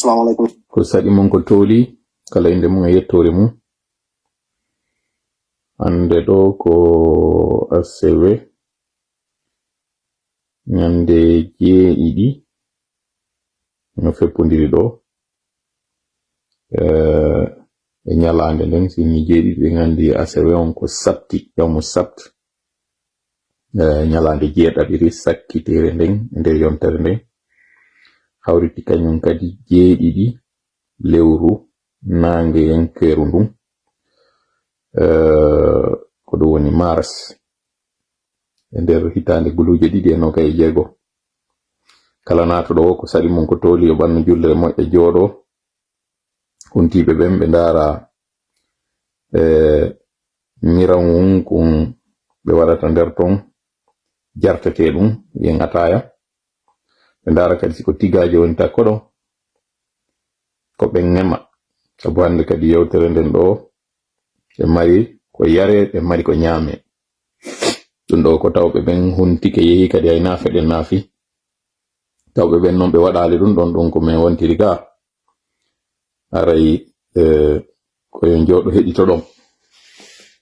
Assalamu alaikum. Ko saɗi mon ko tooli kala inde mum e yettore mum. Hande ɗo ko asewe nyande jeeɗiɗi no feppodiri ɗo e nyalande nden sinni jeeɗiɗi ɓe gandi asewe on ko sabti yawmu sabt nyalande jeeɗiɗi sakkitere nden e nder yontere nden hawriti kañum kadi jeeɗiɗi lewru nange yankeru ndun ko ɗum woni mars e nder hitande guluje 2026 kala natuɗo ko saɗi mum ko tooli yo ɓannu jullere moƴƴe jooɗo huntiɓe ɓen ɓe ndaara miran wunkun ɓe waɗata nder ton jartete ɗum yen ataya ɓe ndaara kadi siko tigaje woni takko ɗo ko ɓe ngema sabu hande kadi yewtere nden ɗo ɓe mari ko yare ɓe mari ko ñaame ɗum ɗo ko tawɓe ɓen huntike yehi kadi ay naafe ɗen naafi tawɓe ɓen noon ɓe waɗali ɗum ɗon ko min wontiri ga aray koyo jooɗo heɗito ɗon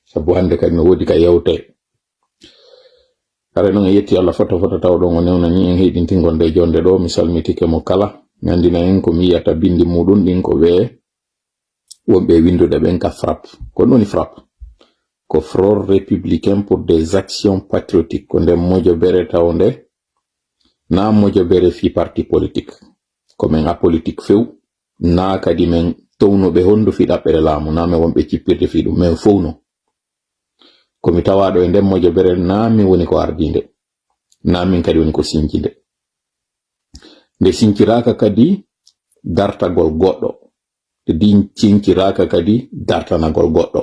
sabu hande kadi no woodi ka yewte aray noon e yetti Allah fota tawɗon o newnani en heɗintingol nde jonde ɗo mi salmitike mo kala mi andina en ko mi yiyata bindi muɗum ɗin ko ɓe wonɓe windude ɓen ka FRAPP ko ɗum woni FRAPP ko Front républicain pour des actions patriotiques ko nden mojobere tawde na mojobere fi parti politique ko men a politique few na kadi men townoɓe hondu fi ɗaɓɓere laamu na men wonɓe cippirde fi ɗum men fowno komi tawaɗo e nden mojobere na min woni ko ardinde na min kadi woni ko sincinde nde sinciraka kadi dartagol goɗɗo din sinciraka kadi dartanagol goɗɗo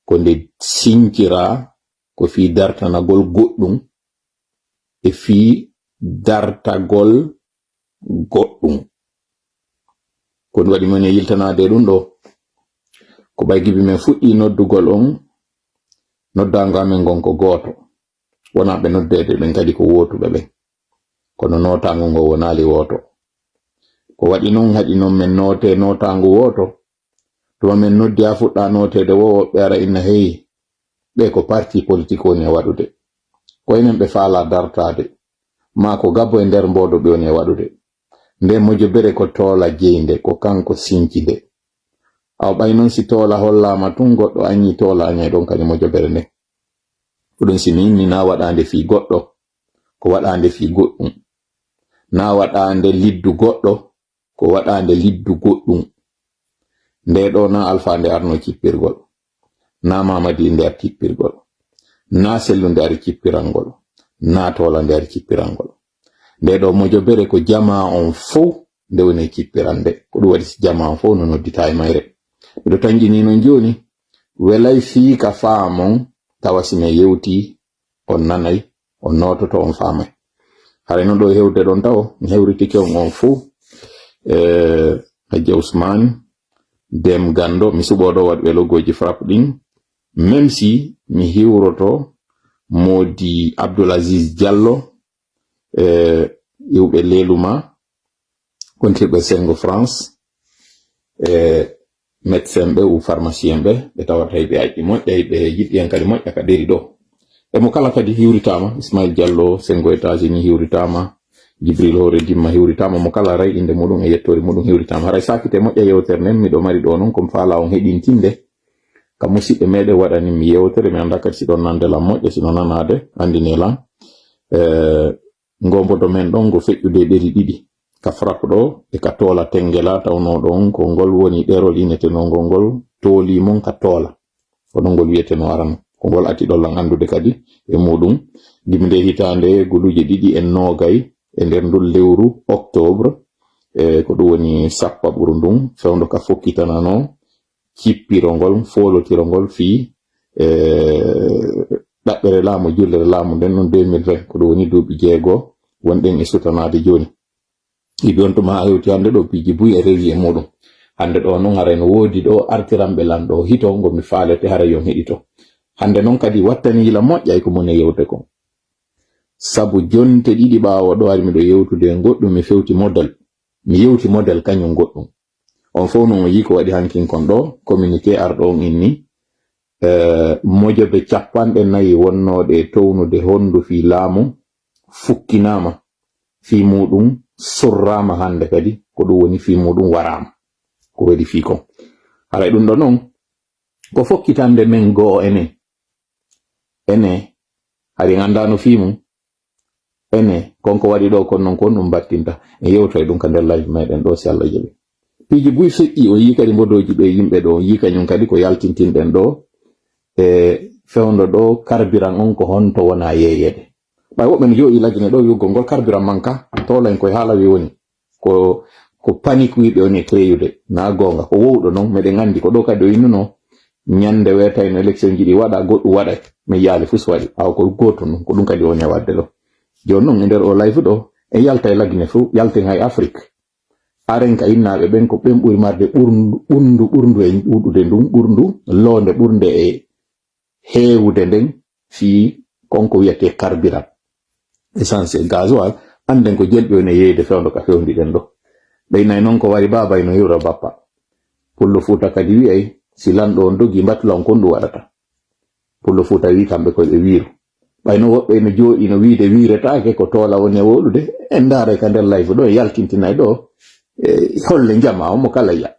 ko nde sincira ko fi dartanagol goɗɗum e fi dartagol goɗɗum ko ɗum waɗi men e yiltanade ɗum ɗo ko ɓaygibi men fuɗɗi noddugol on noddago amen gon ko gooto wona ɓe noddede ɓen kadi ko wotuɓe ɓen kono notago ngo wonali woto ko waɗi noon haɗi noon men note notago woto tuma men noddi ha fuɗɗa notede woɓɓe ara inna heyi ɓe ko parti politique woni e waɗude ko enen ɓe faala dartade ma ko gabbo e nder mbodo ɓe woni e waɗude nde mojobere ko toola jeyde ko kanko sincide aw ɓay noon si toola hollama tun goɗɗo anyi toola añay ɗon kadi mojobere nde ɗum si min ni na waɗande fi goɗɗo ko waɗande fi goɗɗum na waɗande liddu goɗɗo ko waɗande liddu goɗɗum nde ɗo na alfa nde arno cippirgol na mamadi nde ar cippirgol na sellu nde ari cippirangol na tola nde ari cippirangol nde ɗo mojobere ko jama on fow nde woni cippirande ko ɗum waɗi si jama on fow no noddita e mayre miɗo tanjini non joni welay fii ka faamon tawa si me yewti on nanay on nototo on faamay hare non ɗo hewde ɗon taw mi hewritike on fow Hadji Ousmane Dem Gando mi suɓoɗo waɗɓe logoji FRAPP ɗin même si mi hiwroto Modi Abdoulaziz Diallo iwɓe leluma kontirɓe sengo France médecin ɓe ou pharmacien ɓe tawata ɓe aƴƴi moƴƴa ɓe yiɗɗi hen kadi moƴƴa ka ɗeri ɗo e mo kala kadi hiwritama Ismail Diallo sengo États-Unis hiwritama Jibril Hore Dimma hiwritama mo kala ray inde muɗum e yettori muɗum hiwritama haray sakite moƴƴa yewtere nden miɗo mari ɗo noon komi faala on heɗintinde ka musidɓe meɗen waɗani mi yewtere mi anda kadi siɗon nande lam moƴƴa sino nanade andine lam ngombodo men ɗon go feƴƴude ɗeri ɗiɗi ka FRAPP ɗo e ka toola tengela tawno ɗon ko ngol woni ɗerol ineteno ngol tooli mon ka toola kono ngol wiyeteno arano ko ngol ati ɗollan andude kadi e muɗum gimde hitande guluje 2020 e nder ndul lewru octobre ko ɗum woni sappaɓuru ndun fewndo ka fokkitanano cippirongol folotirongol fii ɗaɓɓere laamu jullere laamu nden noon 2020 ko ɗum woni duuɓi jeego wonɗen e sutanade joni ibi on tuma hewti hande ɗo piiji buy e rewi e muɗum hande ɗo noon haray no woodi ɗo artiranɓe lan ɗo hito ngomi faalete haray yon heɗito hande noon kadi wattani yila moƴƴay ko mone yewte kon sabu jonte ɗiɗi ɓaawo ɗo ari miɗo yewtude goɗɗum mi fewti model mi yewti model kañum goɗɗum on fof non o yi ko waɗi hankin kon ɗo communiqué arɗo on inni mojoɓe 4 wonnoɗe townude hondu fi laamu fukkinama fi muɗum sorrama hande kadi ko ɗum woni fi muɗum warama ko waɗi fi kon haray ɗum ɗo noon ko fokkitande men goo ene hari gandano fi mum ene konko waɗi ɗo kon non kon ɗum battinta en yewtoy ɗum ka nder live meɗen ɗo si Allah jaɓi piiji buy feƴƴi o yi kadi mbodoji ɓe yimɓe ɗo yi kañum kadi ko yaltintinɗen ɗo fewndo ɗo carburant on ko honto wona yeyede ɓay woɓɓe no jooɗi lagine ɗo yuggo ngol carburant manka tolen koye haala wi woni ko panique wiɓe woni créyude na gonga ko wowɗo noon meɗen andi ko ɗo kadi o innuno ñande wetayno élection jiɗi waɗa goɗɗum waɗay mi yaali fus waɗi aw ko goto noon ko ɗum kadi woni wadde ɗo joni noon e nder o live ɗo en yalta e lagine fu yalten hay Afrique aren ka innaɓe ɓen ko ɓen ɓuri marde ɓurndu e ɗuɗude ndun ɓurndu londe ɓurde e heewude nden fi konko wiyete carburant essence gasoil anden ko jelɓe woni yeyde fewndo ka fewndiɗen ɗo ɓeynay noon ko wari babay no hiwra bappa pullo fuuta kadi wiyay si lanɗo on dogi mbattulan kon ɗum waɗata pullo fuuta wi kamɓe koɓe wiiru ɓayno woɓɓe no jooɗi no wiide wiiretake ko toola woni e woɗude en ndaare ka nder live ɗo e yaltintinay ɗo holle jama omo kala yiya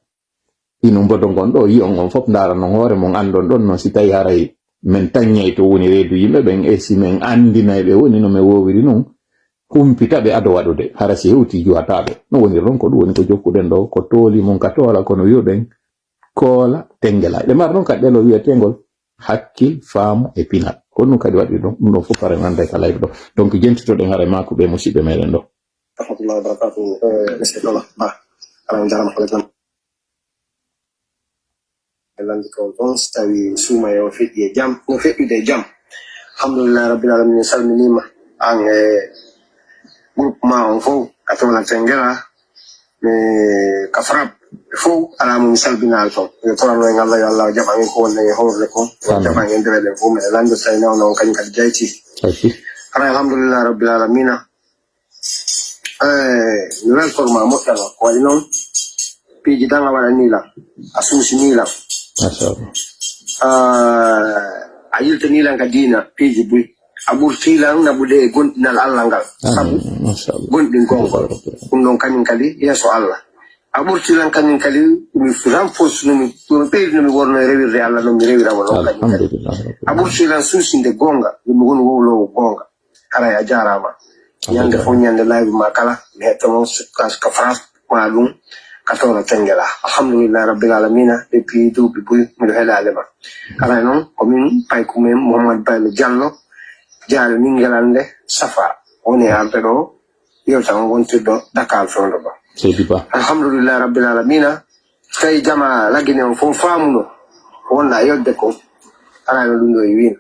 ino mbodo gon ɗo yi on fof ndaara non hoore mon andon ɗon noon si tawi haray min taññay to woni reedu yimɓe ɓen e si min andinay ɓe woni no mi wowiri noon humpita ɓe ado waɗude hara si hewti juwataɓe no woni ɗon ko ɗum woni ko jokkuɗen ɗo ko tooli mon ka toola kono wiyoɗen koola tengela ɗe mar ɗon kadi ɗelo wiyetengol hakkil faamu e pinal ko ɗum kadi waɗi ɗum ɗum ɗon fof haren anda ka live ɗo donc jentitoɗen hare makko ɓe musidɓe meɗen ɗo rahmatullahi wa barakatuh monsieur Dola ba aran jaram ko tan landi ko don stawi suma yo feƴƴi e jam no feƴƴude jam alhamdulillah rabbil alamin salminima an groupe ma on fof atola tengela ka frap fof alamu salbinal ton e torano en Allah yo Allah jaɓa en ko wonne e hawrde ko jaɓa en ndereɗen fof men lando tawi nawno on kañum kadi jayti ara alhamdulillah rabbil alamin nouvelle format moƴƴano ko waɗi noon piiji tan a waɗa niilam a suusi niilam a yilta niilan ka diina piiji buy a ɓurtiilan naɓude e gonɗinal Allah ngal sabu gonɗin gongol ɗum ɗon kañum kadi yeeso Allah a ɓurtiilan kañum kadi mi renforce nomi ɓeydunomi wonno e rewirde Allah noon mi rewiramo noon kañum kadi a ɓurtiilan suusinde gonga yomi woni wowlowo gonga haray a jarama ñande fof ñande live ma kala mi hettomo ka France ma ɗum ka tawra tengela alhamdulillah rabbil alamina depuis duuɓi buy miɗo heɗalema haray noon komin paykumen Mouhamadou Baylo Diallo jaare ningelande safa woni arde ɗo yewtan gontirɗo Dakar fewndo ba alhamdulillah rabbil alamina tawi jama laggine on fof faamuno wonna yodde ko harayno ɗum ɗo e wino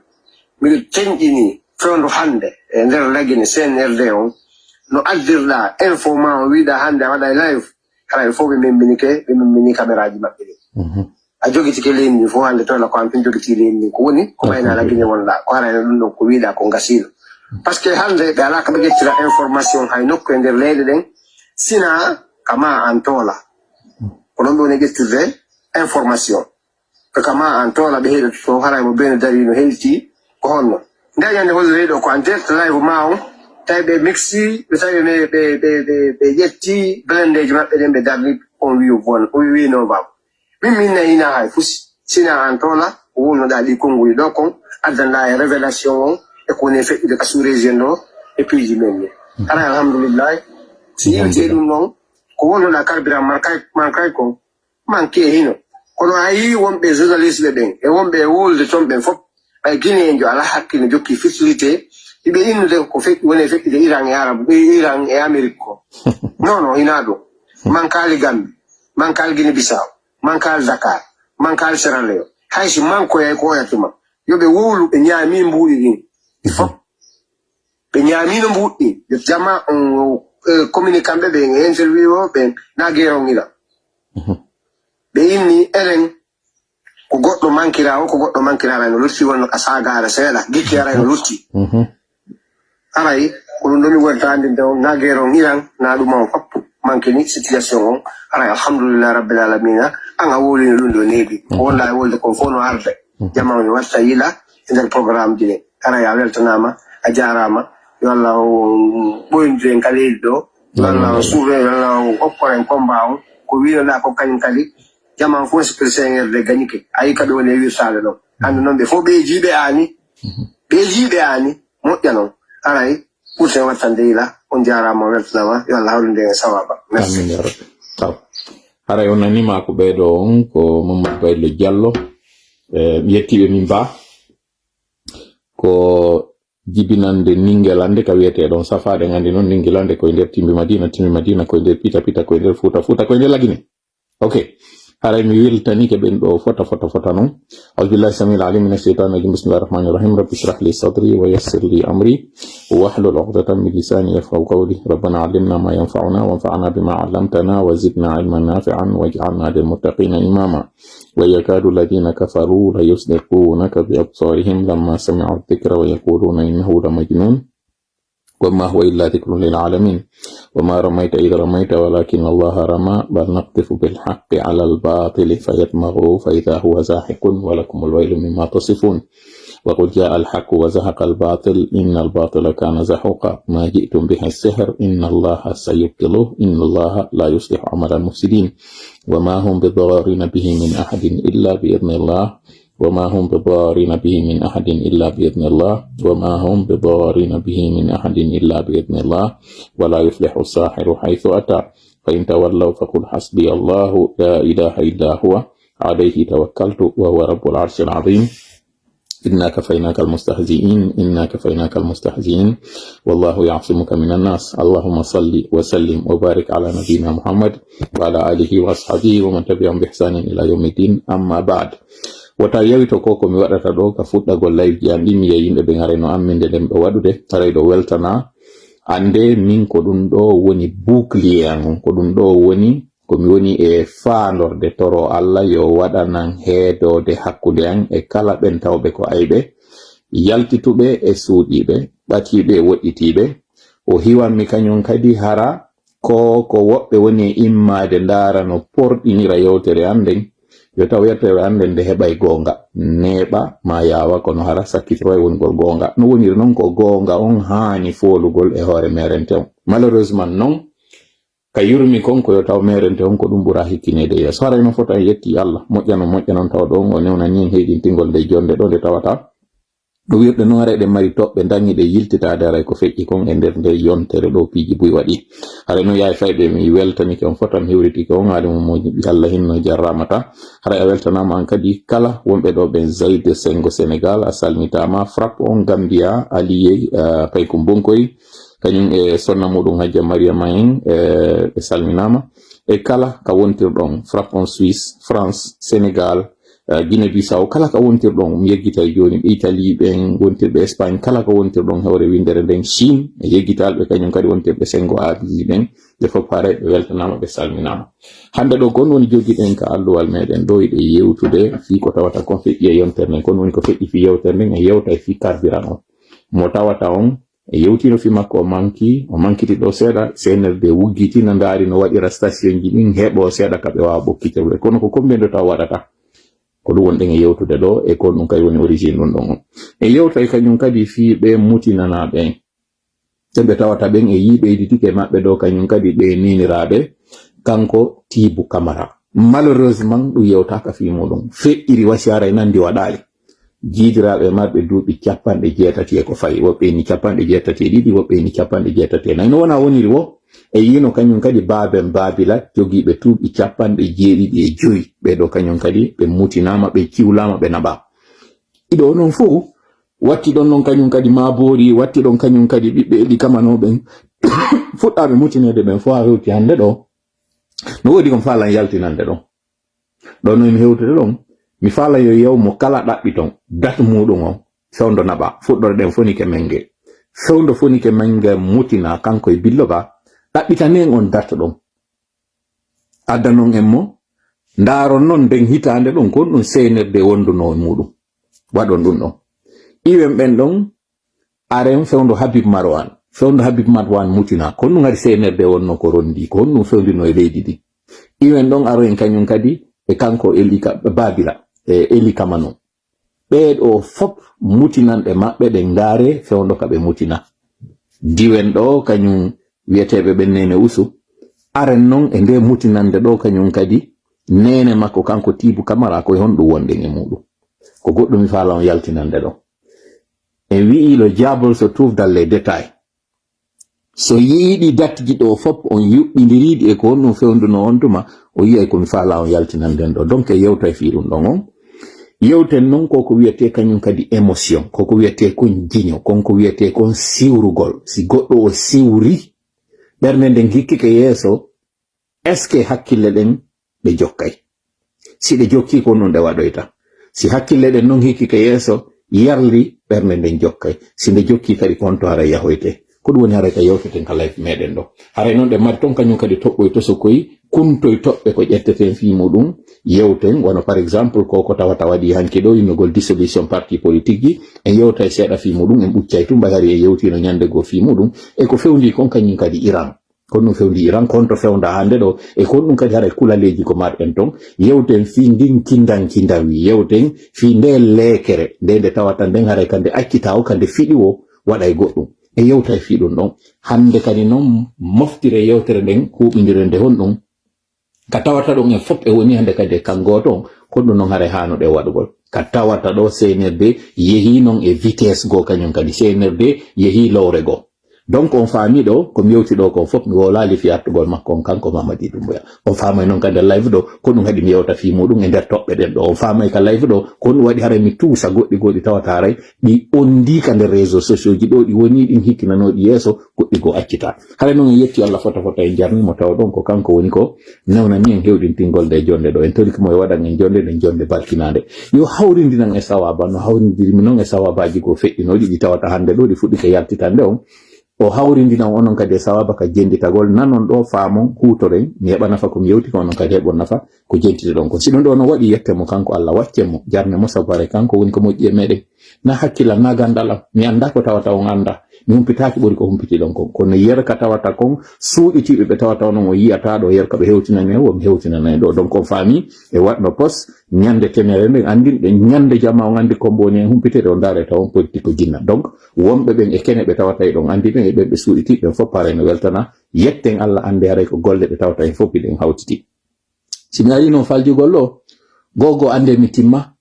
miɗo teñƴini fewndo hande e nder laggine CNRD on no addirɗa info ma o wiɗa hande a waɗa live haray fof ɓe memmini caméraji maɓɓe ɗi a jogitike leydi ndi fof hande toyla ko an fin jogiti leydi ndi ko woni ko ɓayna laggine wonɗa ko harayno ɗum ɗon ko wiɗa ko gasino par ce que hande ɓe ala kaɓe ƴettira information hay nokku e nder leyɗe ɗen sina kama an toola ko ɗon ɓe woni ƴettirde information ko kama an toola ɓe heɗoto to haray mo beno dari no helti ko honno nde ñande holliri ɗo ko an direct live ma on tawi ɓe mixi ɓe tawi ɓe ƴetti blendeji maɓɓe ɗen ɓe darni on wino bam min nayina hay fusi sina an toola ko wonnoɗa ɗi konnguli ɗo kon addanɗa e révélation on e ko woni feƴƴude ka sous région ɗo e piiji men ni haray alhamdoulillahi si yewti ɗum noon ko wonnoɗa carburant mankay kon manque e hino kono a yi wonɓe journaliste ɓe ɓen e wonɓe wolde toon ɓen fof ɓay guinéen jo ala hakkille jokki facilité iɓe innude ko woni feƴƴude Iran e Arabe Iran e Amérique ko non hina ɗo mankali Gambie mankali Guinée Bissau mankali Dakar mankali Sierra Leone haysi mankoyay ko oyatuma yoɓe wowlu ɓe ñaami mbuuɗi ɗin il faut ɓe ñaamino mbuuɗɗi yo jama communiquant ɓe ɓen e interview o ɓen na gueron ila ɓe inni enen ko goɗɗo mankira o ko goɗɗo mankira aray no lutti wonno ka sagare seeɗa gikki aray no lutti aray ko ɗum ɗo mi wonta andi nde na gueron iran na ɗum on foppu manke ni situation on ara alhamdulillah rabbil alamin anga woli lundo nebi wallahi wolde ko fono arde jama ni watta yila nder programme dine ara ya weltanama a jarama yo Allah boyndren kalido Allah suuve Allah okkoren combat ko wiina ko kany kali jama fo spesinger de ganike ay kado ne wi sala no and non be fo be jibe ani mo yano aray kuce watandila on jarama weltanama yo Allah hawlinde sawaba merci amin ya rabbi taw aray on nanima ko beedo on ko Mamadou Baylo Diallo yettibe min ba ko jibinande ningelande ka wiyete don safade ngandi non ningelande ko nder timbi madina ko nder pita ko nder futa ko nder lagine okay haray mi wiltani ke ben do fota non auzubillahi samil alim minash shaitanir rajim bismillahir rahmanir rahim rabbi shrah li sadri wa yassir li amri wahlul 'uqdatam min lisani yafqahu qawli rabbana 'allimna ma yanfa'una wanfa'na bima 'allamtana wa zidna 'ilman nafi'an waj'alna lil muttaqina imama wa yakadu alladhina kafaru la yusdiqunaka bi absarihim lamma sami'u adh-dhikra wa yaquluna innahu la majnun وما هو إلا ذكر للعالمين وما رميت إذ رميت ولكن الله رمى بل نقذف بالحق على الباطل فيدمغه فإذا هو زاحق ولكم الويل مما تصفون وقل جاء الحق وزهق الباطل إن الباطل كان زحوقا ما جئتم به السحر إن الله سيبطله إن الله لا يصلح عمل المفسدين وما هم بضارين به من أحد إلا بإذن الله وما هم بضارين به من أحد إلا بإذن الله وما هم بضارين به من أحد إلا بإذن الله ولا يفلح الساحر حيث أتى فإن تولوا فقل حسبي الله لا إله إلا هو عليه توكلت وهو رب العرش العظيم إنا كفيناك المستهزئين والله يعصمك من الناس اللهم صل وسلم وبارك على نبينا محمد وعلى آله وأصحابه ومن تبعهم بإحسان إلى يوم الدين أما بعد wata yawito ko mi wadata do ka fuddagol live jandi mi yimbe be ngare no amminde dem do wadude taray do weltana ande min ko dum do woni bouclier ko dum do woni ko mi woni e faandorde toro Allah yo wadanan heedode hakkude an e kala ben tawbe ko aybe yaltitube e suudibe batibe wodditibe o hiwan mi kanyon kadi hara ko wobbe woni immade ndara no pordinira yewtere anden yo taw yettere anden de hebay gonga neba ma yawa kono hara sakkitiro e wongol gonga no woniri non ko gonga on haani folugol e hoore merenten malheureusement non ka yurmi konko yo taw merente on ko dum bura hikkinede ya sara no fota yetti Allah moƴƴano taw don o newna ni heedintingol de jonde do de tawata do wirde no are de mari tobbe dangi de yiltita dara ko feƴƴi kon e nder de yontere do piiji buy wadi hare no yaay faybe mi weltani ko fotam hewriti ko ngade mo Allah hinno jarramata hare weltanama an kadi kala wonbe do ben Zaid Sengo Senegal asalmitama frappe on Gambia allié paykum bonkoy kanyum e sonna mudum hajja Mariama en e salminama e kala ka wontirdon frappe on Suisse France Senegal Guinea Bissau kala ka wontirdon yeggita joni Italy ben wontirbe Spain kala ka wontirdon hawre windere den Chine e yeggitalbe kanyum kadi wontirbe Sengo Abiji ben de fo pare be weltanama be salminama hande do gon woni jogiden ka alluwal meden do ide yewtude fi ko tawata kon feƴƴi e yontere kon woni ko feƴƴi fi yewtere e yewta fi carburant mo tawata on e yewtino fi makko o mankiti do seeda senerde wuggiti na ndaari no wadira station ji din hebo seeda kabe wa bokkitirbe kono ko kombe do taw wadata ko dum wonde e yewtude do e ko dum kay woni origine don e yewta e kanyum kadi fi be mutinana ben tembe tawata ben e yibe ditike mabbe do kanyum kadi be ninirabe kanko Tibu Camara malheureusement du yewta ka fi modon fe'iri wasiara nandi wadali jiidiraɓe marɓe duuɓi 70 ko fayi woɓɓe ni 70 woɓɓe ni 70 no wona woniri wo e yino kañum kadi baaben baabila jogiiɓe tuuɓi 75 ɓe ɗo kañum kadi ɓe mutinama ɓe kiwlama ɓe naɓa iɗo non fof watti ɗon non kañum kadi maabori watti ɗon kañum kadi ɓiɓɓe ɗi kamanoɓen fuɗɗaɓe mutinede ɓen fof a hewti hande ɗo no woodi kon faalan yaltinande ɗon ɗo no mi hewtude ɗon mi fala yo yew mo kala dabbi ton datu mudum on fewndo naba fuddore den fonike menge fewndo fonike menge mutina kanko e billoba dabbitanen on datu don addanon emmo ndaro non den hitande don kon dum seenerde wonduno mudum wadon dum don iwem ben don aren fewndo Habib Marwan fewndo Habib Marwan mutina ko honɗum ngari CNRD wonno ko rondi ko honɗum fewndino e leydi ndi iwen ɗon aroen kañum kadi e kanko Babila Eli Kamano ɓeeɗo fop mutinanɗe maɓɓe ɗe ngaare fewndo ka ɓe mutina diwen ɗo kañum wiyeteɓe ɓen nene usu aren non e nde mutinande ɗo kañum kadi nene makko kanko Tibu Camara koye honɗum wonɗen e muɗum ko goɗɗum mi faala on yaltinande ɗo en wi'i le diable se trouve dans les détails so yiiɗi datji ɗo fop on yuɓɓindiriɗi e ko honɗum fewnduno on tuma o yiyay komi faala on yaltinanden ɗo donc e yewta e fiɗum ɗon on yewten noon koko wiyete kañum kadi émotion koko wiyete kon jiño konko wiyete kon siwrugol si goɗɗo o siwri ɓernde nden hikkike yeeso est ce que hakkille ɗen ɗe jokkay si ɗe jokki ko non ɗe waɗoyta si hakkille ɗen noon hikkike yeeso yarli ɓernde nden jokkay si nde jokki kadi konto hara yahoyte ko ɗum woni haray ka yewteten ka life meɗen ɗo haray noon ɗe mari toon kañum kadi toɓɓoy to sokoy kuntoy toɓɓe ko ƴetteten fi muɗum yewten wono par exemple ko tawata waɗi hanki ɗo innogol dissolution parti politique ji en yewta e seeɗa fi muɗum en ɓuccay tum ɓay hari e yewtino ñande goo fi muɗum e ko fewndi kon kañum kadi Iran kon ɗum fewndi Iran konto fewnda hande ɗo e kon ɗum kadi haray kulaleji ko marɗen ton yewten fi ndin kindawi yewten fi nde leekere nde tawata nden haray kande accita o kande fiɗi o waɗa e goɗɗum e yewta e fiɗum ɗon hande kadi noon moftire yewtere nden huɓidire nde honɗum ka tawata ɗon en fop e woni hande kadi e kangoto kon ɗum noon haray hanuɗe waɗugol ka tawata ɗo CNRD yehi noon e vitesse goo kañum kadi CNRD yehi lowre goo donc on faami ɗo ko mi yewti ɗo kon fof mi wolali fi artugol makko on kanko Mamady Doumbouya on faamay noon kadi live ɗo ko ɗum haɗi mi yewta fi muɗum e nder toɓɓe ɗen ɗo on faamay ka live ɗo ko ɗum waɗi haray mi tuusa goɗɗi tawata haray ɗi ondi ka nder réseaux sociaux ji ɗo ɗi woni ɗin hikkinanoɗi yeeso goɗɗi goo accita haray noon en yetti Allah fota en jarnimo tawa ɗon ko kanko woni ko newnani en hewɗintingol nde jonde ɗo en torikimo e waɗan en jonde ɗen jonde balkinade yo hawrindinan e sawaba no hawrindirmi noon e sawabaji goo feƴƴinoɗi ɗi tawata hande ɗo ɗi fuɗɗi ke yaltitande on o hawrindinan onon kadi e sawaba ka jenditagol nanon ɗo faamon hutoren mi heɓa nafa ko mi yewti ko onon kadi heɓon nafa ko jentite ɗon ko siɗum ɗo no waɗi yette mo kanko Allah wacce mo jarne mo sabu haray kanko woni ko moƴƴi e meɗen na hakkillam na gandal am mi anda ko tawata on anda mi humpitaki ɓuri ko humpiti ɗon kon kono yerka tawata kon suuɗitiɓe ɓe tawata onon o yiyata ɗo yerka ɓe hewtinani en womi hewtinani ɗo donc on faami e waɗno poste ñande temere nden andinɓe ñande jamma on andi kombo woni en humpitede o ndaare taw on politique ko jinna donc wonɓe ɓen e kene ɓe tawata e ɗon andi ɓen e ɓen ɓe suuɗitiɓe fof haray no weltana yetten Allah ande haray ko golle ɓe tawata en fof ɗen hawtiti simi ari noon faljugol ɗo gogo ande mi timma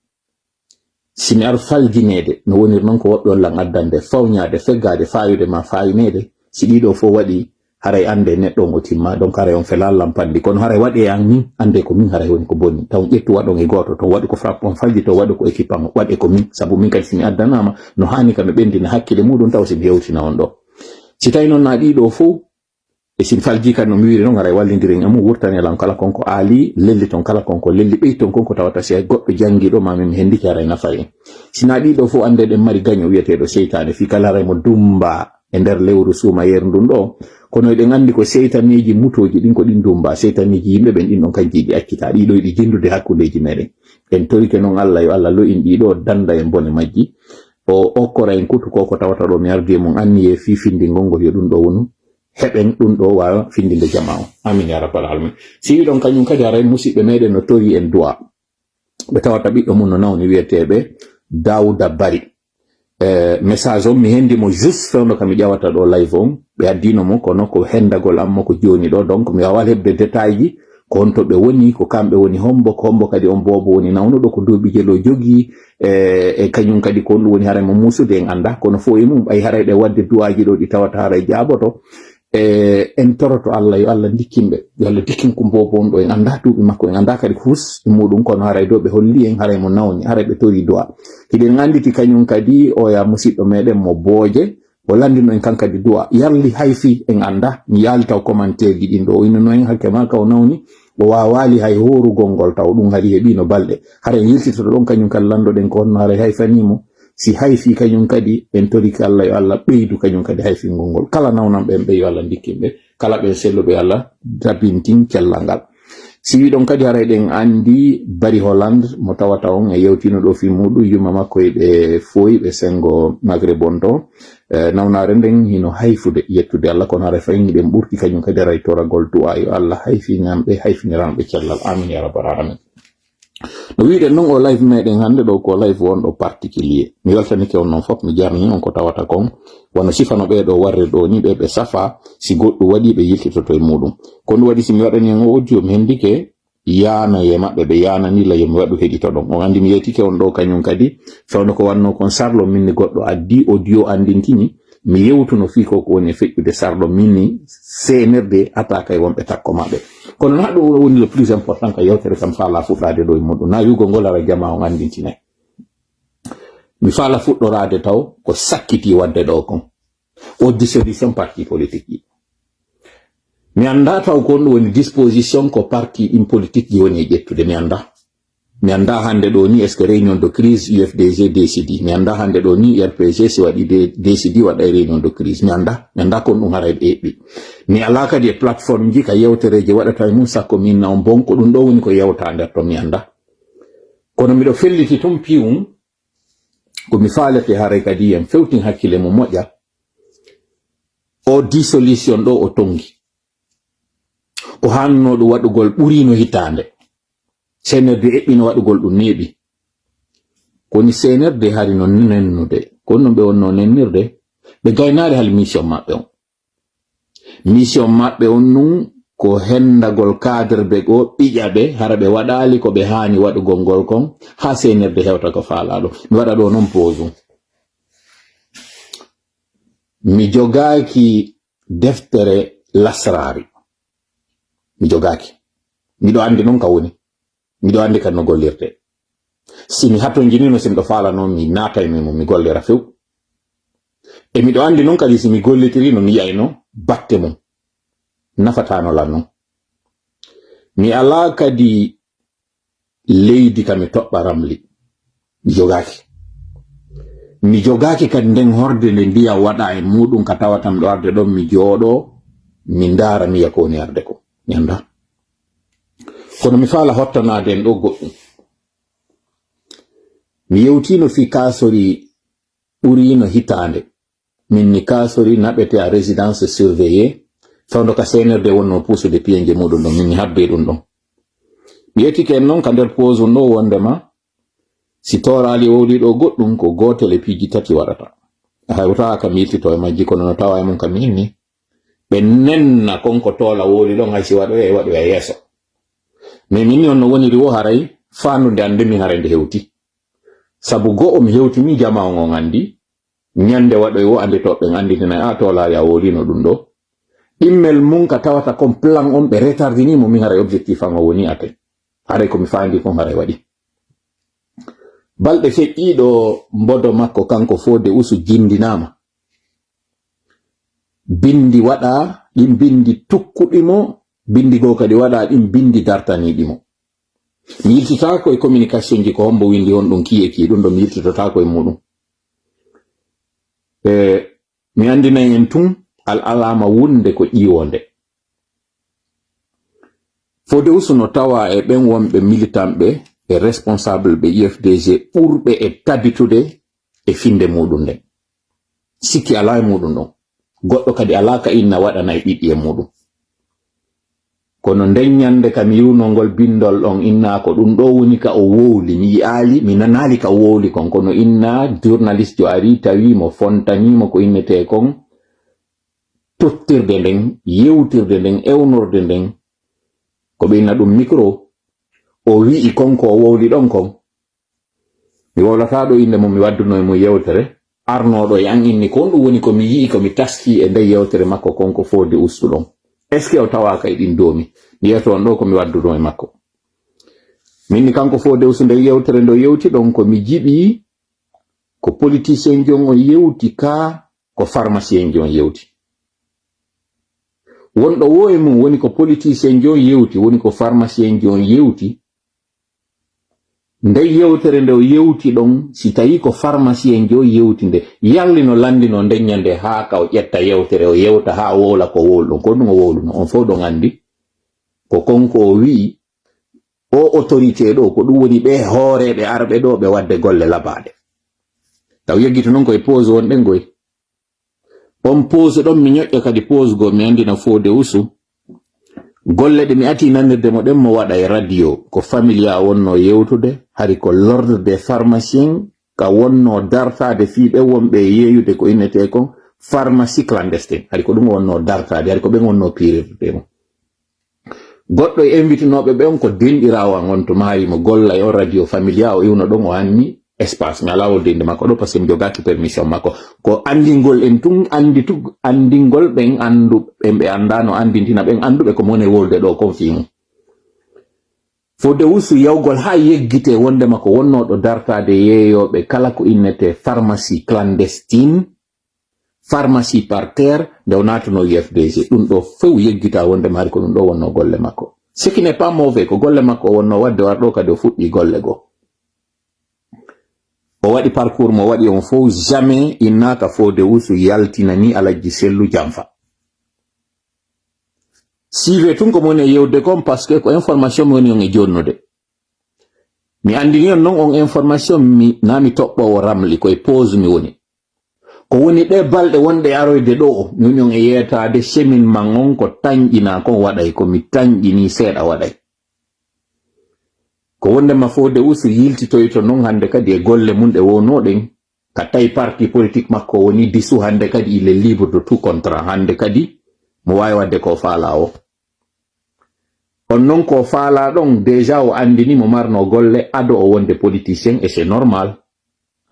simi ar faljinede no wonir noon ko woɓɓe ollan addande fawñade feggade fayude ma fayinede si ɗiɗo fof waɗi haray ande neɗɗo on o timma donc haray on fela lampandi kono haray waɗi e an min ande ko min haray woni ko bonni taw ƴettu waɗon e goto to waɗi ko frappe on falji to waɗi ko équipe an waɗe ko min sabu min kadi simi addanama no hani kam e ɓendina hakkille muɗum taw simi hewtina on ɗo si tawi noon na ɗiɗo fof e sin falji kadi no mi wiri noon haray wallidiren amu wurtani elam kala konko aali lelli ton kala konko lelli ɓeyi ton konko tawata si hay goɗɗo jangiɗo mamin mi hendiki haray nafa en sina ɗiɗo fof ande ɗen mari gaño wiyeteɗo seytane fi kala haray mo dumba e nder lewru suuma yerndun ɗo kono eɗen andi ko seytaneji mutoji ɗin ko ɗin dumba seytaneji yimɓe ɓen ɗin ɗon kanji ɗi accita ɗiɗo yiɗi jindude hakkudeji meɗen en torike noon Allah yo Allah lo'in ɗiɗo danda en bone majji o okkora en kutu koko tawata ɗo mi ardi e mon anni e fifindi ngongol yo ɗum ɗo wonu heɓen ɗum ɗo wawa findinde jama o amin ya rabbal alamin si wiɗon kañum kadi haray musidɓe meɗen no tori en duwa ɓe tawata ɓiɗɗo mum no nawni wiyeteɓe Dawda Bari message on mi hendimo juste fewno kam mi ƴawata ɗo live on ɓe addino mo kono ko hendagol ammo ko joni ɗo donc mi wawal heɓde détail ji ko on to ɓe woni ko kamɓe woni hombo kadi on bobo woni nawnuɗo ko duuɓi jelo jogii e kañum kadi ko ɗum woni haray mo musude en anda kono fo e mum ɓay haray ɗe wadde duwaji ɗo ɗi tawata haray jaaboto en toroto Allah yo Allah dikkinɓe yo Allah dikkin ko bobo on ɗo en anda duuɓi makko en anda kadi hus e muɗum kono haray ɗo ɓe holli en haray mo nawni haray ɓe tori duwa hiɗen anditi kañum kadi o ya musidɗo meɗen mo booje o landino en kan kadi duwa yarli hayfi en anda mi yaali taw commentaire ji ɗin ɗo o innano en hakke ma ka o nawni o wawali hay horugol ngol taw ɗum haari heɓino balɗe haray en yiltitoto ɗon kañum kadi landoɗen ko honno haray hayfanimo si hayfi kañum kadi en toriki Allah yo Allah ɓeydu kañum kadi hayfingol ngol kala nawnan ɓen ɓe yo Allah dikkinɓe kala ɓen selluɓe Allah dabintin cellal ngal si wi ɗon kadi haray ɗen andi Barry Holland mo tawata on e yewtino ɗo fi muɗum yuma makko e ɓe foyi ɓe sengo Maghreb on to nawnare nden hino hayfude yettude Allah kono haray fayin ɓen ɓurti kañum kadi haray toragol du'a yo Allah hayfinamɓe hayfiniranɓe cellal amin ya rabbal alamin. No wiɗen noon o live meɗen hande ɗo ko live wonɗo particulier mi weltanike on noon fof mi jarni on ko tawata kon wono sifano ɓeɗo warre ɗo ni ɓe safa si goɗɗum waɗi ɓe yiltitoto e muɗum kono waɗi simi waɗani en audio mi hendike yana ye maɓɓe ɓe yananila yomi waɗu heɗito ɗon on andi mi yetike on ɗo kañum kadi fewno ko wanno kon sarlo minni goɗɗo addi audio andintini mi yewtuno fi ko woni feƴƴude sarlo minni senirde ataka e wonɓe takko maɓɓe kono na ɗo woni le plus important ka yewtere kam faala fuɗɗade ɗo e muɗum na yugo ngol ara jama on andintinay mi faala fuɗɗorade taw ko sakkiti wadde ɗo kon o dissolution parti politique yi mi anda taw ko ɗum woni disposition ko parti ɗin politique ji woni e ƴettude mi anda hande ɗo ni est ce que réunion de crise UFDG décidi mi anda hande ɗo ni RPG si waɗi décidi waɗa réunion de crise mi anda kon ɗum haray ɗeɓɓi mi ala kadi e plateforme ji ka yewtereje waɗata e mum sakko min na on bonko ɗum ɗo woni ko yewta nder to mi anda kono miɗo felliti tum piwum ko mi faalete haray kadi en fewtin hakkille mo moƴƴa o dissolution ɗo o tongi o hanno ɗum waɗugol ɓurino hitande senerde eɓɓino waɗugol ɗum neeɓi koni senerde hari no nennude kono ɓe wonno nennirde ɓe gaynare hal mission maɓɓe on nun ko hendagol cadre ɓe go ɓiƴaɓe hara ɓe waɗali ko ɓe hani waɗugol ngol kon ha senerde hewta ko faalaɗo mi waɗa ɗo noon pose mi jogaki deftere lasrari mi jogaki miɗo andi noon ka woni miɗo andi kan no gollirte si mi hatto jinino si miɗo faala noon mi naata e mimo mi gollira few e miɗo andi noon kadi si mi gollitiri no mi yiyayno batte mum nafatano lan noon mi ala kadi leydi kami toɓɓa ramli mi jogaki kadi nden horde nde ndiya waɗa e muɗum ka tawatam ɗo arde ɗon mi jooɗo mi ndaara mi yiya ko woni arde ko mi anda kono mi faala hottanade en ɗo goɗɗum mi yewtino fi kasori ɓurino hitande min ni kasori naɓete a résidence surveillée fawdo ka senerde wonno puusude piyeje muɗum ɗon min mi habbe ɗum ɗon mi yettike en noon ka nder pose ɗo wondema si torali wowli ɗo goɗɗum ko gotel e piiji tati waɗata hawta kam yiltito e majji kono no tawa e mum kam inni ɓe nenna konko toola wowli ɗon haysi waɗo e yeeso mais min on no woniri wo haray fandude ande min haray nde hewti sabu go'o mi hewtini jama on andi nyande waɗo e wo ande toɓɓe anditina a toolari a wolino ɗum ɗo immel mum ka tawata kon plan on ɓe retardinimo min haray objectif an o woni ate haray komi fandi kon haray waɗi balɗe feƴƴiɗo mbodo makko kanko Fode Usu jindinama bindi waɗa ɗin bindi tukkuɗimo bindi go kadi waɗa ɗin bindi dartaniɗimo mi yiltitako e communication ji ko hombo windi on ɗum ki ɗum ɗo mi yiltitotako e muɗum mi andinayi en tun al alama wunde ko ƴiwonde Fode Usu no tawa e ɓen wonɓe militant ɓe e responsable ɓe UFDG ɓurɓe e tabitude e finde muɗum nde sikki ala e muɗum ɗon goɗɗo kadi ala ka inna waɗana e ɓiɓɓi e muɗum kono nden nyande kam yiwnongol bindol ɗon inna ko ɗum ɗo woni ka o wowli mi yi'ali mi nanali ka o wowli kon kono inna journaliste jo ari tawi mo fontanimo ko innete kon tottirde nden yewtirde nden ewnorde nden ko ɓe inna ɗum micro o wi'i konko o wowli ɗon kon mi wowlata ɗo inde mo mi wadduno e mo yewtere arnoɗo e an inni kon ɗum woni ko mi yi'i ko mi taski e nder yewtere makko konko Fode Usu ɗon est ce que o tawaka e ɗin domi mi yeto on ɗo ko mi wadduno e makko minni kanko Fode Usu nder yewtere ndo yewti ɗon ko mi jiɓi ko politicien ji on yewti ka ko pharmacien ji on yewti wonɗo wo e mum woni ko politicien ji on yewti woni ko pharmacien ji on yewti nde yewtere nde o yewti ɗon si tawi ko pharmacien jo yewti nde yalli no landino ndeññande haa ka o ƴetta yewtere o yewta haa o wowla ko wowluɗon ko ɗum o wowluno on fof ɗon andi ko konko o wi'i o autorité ɗo ko ɗum woni ɓe hooreɓe arɓe ɗo ɓe wadde golle labaɗe taw yeggito noon koye pose wonɗen goy on pose ɗon mi ñoƴƴa kadi pose go mi andina Fodé Ousou golle ɗe mi ati nanirde mo ɗen mo waɗa e radio ko familia wonno yewtude hari ko l'ordre des pharmaciens ka wonno dartade fiiɓe wonɓe yeeyude ko innete kon pharmacie clandestine hari ko ɗum wonno dartade hari ko ɓen wonno pirirtemo goɗɗo e invitinoɓe ɓen ko dinɗirawa on to maarimo golla e on radio familia o iwno ɗon o anni espace mi ala woldinde makko ɗo par ce que mi jogaki permission makko ko andingol en tun andingol ɓen andu ɓe andano andintina ɓen anduɓe ko mone wolde ɗo kon fimu Fodé Ousou yawgol ha yeggite wondema ko wonnoɗo dartade yeeyoɓe kala ko innete pharmacie clandestine pharmacie par terre nde o natuno UFDG ɗum ɗo few yeggita wondema hari ko ɗum ɗo wonno golle makko ce qui n'est pas mauvais ko golle makko wonno wadde warɗo kadi o fuɗɗi golle go o waɗi parcours mo waɗi on fof jamais innaka Fodé Ousou yaltina ni Alaji Sellu Jamfa sive tun ko moni yewde kon parce que ko information mi woni on e jonnude mi andini on non on information mi toɓɓowo ramli koye pose mi woni ko woni ɗe balɗe wonɗe aroyde ɗo mi woni on e yeetade cheminement on ko tañƴina kon waɗay ko mi tañƴini seeɗa waɗay ko wondema Fodé Ousou yiltitoyto noon hande kadi e golle mum ɗe wownoɗen ka tawi parti politique makko woni disu hande kadi il est libre de tout contrat hande kadi mo wawi wadde ko faala o on non ko faala ɗon déjà o andini mo marno golle ado o wonde politicien et c'est normal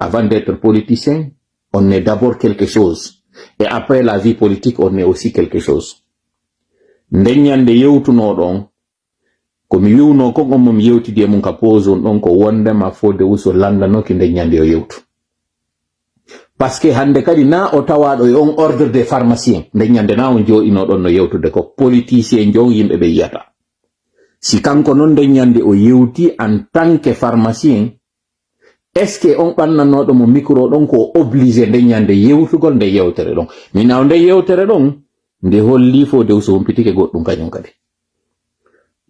avant d'être politicien on est d'abord quelque chose et après la vie politique on est aussi quelque chose ndeññande yewtunoɗon ko mi wiwno kon on momi yewtidi e mum ka pose on ɗon ko wondema Fodé Ousou landanoki ndeññande o yewtu parce que hande kadi na o tawaɗo e on ordre des pharmaciens ndeññande na on joɗino ɗon no yewtude ko politicien jon yimɓe ɓe yiyata si kanko noon ndeññande o yewti en tant que pharmacien est ce que on ɓannanoɗo mo micro ɗon ko obligé ndeññande yewtugol nde yewtere ɗon minaw nde yewtere ɗon nde holli Fodé Ousou humpitike goɗɗum kañum kadi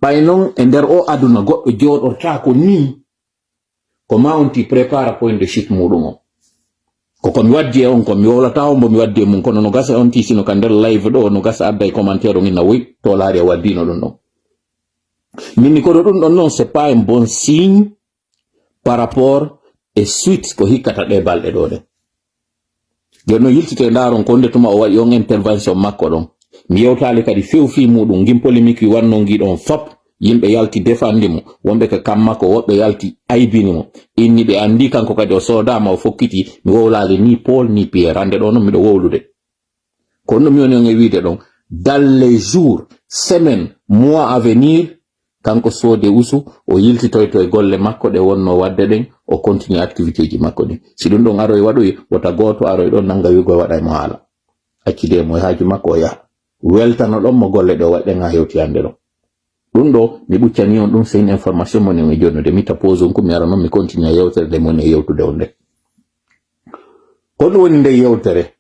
ɓay noon e nder o aduna goɗɗo joɗorta ko ni ko ma on ti prépare point de chute muɗum o koko mi waddi e on ko mi wolata on bo mi waddi e mum kono no gasa on tisino ka nder live ɗo no gasa adda e commentaire on inna woy to laari e waddino ɗum ɗon minni koɗo ɗum ɗon noon c'est pas un bon signe par rapport e suite ko hikkata ɗe balɗe ɗo ɗe joni no yiltite ndaron ko nde tuma o waɗi on intervention makko ɗon mi yewtali kadi few fi muɗum gin polémique wi wanno giɗon fop yimɓe yalti defandi mo wonɓe ka kamma ko woɓɓe yalti aybini mo inni ɓe andi kanko kadi o sodama o fokkiti mi wowlali ni Paul ni Pierre ande ɗo noon miɗo wowlude ko ɗum mi woni on e wiide ɗon dans les jours semaines mois à venir kanko Fodé Ousou o yiltitoyto e golle makko ɗe wonno wadde ɗen o continue activité ji makko ɗin si ɗum ɗon aroy waɗoy wota goto aroy ɗon nanga wigo e waɗa e mo haala accide mo e haaju makko o yaha weltano ɗon mo golle ɗe o waɗɗen ha hewti hande ɗon ɗum ɗo mi ɓuccani on ɗum c'est une information moni on e jonnude mi tapose on ko mi ara noon mi continue a yewtere nde moni e yewtude on nde ko ɗum woni nde yewtere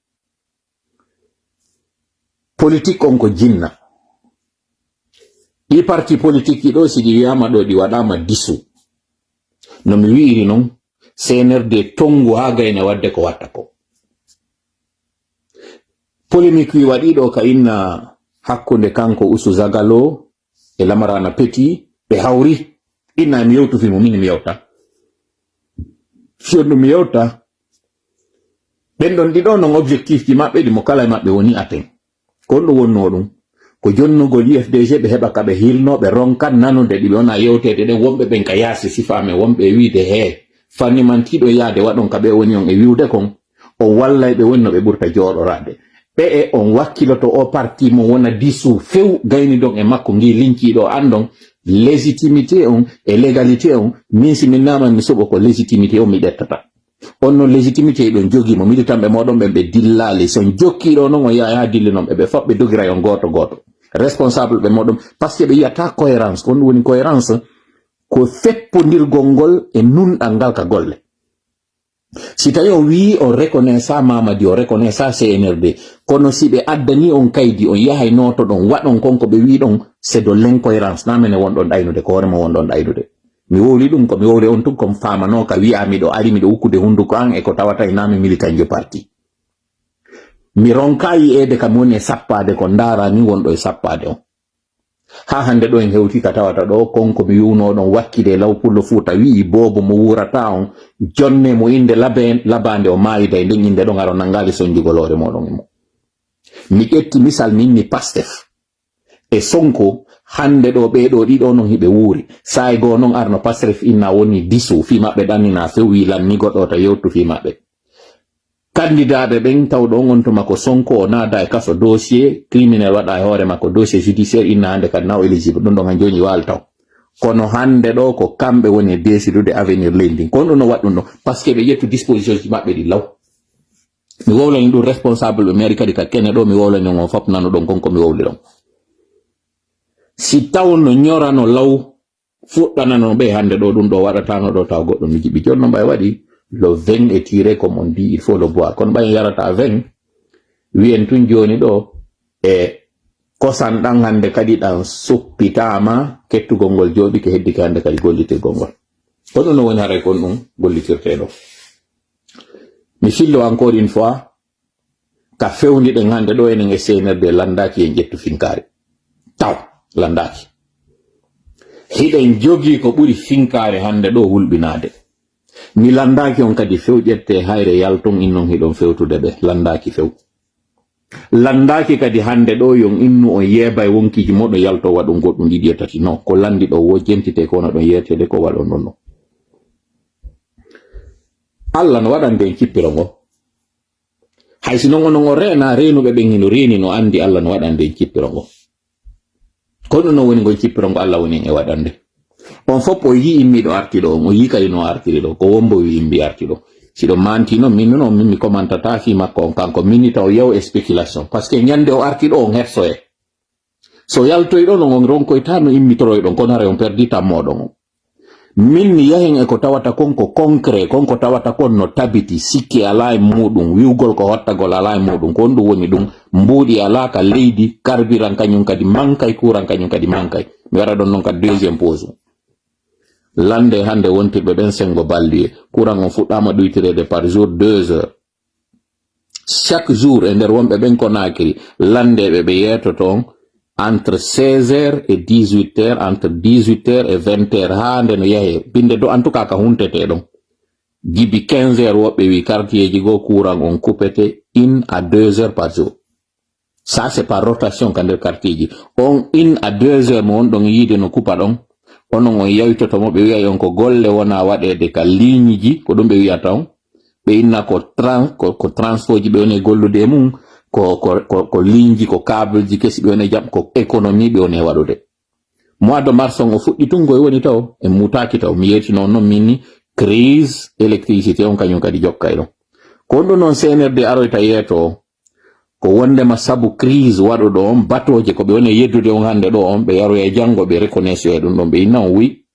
politique on ko jinna ɗi parti politique ɗo si ɗi wiyama ɗo ɗi waɗama disu no mi wi'iri noon CNRD tongu ha gayne wadde ko watta ko polémique wi waɗiɗo ka inna hakkunde kanko Ousou Zagalo e Lamarana Petit ɓe hawri inna mi yewtu fimo min mi yewta fiyondu mi yewta ɓen ɗon ɗiɗo non objectif ji maɓɓe ɗi mo kala e maɓɓe woni aten ko ɗum wonno ɗum ko jonnugol UFDG ɓe heɓa kaɓe hilnoɓe ronkan nanude ɗiɓe wona yewtede ɗen wonɓe ɓen ka yaasi sifame wonɓe wiide he fannimantiɗo yaade waɗon kaɓe woni on e wiwde kon o wallay ɓe woni no ɓe ɓurta jooɗorade ɓe e on wakkiloto o parti mo wona disu few gayni ɗon e makko ngi linkiɗo andon légitimité on e légalité on min si min naman mi soɓo ko légitimité on mi ƴettata on non légitimité ɗon jogimo militanɓe moɗon ɓen ɓe dillali son jokkiɗo noon o yaha ha dillinon ɓe fof ɓe dogira on goto goto responsable ɓe moɗon par ce que ɓe yiyata cohérence ko ɗum woni cohérence ko feppodirgol ngol e nunɗal ngal ka golle si tawi o wi on reconnaissa Mamadi o reconnaissa CNRD kono si ɓe addani on kaydi on yahay noto ɗon waɗon konko ɓe wi ɗon c'est de l'incohérence namene wonɗon ɗaynude ko hoorema wonɗon ɗaynude mi wowli ɗum ko mi wowli on tun komi famano ka wi'a miɗo ari miɗo hukkude hunduko an e ko tawata e nami mili kanjo parti mi ronkayi ede kam woni e sappade ko darani wonɗo e sappade on ha hande ɗo en hewti ka tawata ɗo konko mi yunoɗon wakkide law pullo Fuuta wi'i bobo mo wurata on jonne mo inde labande o mayida e nden inde ɗon aro nangali sonjugolore moɗon mo mi ƴetti misal min ni Pastef e Sonko hande ɗo ɓeɗo ɗiɗo non hiɓe wuuri sai go non arno Pastef inna woni disu fi maɓɓe ɗannina fewi lanni goɗɗo ta yewtu fi maɓɓe candidaɓe ɓen tawɗo on tuma ko Sonko o naada e kaso dossier criminel waɗa e hoore makko dossier judiciaire inna hande kadi naw éligible ɗum ɗon han joni waltaw kono hande ɗo ko kamɓe woni e décidude avenir lending kono ɗum no waɗɗum ɗo par ce que ɓe ƴettu disposition ji maɓɓe ɗi law mi wowlani ɗum responsable ɓe mairie kadi ka kene ɗo mi wowlani on fof nano ɗon konko mi wowli ɗon si tawno ñorano law fuɗɗanano ɓe hande ɗo ɗum ɗo waɗatano ɗo taw goɗɗo mi jiɓi jonno mbay waɗi le vin est tiré comme on dit il faut le boire kono ɓayen yarata vin wiyen tun joni ɗo e kosan ɗan hande kadi ɗan suppitama kettugol ngol jooɗi ke heddi ke hande kadi gollitirgol ngol ko ɗum no woni haray kon ɗum gollitirteɗo mi fillo encore une fois ka fewniɗen hande ɗo enen e CNRD landaki en ƴettu finkari taw landaki hiɗen jogi ko ɓuri finkare hande ɗo wulɓinade mi landaki on kadi fewƴette hayre yalton innon hiɗon fewtude ɓe landaki few landaki kadi hande ɗo yon innu on yeeba e wonkiji moɗon yalto waɗum goɗɗum ɗiɗi e tati non ko landi ɗo wo jentite ko wona ɗon yetede ko waɗon ɗon non Allah no waɗande en cippiro ngo haysi non onon o rena renuɓe ɓen hino reni no andi Allah no waɗande en cippiro ngo ko ɗum no woni ngon cippiro ngo Allah woni en e waɗande on fof o yi immiɗo artiɗo on o yi kadi no artiri ɗo ko wombo wi imbi artiɗo siɗo mantino min non min mi commentata fi makko on kanko minita o yaw e spéculation par ce que ñande o artiɗo on hersoye so yaltoyɗo non on ronkoyta no immitoroyɗon kono hara on perdi tammoɗon on min mi yahen e ko tawata konko concret konko tawata kon no tabiti sikki ala e muɗum wiwgol ko hottagol ala e muɗum ko on ɗum woni ɗum mbuuɗi ala ka leydi carburant kañum kadi mankay courant kañum kadi mankay mi wara ɗon noon ka deuxiéme pose lande hande wontirɓe ɓen sengo balliye courant on fuɗɗama ɗuytirede par jour 2 heures chaque jour e nder wonɓe ɓen Conakry landeɓe ɓe yetoton entre 16 heures et 18 heures entre 18 heures et 20 heures ha nde no yahe binde do en tout cas ka huntete ɗon jibi 15 heures woɓɓe wi quartier ji go courant on coupete 1 à 2 heures par jour ça c'est par rotation ka nder quartier ji on 1 à 2 heures mo on ɗon yiide no coupa ɗon onon on yawtotomo ɓe wiya on ko golle wona waɗede ka ligne ji ko ɗum ɓe wiyata on ɓe inna ko transport ji ɓe woni gollude e mum ko ligne ji ko câble ji kesi ɓe woni jam ko économie ɓe woni waɗude mois de mars on o fuɗɗi tungoy woni taw e mutaki taw mi yetti noon noon minni crise électricité on kañum kadi jokkay ɗon ko ɗum noon CNRD aroyta yeeto ko wondema sabu crise waɗuɗo on batoje ko ɓe woni yeddude on hande ɗo on ɓe yaroya janggo ɓe reconnaissio e ɗum ɗon ɓe inna on wi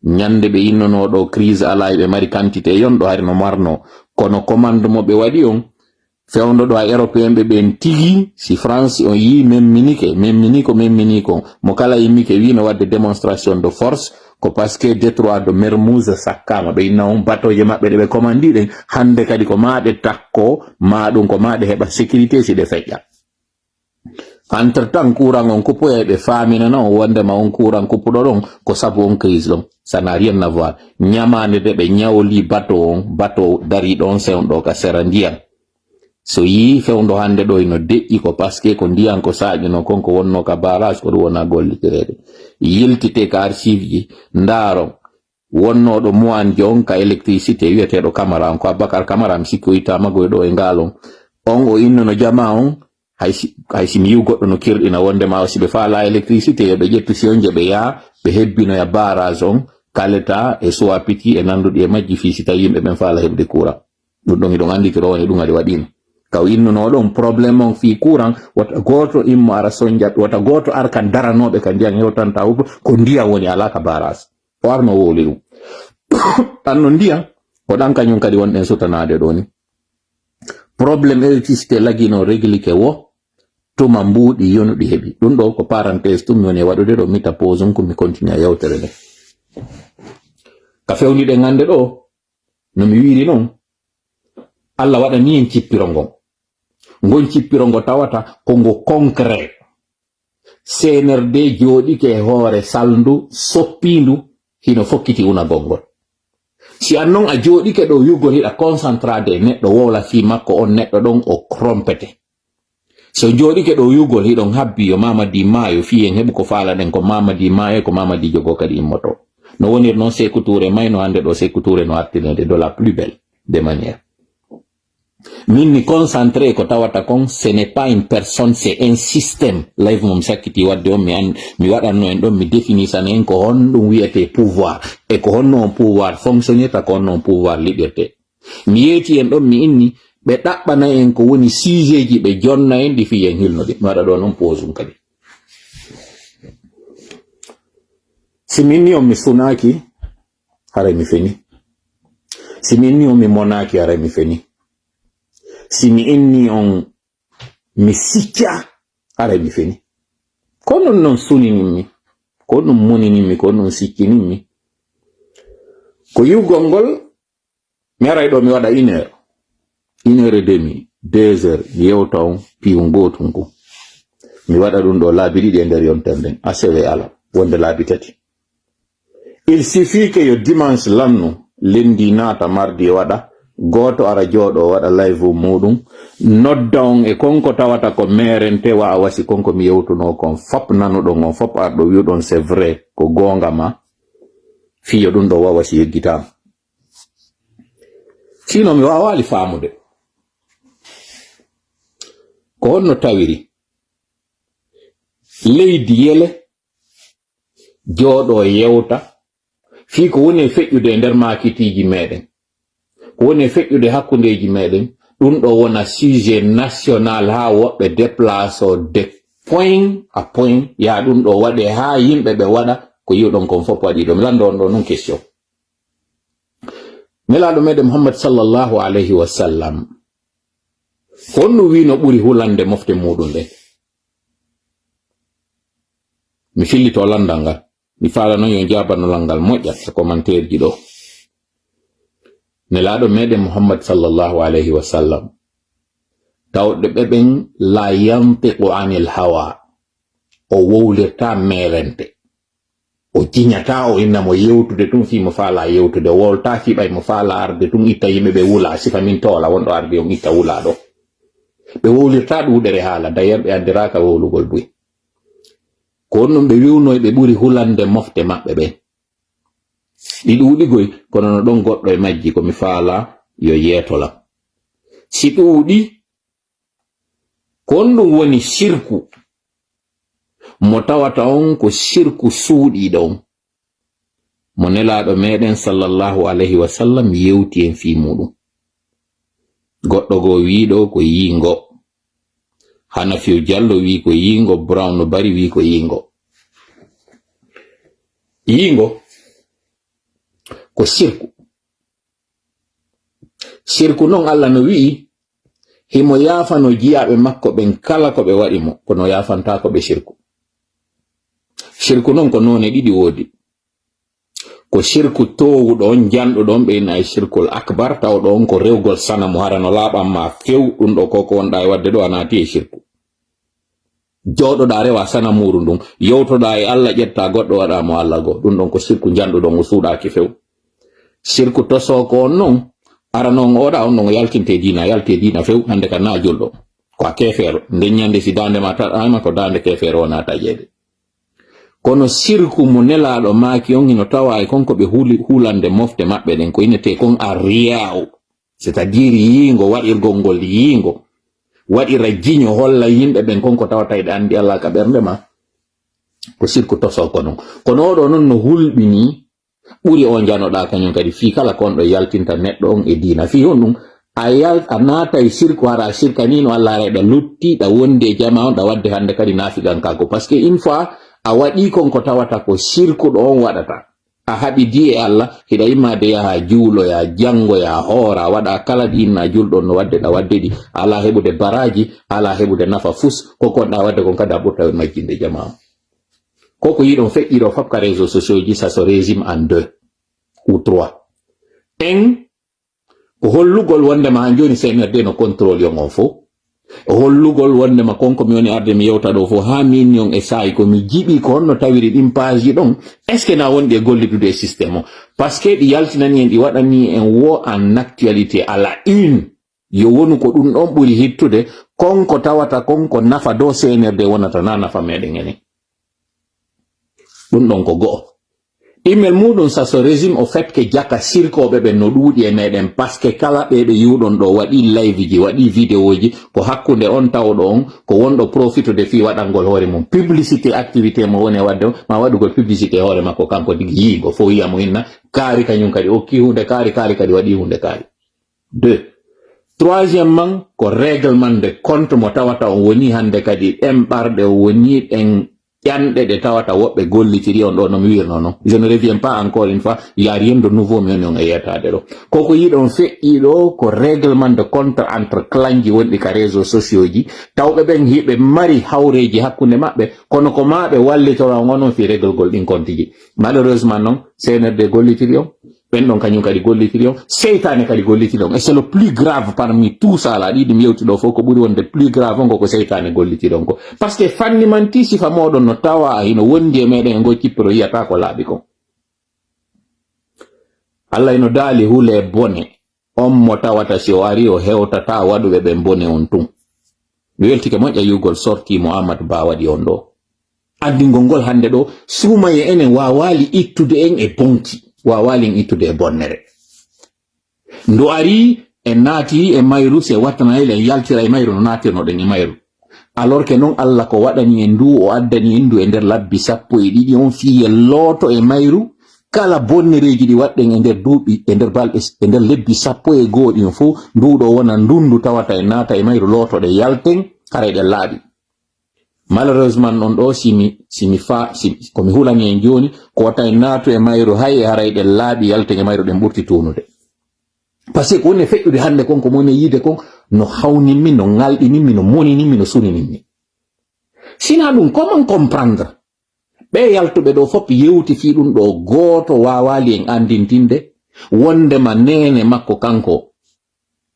ñande ɓe innonoɗo crise ala ɓe mari quantité yonɗo hari no marno kono commande mo ɓe waɗi on fewndo ɗo a européen ɓe ɓen tigi si France on yi memmini ko mo kala yimmike wino wadde démonstration de force ko parce que détroit de Mermoz sakkama ɓe inna on batoje maɓɓe ɗe ɓe commandiɗen hande kadi ko maɗe takko maɗum ko maɗe heɓa sécurité si ɗe feƴƴa entre temps courant on kuppoye ɓe faminana on wondema on courant kuppuɗo ɗon ko sabu on crise ɗon ça n'a rien à voir ñamande de ɓe ñawli bateau dari ɗon sewɗo ka sera ndiyam so yi fewndo hande ɗo ino deƴƴi ko parce que ko ndiyan ko saƴino konko wonno ka barrage ko ɗum wona gollitirede yiltite ka archive ji ndaaro wonnoɗo moine jon ka électricité wiyeteɗo Camara on ko Aboubacar Camara mi sikki o yittama goyɗo e ngaalon on o innono jama on haysi mi yiw goɗɗo no kirɗina wondema o si ɓe faala électricité ɓe ƴettu sion je ɓe yaha ɓe hebbinoya barrage on kaleta e Soapiti e nanduɗi e majji fi si tawi yimɓe ɓen faala heɓde courant ɗum ɗon iɗon anditiro woni ɗum adi waɗino kaw innunoɗon probléme on fi courant wata goto immo ara sonja wata goto ar kan daranoɓe ka ndiyan hewtanta huɓe ko ndiyam woni ala ka barrage o arno wowli ɗum anno ndiyam ko dan kanyum kadi won den sutanade do ni problem electricité lagino régli ke wo to mambudi yonudi hebi dum do ko parenthèse tum yone wadude do mita pause ko mi continue yawtere de ka fewni de ngande do no mi wiiri non alla wada ni en cippirongo ngon cippirongo tawata ko ngo concret CNRD jodi ke hoore salndu soppindu hino fokkiti una gongol si annon a jodi ke do yugol hida concentrade neddo wola fi makko on neddo don o krompete so jodi ke do yugol hidon habbi yo Mamadi Mayo fi en hebu ko fala den ko Mamadi Mayo ko Mamadi jogo kadi immoto no wonir non Sékou Touré may no ande do Sékou Touré no attinede de la plus belle des manières min mi concentré ko tawata kon ce n'est pas une personne c'est un système live mum sakiti wadde on mi wadanno en don mi définissane en ko hondum wiete pouvoir e ko honno pouvoir fonctionner ta ko honno pouvoir liberté mi yeti en don mi inni be dabbana en ko woni sujetji be jonna en di fi en hilnode mi wada do non posum kadi simini on mi sunaki hare mi feni simini on mi monaki hare mi feni simi inni on mi sicca ara mi feni kono non suninimi kono moninimi kono sikkinimi ko yugongol mi ara do mi wada 1 heure 1 heure et demi 2 heures yewta on piu gotum ko mi wada dum do laabi didi e nder yonterde asewe ala wonde laabi tati il suffit que yo dimanche lanno lendi nata mardi wada goto ara jodo wada live mudum noddown e konko tawata ko merente wa wasi konko mi yewtuno kon fop nanudo on fop ardo wiudon c'est vrai ko gonga ma fiyo dum do wawasi yeggita sino mi wawali famude ko honno tawiri leydi yele jodo yewta fi ko woni fejjude nder makitiji meden ko woni fejjude hakkundeji meden dum do wona sujet national ha wobbe déplace de point à point ya dum do wade ha yimbe be wada ko yudon kon fop wadi do lando do non question melado mede Muhammad sallallahu alayhi wa sallam konno wi no buri hulande mofte mudun de mi fillito landanga mi fala non yo jabano langal mojja e commentaire ji do nelado mede Muhammad sallallahu alayhi wa sallam tawde beben la yantiqu anil hawa o wowlirta merente o jinyata o inna mo yewtude tum fi mo fala yewtude wolta fi bay mo fala arde tum itta yimbe be wula sifa min tola wondo arde on itta wula do be wowlirta dudere hala d'ailleurs be andiraka wowlugol buy kono be wiwno be buri hulande mofte mabbe be di dudi goy kono no don goddo e majji ko mi fala yo yetola si dudi kono woni shirku mo tawata on ko shirku suudi don mo nelado meden sallallahu alayhi wa sallam yewti en fi mudum goddo go wiido ko yingo Hanafi Jallo wi ko yingo Brown Bari wi ko yingo ko shirku non Allah no wi himo yafano jiyabe makko ben kala ko be wadi mo kono yafanta ko be shirku non ko none didi wodi ko shirku towudo on jando don be na shirkul akbar tawdo on ko rewgol sana mo harano labam ma few dum do ko wonda e wadde do anati e shirku jodo da rewa sana muru dum yewto da e Allah jetta goddo wada mo Allah go dum don ko shirku jando don o suudaki few shirku to so ko non aranon oda on non yalte dina few hande kan na joldo ko kefero ndenyande si dande mata ama ko dande kefero na tajede kono shirku mo nelado maki on hino tawa e konko be hulande mofte mabbe den ko inete kon arriyao c'est-à-dire yingo wadirgo ngol yingo wadira jinyo holla yimbe ben konko tawata e andi Allah ka bernde ma ko shirku to so kono do non no hulbini buri on janoda kanyon kadi fi kala kondo yaltinta neddo on e dina fi honum ayal anata e shirku ara shirka ni no Allah reda lutti da wonde jama on da wadde hande kadi nafigan kago parce que une fois a wadi kon ko tawata ko shirku do on wadata a haɓi di e Allah hiɗa yimmade yaha juulo ya jango ya hoora waɗa kala ɗi inna julɗon no wadde ɗa wadde ɗi ala heɓude baraji ala heɓude nafa fus ko konɗa wadde kon kadi a ɓurta majjinde jama'a koko yiɗon feƴƴiɗo fop ka réseaux sociaux ji ça se résume en 2 ou 3 ko hollugol wondema han joni CNRD no contrôle yon on fo hollugol wondema konko mi woni arde mi yewta ɗo fo ha min yon e saayi ko mi jiɓi ko honno tawiri ɗin page ji ɗon est ce que na wonɗi e gollitude e systéme o par ce que ɗi yaltinani en ɗi waɗani en wo en actualité à la une yo wonu ko ɗum ɗon ɓuri hittude konko tawata konko nafa dow CNRD wonata na nafa meɗen enen ɗum ɗon ko go'o email muɗum ça se résume au fait que jaka sirkoɓe ɓe no ɗuuɗi e meɗen par ce que kala ɓeɗo yuɗon ɗo waɗi live ji waɗi vidéo ji ko hakkunde on tawɗo on ko wonɗo profitude fi waɗangol hoore mum publicité activité mo woni wadde ma waɗugol publicité hoore makko kanko digi yiigo fo wiyamo inna kaari kañum kadi okki hunde kaari kadi waɗi hunde kaari 2 troisièmement ko règlement de compte mo tawata on woni hande kadi ɗemɓarɗe o woni ɗen ƴanɗe ɗe tawata woɓɓe gollitiri on ɗo no mi wirno non je ne reviens pas encore une fois il y a rien de nouveau mi woni on e yettade ɗo koko yiɗon feƴƴi ɗo ko règlement de compte entre clanji wonɗi ka réseaux sociaux ji tawɓe ɓen hiɓe mari hawreji hakkunde maɓɓe kono ko maɓe wallitora onon fi réglgol ɗin compte ji malheureusement non CNRD gollitiri on ɓen ɗon kañum kadi gollitiri on seytane kadi gollitiri on et c'est le plus grave parmi tout ça la ɗiɗi mi yewti ɗo fof ko ɓuri wonde plus grave on ko seytane gollitiri on ko par ce que fannimanti sifa moɗon no tawa hino wondi e meɗen e ngo cippiro yiyata ko laaɓi kon Allah ino daali hule bone on mo tawata si o ari o hewtata waɗuɓe ɓen bone on tun mi weltike moƴƴa yugol sorti mo Amadou Ba waɗi on ɗo andingol ngol hande ɗo suumaye enen wawali ittude en e bonki wawalin ittude e bonnere ndo ari en naati e mayru se wattanayel en yaltira e mayru no natirnoɗen e mayru alors que non Allah ko waɗani en ndu o addani en ndu e nder labbi 12 on fiye looto e mayru kala bonnereji ɗi waɗɗen e nder duuɓi e nder balɗe e nder lebbi 12 ɗin fo nduɗo wona ndundu tawata e naata e mayru lootoɗe yalten haray ɗe laaɓi malheureusement non ɗo simi komi hulani en joni ko wata en naatu e mayru hay e harayɗe laaɓi yalten e mayru ɗen ɓurti tunude par ce que ko woni feƴƴude hande kon ko moni yiide kon no hawninmi no ngalɗininmi no monininmi no sunininmi sina ɗum comment comprendre ɓe yaltuɓe ɗo fof yewti fi ɗum ɗo gooto wawali en andintinde wondema nene makko kanko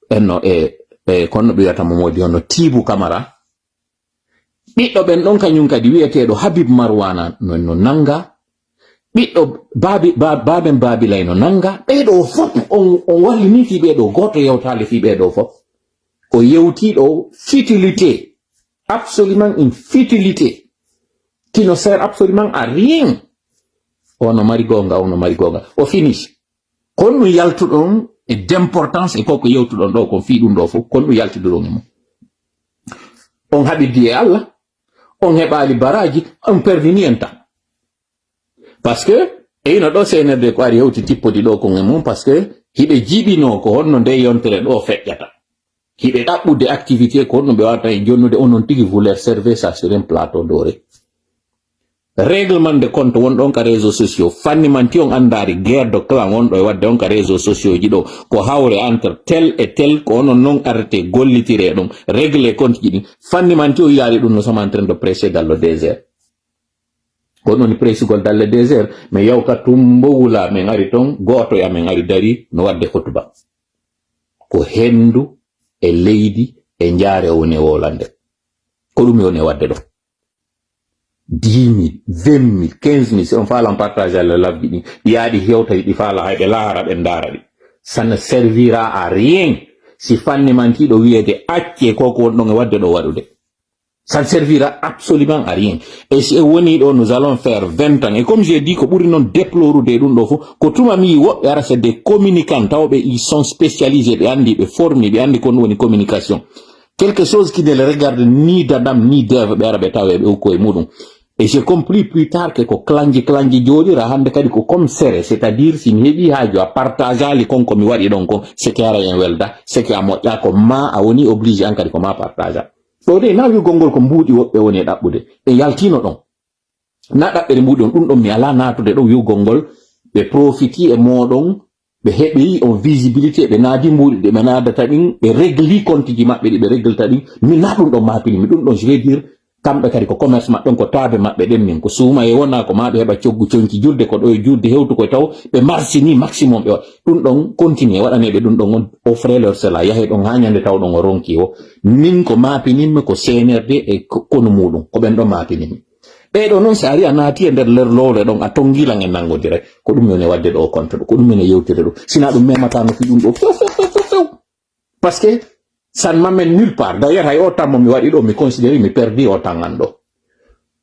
enno e konno ɓe wiyatamo modi onno Tibu Camara ɓiɗɗo ɓen ɗon kañum kadi wiyeteɗo Habib Marwana no nanga ɓiɗɗo baben Babilay no nanga ɓeɗo fof on wallini fi ɓeɗo goto yewtali fi ɓeɗo fof o yewtiɗo futilité absolument une futilité qui ne sert absolument à rien ono mari gonga o finish kon ɗum yaltuɗon e d'importance e koko yewtuɗon ɗo kon fi ɗum ɗo fof kon ɗum yaltiduɗon e mum on haɓidi e Allah on heɓali baraji on perdini en tan parce que ino ɗo CNRD ko ari hewti tippodi ɗo kon e mum parce que hiɓe jiɓino ko honno nde yontere ɗo feƴƴata hiɓe ɗaɓɓude activité ko honno ɓe wawata e jonnude onon tigi vouloir servir ça sur un plateau doré règlement de compte wonɗon ka réseaux sociaux fannimanti on andari guerre de clan wonɗo e wadde on ka réseaux sociaux ji ɗo ko hawre entre tel et tel ko onon non arrêté gollitire ɗum règle compte ji ɗin fannimanti o yaari ɗum no sommes en train de prêcher dans le désert ko non presugol dans le désert mais yawta tumbo wula men ari ton goto ya men ari dari no wadde khutba ko hendu e leydi e jaare woni wolande ko ɗum woni wadde ɗo 10 000 20 000 15 000 si on fala partage le labbi ɗi yaadi hewta ɗi fala hayɓe laara ɓe ndaara ɗi ça ne servira à rien si fanni mantiɗo wiyede acce koko wonɗon e wadde ɗo waɗude ça ne servira absolument à rien et si woni ɗo nous allons faire 20 ans et comme j'ai dit ko ɓuri noon déplorude ɗum ɗo fof ko tuma mi woɓɓe ara c'est des communicants tawɓe ils sont spécialisés ɓe andi ɓe formi ɓe andi ko ɗum woni communication quelque chose qui ne le regarde ni d'Adam ni d'Ève ɓe ara ɓe tawe ɓe ukko e muɗum et j'ai compris plus tard que ko klanji joɗira hande kadi ko comme sere c'est-à-dire si mi heɓi haaju a partage ali konko mi waɗi ɗon ko seke ara en welda seke a moƴƴa ko ma a woni obligé an kadi ko ma partage a ɗo de na wigol ngol ko mbuuɗi woɓɓe woni e ɗaɓɓude e yaltino ɗon na ɗaɓɓere mbuuɗi on ɗum ɗon mi ala natude ɗo wigol ngol ɓe profiti e moɗon ɓe heɓi on visibilité ɓe naadi mbuɗi ɗi ɓe naadata ɗin ɓe régli compte ji maɓɓe ɗi ɓe réglata ɗin min na ɗum ɗon mapini mi ɗum ɗon je veux dire kamɓe kadi ko commerce maɓɓen ko taabe maɓɓe ɗen min ko suuma e wona ko maɓe heɓa coggu conki julde ko ɗo e julde hewtu koye taw ɓe marsini maximum ɓe ɗum ɗon continue waɗaneɓe ɗum ɗon on offre leur cela yahe ɗon ha ñande taw ɗon o ronki o min ko mapininmi ko senerde e kono muɗum ko ɓen ɗon mapininmi ɓeɗo noon so ari a naati e nder ler lowle ɗon a tongilan e nangodire ko ɗum yone wadde ɗo compte ɗo ko ɗum mene yewtire ɗo sina ɗum memata no fi ɗum ɗo few par ce que ça ne m'amène nulle part d'ailleurs hay o tammo mi waɗi ɗo mi considéri mi perdi o tangan ɗo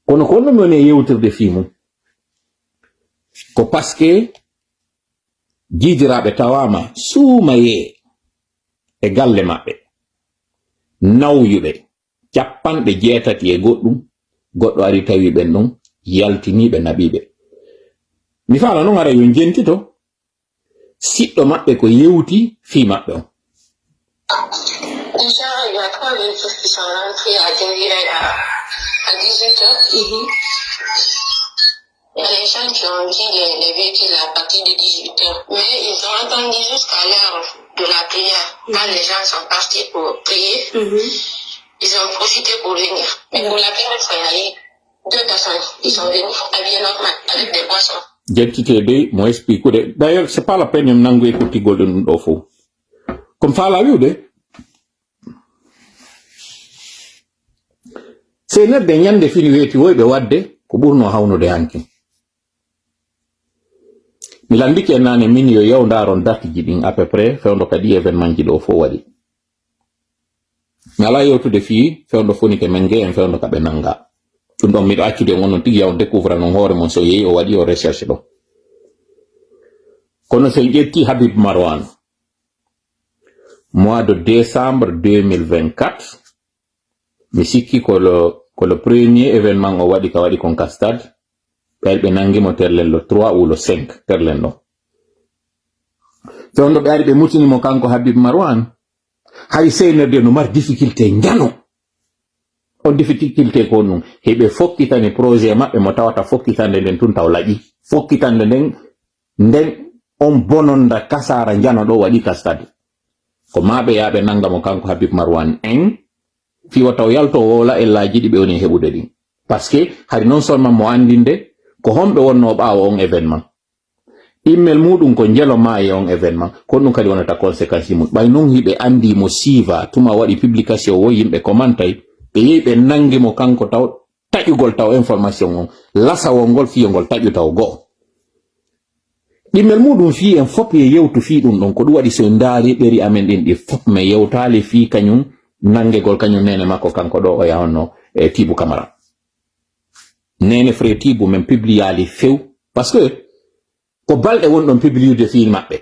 kono ko ɗum yone yewtirde fi mum ko par ce que jiidiraɓe tawama suumaye e galle maɓɓe nawyuɓe capanɗe 6 e goɗɗum goɗɗo ari tawi ɓen ɗon yaltiniɓe naɓiɓe mi faala noon ara yo jentito siɗɗo maɓɓe ko yewti fi maɓɓe on. Déjà, il y a 3 véhicules qui sont rentrés à Guinguirai à 18h. Il y a les gens qui ont dit les véhicules à partir de 18h. Mais ils ont attendu jusqu'à l'heure de la prière. Quand les gens sont partis pour prier, ils ont profité pour venir. Mais pour la première fois, il y a eu 2 personnes qui sont venues habillées normal, avec des boissons. Jettitede mo expliquude d'ailleurs c'est pas la peine em nangu ekkutigol ɗum ɗo fof comme faala wiwde se nedde ñande fini weeti woyɓe wadde ko ɓurno hawnude hanki mi landike en nane min yo yaw ndaron datiji ɗin à peu près fewndo kadi événement ji ɗo fof waɗi mi ala yewtude fi fewndo fonike men ge en fewndo kaɓe nanga ɗum ɗon miɗo accude on non tigi yaw découvre non hoore mon so yehi o waɗi o recherche ɗo kono so ƴetti Habib Marwan mois de décembre 2024 mi sikki ko le premier événement o waɗi ka waɗi kon ka stade ɓe nangimo terlen le 3 ou le 5 terlen ɗo fewndo ɓe ari ɓe mutinimo kanko Habib Marwan hay seynerde no mari difficulté njano on difficulté ko ɗum heɓe fokkitani projet maɓɓe mo tawata fokkitande nden tun taw laƴi fokkitande nden on bononda kasara njano ɗo waɗi ka stade ko maɓe yaɓe nangamo kanko Habib Marwan en fiwa taw yalto wola ellaji ɗi ɓe woni heɓude ɗin par ce que hari non seulement mo andinde ko homɓe wonno ɓaawo on événement immel muɗum ko jeloma e on événement ko ɗum kadi wonata conséquence mum ɓay noon hiɓe andi mo siiva tuma waɗi publication wo yimɓe commentayi ɓe yehi ɓe nangimo kanko taw taƴugol taw information on lasawol ngol fiyogol taƴu taw go'o ɗimmel muɗum fi en fop e yewtu fi ɗum ɗon ko ɗum waɗi so ndaari ɗeri amen ɗin ɗi fop mi yewtali fi kañum nangegol kañum nene makko kanko ɗo o yahonno e Tibou Camara nene fré Tibou men publiyali few parce que ko balɗe wonɗon publiude fi maɓɓe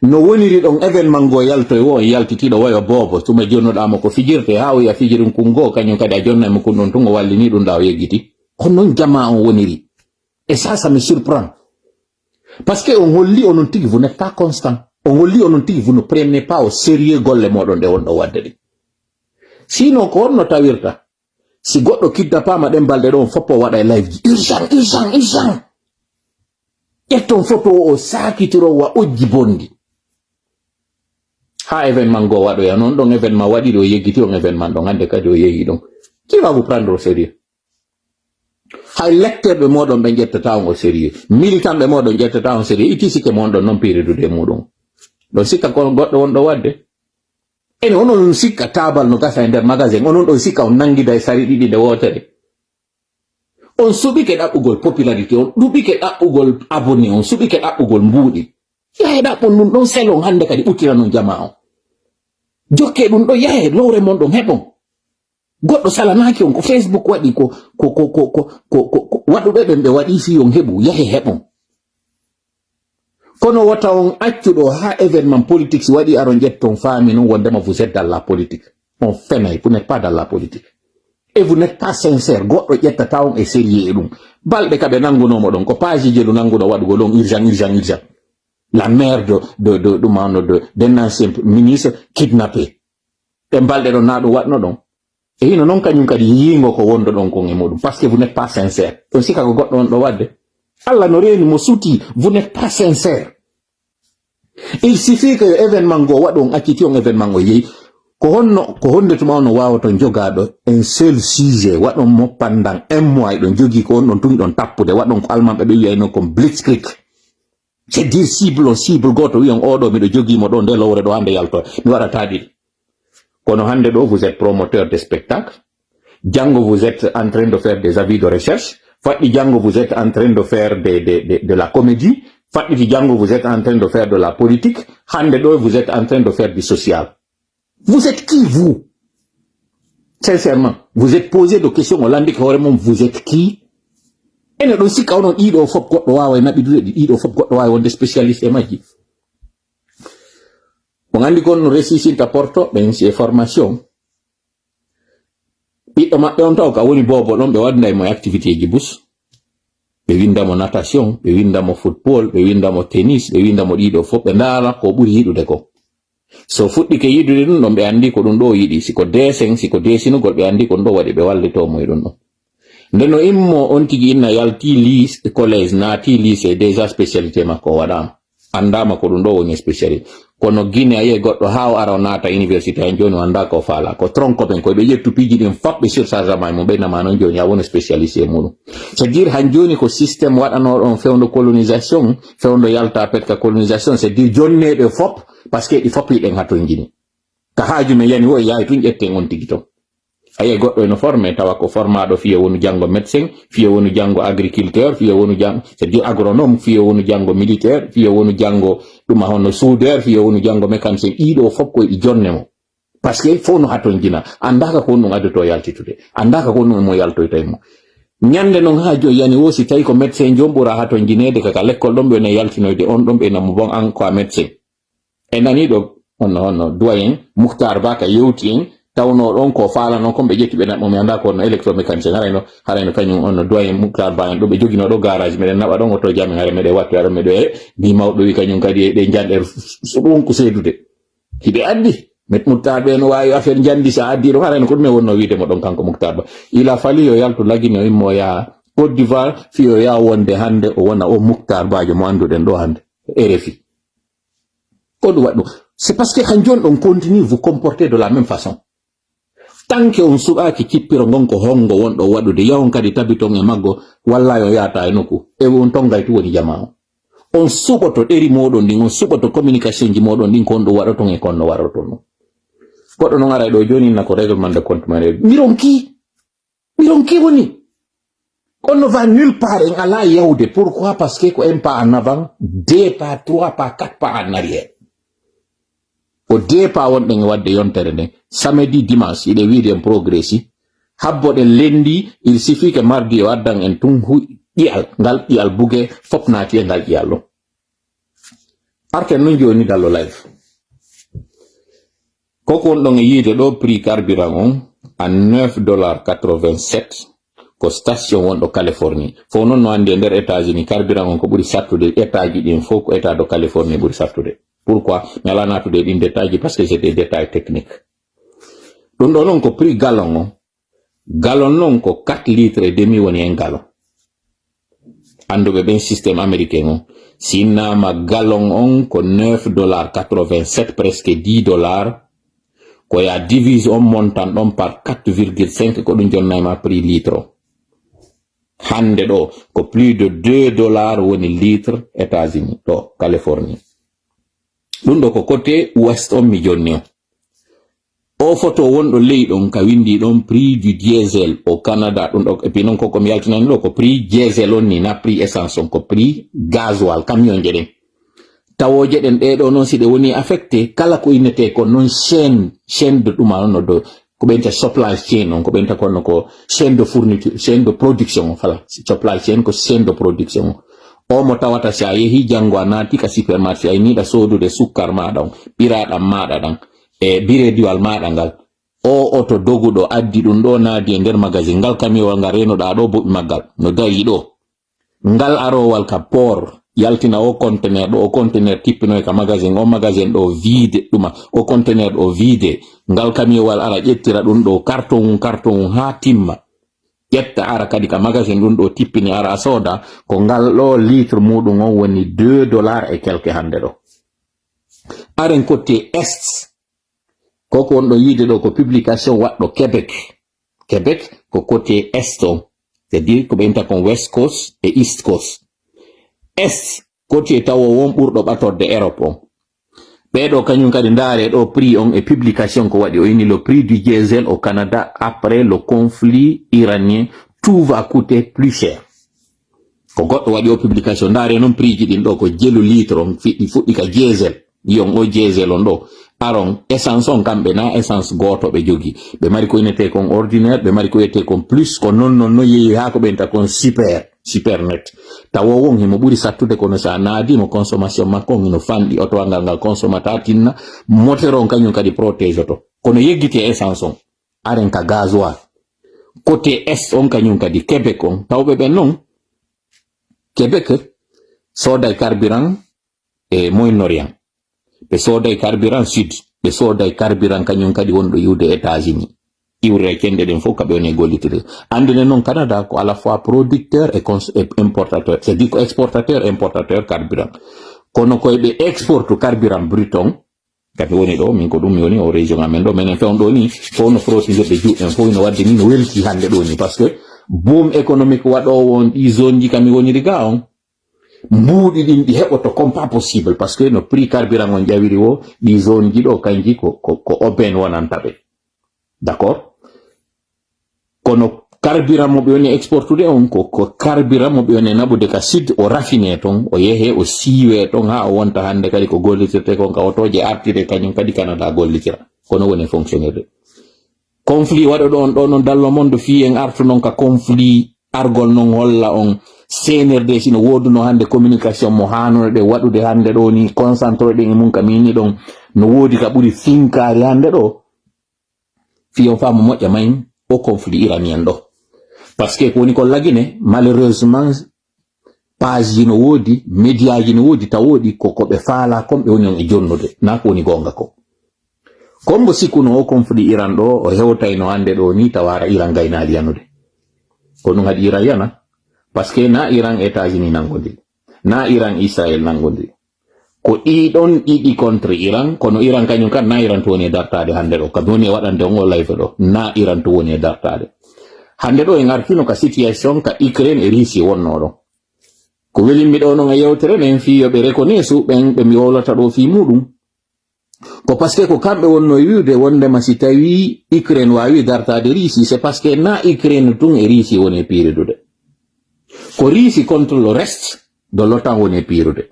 no woniri ɗon événement go yaltoy wo yaltitiɗo wayo boobo tuma jonnoɗamo ko fijirte ha o ya fijirin kungo kañum kadi a jonnami kun ɗon tun o wallini ɗum ɗa o yeggiti ko non jama on woniri et ça me surprend parce que on holli onon tigi vous n'êtes pas constant on holli onon tigi vous ne prenez pas au sérieux golle moɗon ɗe wonɗo wadde ɗi sinon ko wonno tawirta si goɗɗo kidnapama ɗen balɗe ɗo on foppo waɗa e live ji urgent ƴetton photo o sakitiro wa ojji bondi ha événement go waɗoya noon ɗon événement waɗi ɗo yeggiti on événement ɗon hande kadi o yehi ɗon qui va vous prendre au sérieux hay lecterɓe moɗon ɓe ƴettata on au sérieux militant ɓe moɗon ƴettata on sérieux itti sikke monɗon noon piridude muɗum ɗon sikka ko goɗɗo wonɗo wadde ene onon sikka tabal no gasa e nder magasin onon ɗon sikka on nangida e sari ɗiɗi nde wotere on suɓike ɗaɓɓugol popularité on ɗuɓike ɗaɓɓugol abonné on suɓike ɗaɓɓugol mbuuɗi yahe ɗaɓɓon ɗum ɗon selon hande kadi ɓuttira non jama on jokke ɗum ɗo yahe lowre mon ɗon heɓon goɗɗo salanaki on ko Facebook waɗi ko waɗuɓe ɓen ɓe waɗi fi on heɓu yahe heɓon kono wata on accuɗo ha événement politique si waɗi aron ƴetton faami non wondema vous êtes dans la politique on fenay vous n'êtes pas dans la politique et vous n'êtes pas sincère goɗɗo ƴettata on e sérieux e ɗum balɗe kaɓe nangunomo ɗon ko page jelu nanguɗo waɗugo ɗon urgent la mère d'un ancien ministre kidnappé ɓe balɗe ɗon na ɗum waɗno ɗon e hino noon kañum kadi yiingo ko wondo ɗon kon e muɗum par ce que vous n'êtes pas sincère on sika ko goɗɗo on ɗo wadde Allah no reni mo suti, vous n'êtes pas sincère. Il suffit que événement go wadon akiti on événement go yi ko honde to mawno wawato jogado un seul sujet wadon mo pendant un mois don jogi ko on tun don tappude wadon ko almambe be yeyno ko blitzkrieg. C'est dire cible goto wi on odo mi do jogi mo don de lowre do hande yalto mi wara tadi. Kono hande do vous êtes promoteur de spectacle. Django vous êtes en train de faire des avis de recherche. Fati Django vous êtes en train de faire de la comédie. Fati Django vous êtes en train de faire de la politique. Hande do vous êtes en train de faire du social. Vous êtes qui vous? Sincèrement, vous êtes posé des questions hollandais vraiment vous êtes qui? Et ne donc si quand on dit au faut quoi wa na bidu au faut quoi wa on des spécialistes et maji. On andi kon récit ta porto ben c'est formation. Ɓiɗɗo maɓɓe on taw ka woni bobo ɗon ɓe waɗnay mo activité ji bus ɓe windamo natation ɓe windamo football ɓe windamo tennis ɓe windamo ɗiɗo fof ɓe ndaara ko ɓuri yiɗude ko so fuɗɗike yiɗude ɗum ɗon ɓe andi ko ɗum ɗo yiɗi siko dessin siko desinugol ɓe andi ko ɗum ɗo waɗi ɓe wallitomo e ɗum ɗon nden no immo on tigi inna yalti lycée collège naati lycée déjà spécialité makko waɗama andama ko ɗum ɗo woni spécialité kono Guinée ayi goɗɗo ha o ara o naata université en joni o anda ko faala ko tronco ɓen koye ɓe ƴettu piiji ɗin fop ɓe surchargement mo ɓeynama noon joni a woni spécialiste e muɗum c'est à dire han joni ko systéme waɗanoɗon fewndo colonisation fewndo yalta petka colonisation c'est à dire jonneɓe fop par ce que ɗi fop yiɗen ha ton jini ka haaju men yani wo yawi tun ƴetten on tigi ton ayi goɗɗo eno formé tawa ko formaɗo fiye wonu janggo médecin fiye wonu janggo agriculteur fiye wonu janggo c'est à dire agronome fiye wonu janggo militaire fiye wonu janggo ɗuma hono soudeur fiye wonu janggo mécanicien ɗiɗo fop koye ɗi jonne mo par ce que fof no haton jina andaka ko ɗum addoto yaltitude andaka ko ɗum mo yaltoyta mo ñande noon ha joyi yani wo si tawi ko médecin jom ɓura haton jinede kaka l'école ɗon ɓe ne yaltinoyde on ɗon ɓe namo bon an ko a médecin e nani ɗo honno doyen Mouhtar Ba ka yewti en tawno ɗon ko faala noon komɓe ƴetti ɓe naɓmo mi anda ko no électromécanicien harayno kañum on no doyen Mouhtar Ba en ɗo ɓe jogino ɗo garage meɗen naɓa ɗon oto jami hare meɗe wattu ara meɗe mi mawɗo wi kañum kadi ɗe janɗe so ɗum ko seedude hiɓe andi met Mouhtar ɓe no wawi affaire jandi sa addi ɗum harayno ko ɗume wonno wiidemo ɗon kanko Mouhtar Ba il a fallu yo yaltu lagino immo ya Côte d'Ivoire fiyo ya wonde hande o wona o Mouhtar Bajo mo anduɗen ɗo hande RFI ko ɗum waɗɗum c'est parce que han joni on continue vous comporter de la même façon tant que on suɓaki cippiro gon ko hongo wonɗo waɗude yawon kadi tabiton e maggo walla yo yata e nokku e on ton gaytu woni jama on suɓoto ɗeri moɗon ɗin on suɓoto communication ji moɗon ɗin kon ɗo waɗoton e konno waɗoton non goɗɗo non ara ɗo joni na ko règlement de compte man miron ki woni on ne va nulle part en ala yawde pourquoi parce que ko un pas en avant 2 pas 3 pas 4 pas en arrière ko depa wonɗen wadde yontere nde samedi dimanche iɗe wiide en progressi habboɗen lendi il suffit que mardi o addan en tun ƴiyal ngal ƴiyal bugue fop naati e ngal ƴiyal ɗo arten noon joni dallo live koko on ɗon e yiide ɗo prix carburant on à $9.87 ko station wonɗo Californie fo noon no andi e nder États-Unis carburant on ko ɓuri sattude état ji ɗin fof ko état de Californie ɓuri sattude pourquoi mi ala natude ɗin détails parce que c'est des détails techniques ɗum ɗo noon ko prix gallon o gallon noon ko 4 litres et demi woni en gallon anduɓe ɓen systéme américain o sinnama gallon on ko $9.87 presque $10 ko ya divise on montant ɗon par 4,5 ko ɗum jonnayma prix litre o hande ɗo ko plus de $2 woni litre États-Unis ɗo Californie ɗum ɗo ko côté ouest on mi jonni o photo wonɗo ley ɗon ka windi ɗon prix du diesel au Canada ɗum ɗo epi noon koko mi yaltinani ɗo ko prix diesel on ni na prix essence on ko prix gasoil camion je ɗen tawoje ɗen ɗeɗo noon si ɗe woni affecté kala ko innete ko noon chaîne de ɗuma on no do ko ɓenta supply chain on ko ɓenta konno ko chaîne de fourniture chaîne de production voilà supply chain ko chaîne de production o mo tawata si a yehi janngo a naati ka supermarché ay niiɗa soodude sukkar maɗa on ɓiraɗam maɗa ɗan e birediwal maɗa ngal o oto doguɗo addi ɗum ɗo naadi e nder magasin ngal kamiwal ngal renoɗa ɗo boɓi maggal no dari ɗo ngal arowal ka port yaltina o conteneur ɗo o conteneur tippinoy ka magasin o magasin ɗo vide ɗuma o conteneur ɗo vide ngal kamiwal ara ƴettira ɗum ɗo carton ha timma ƴetta ara kadi ka magasin ɗum ɗo tippini ara soda ko ngal ɗo litre muɗum on woni $2 et quelque hande ɗo. Aren côté est koko on ɗo yiide ɗo ko publication waɗɗo Québec ko côté est on, c'est-à-dire ko ɓenta kon West Coast et East Coast. Est côté tawo won ɓurɗo ɓatorde Europe on. ɓeɗo kañum kadi ndaare ɗo prix on e publication ko waɗi o ini le prix du diesel au Canada après le conflit iranien, tout va coûter plus cher. Ko goɗɗo waɗi o publication ndaare noon prix ji ɗin ɗo ko jelu litre on fuɗɗi ka diesel yon o diesel on ɗo aron essence on kamɓe na essence goto ɓe jogi ɓe mari ko inete kon ordinaire ɓe mari ko yete kon plus ko non no yeeyi ha ko ɓenta kon super net tawo won himo ɓuri sattude kono sa naadimo consommation makko on hino fanɗi oto ngal consommata tinna moteur on kañum kadi protège to kono yeggite essence on aren ka gasoil côté est on kañum kadi Québec on tawɓe ɓen noon Québec sooday carburant e Moyen-Orient ɓe sooday carburant sud ɓe sooday carburant kañum kadi wonɗo yiwde États-Unis iwre kende ɗen fof kaɓe woni gollitire andine noon Canada ko à la fois producteur et importateur c'est-à-dire ko exportateur et importateur carburant kono koye ɓe exporte carburant brut on kaɓe woni ɗo min ko ɗum mi woni o région amen ɗo minen fewn ɗo ni fof no frotidirde juɗɗen fof no wadde ni no welti hande ɗo ni par ce que boom économique waɗowo on ɗi zone ji kami woniri ga on mbuuɗi ɗin ɗi heɓoto comme pas possible par ce que no prix carburant on ƴawiri o ɗi zone ji ɗo kanji ko aubaine wonanta ɓe d'accord kono carburant mo ɓe woni exportude on ko carburant mo ɓe woni naɓude ka sud o raffiné ton o yeehe o siiwe ton ha o wonta hande kadi ko gollitirte kon ka otoje artire kañum kadi Canada gollitira kono woni fonctionnaire conflit waɗo ɗo on ɗo noon dallo monde fi en artu noon ka conflit argol noon holla on CNRD sino woduno hande communication mo hanono ɗe waɗude hande ɗo ni concentré ɗen e mum ka mini ɗon no woodi ka ɓuri finkari hande ɗo fi on famo moƴƴa mayin o conflit iranien ɗo par ce que ko woni ko lagine malheureusement page ji no woodi média ji no woodi taw woodi ko ɓe faala comme ɓe woni on e jonnude na ko woni gonga ko comme bo sikkuno o conflit Iran ɗo o hewtayno hande ɗo ni tawara Iran gaynaali yanude ko ɗum haɗi Iran yana par ce que na Iran États-Unis nangodiri na Iran Israël nangodiri ko ɗiɗon ɗiɗi contre Iran kono Iran kañum kan na Iran to woni e dartade hande ɗo kam woni e waɗande on o layfe ɗo na Iran to woni e dartade hande ɗo en artino ka situation ka Ukraine e Russie wonno ɗo ko welimmi ɗo noon e yewtere ɓen fiyoɓe reconnaisse ɓen ɓe mi wolata ɗo fi muɗum ko par ce que ko kamɓe wonno wiwde wondema si tawi Ukraine wawi dartade Russie c'est parce que na Ukraine tun e Russie woni e piiridude ko Russie contre le reste de l'OTAN woni e piirude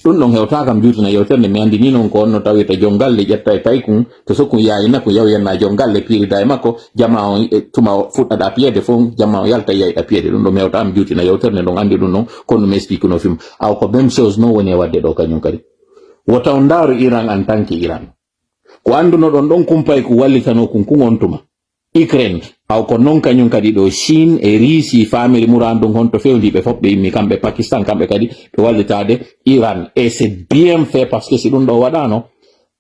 ɗum ɗon hewta kam juutina yewterde mi andi ni noon ko onno tawita jongalle ƴetta e taykun to sokku yayina ko yawyanna jongalle piirida e makko jama on tuma fuɗɗaɗa piede fof jama o yalta yayɗa piede ɗum ɗon mi hewta mi juutina yewterde ɗon andi ɗum noon kono mi explique no film aw ko même chose noon woni e wadde ɗo kañum kadi wotaw ndaaru Iran en tant que Iran ko anduno ɗon ɗon kumpay ko wallitano kun on tuma Ukraine aw ko non kañum kadi ɗo Chine e Russie famiri murandum honto fewdiɓe fof ɓe immi kamɓe Pakistan kamɓe kadi ɓe wallitade Iran et c'est bien fait parce que si ɗum ɗo waɗano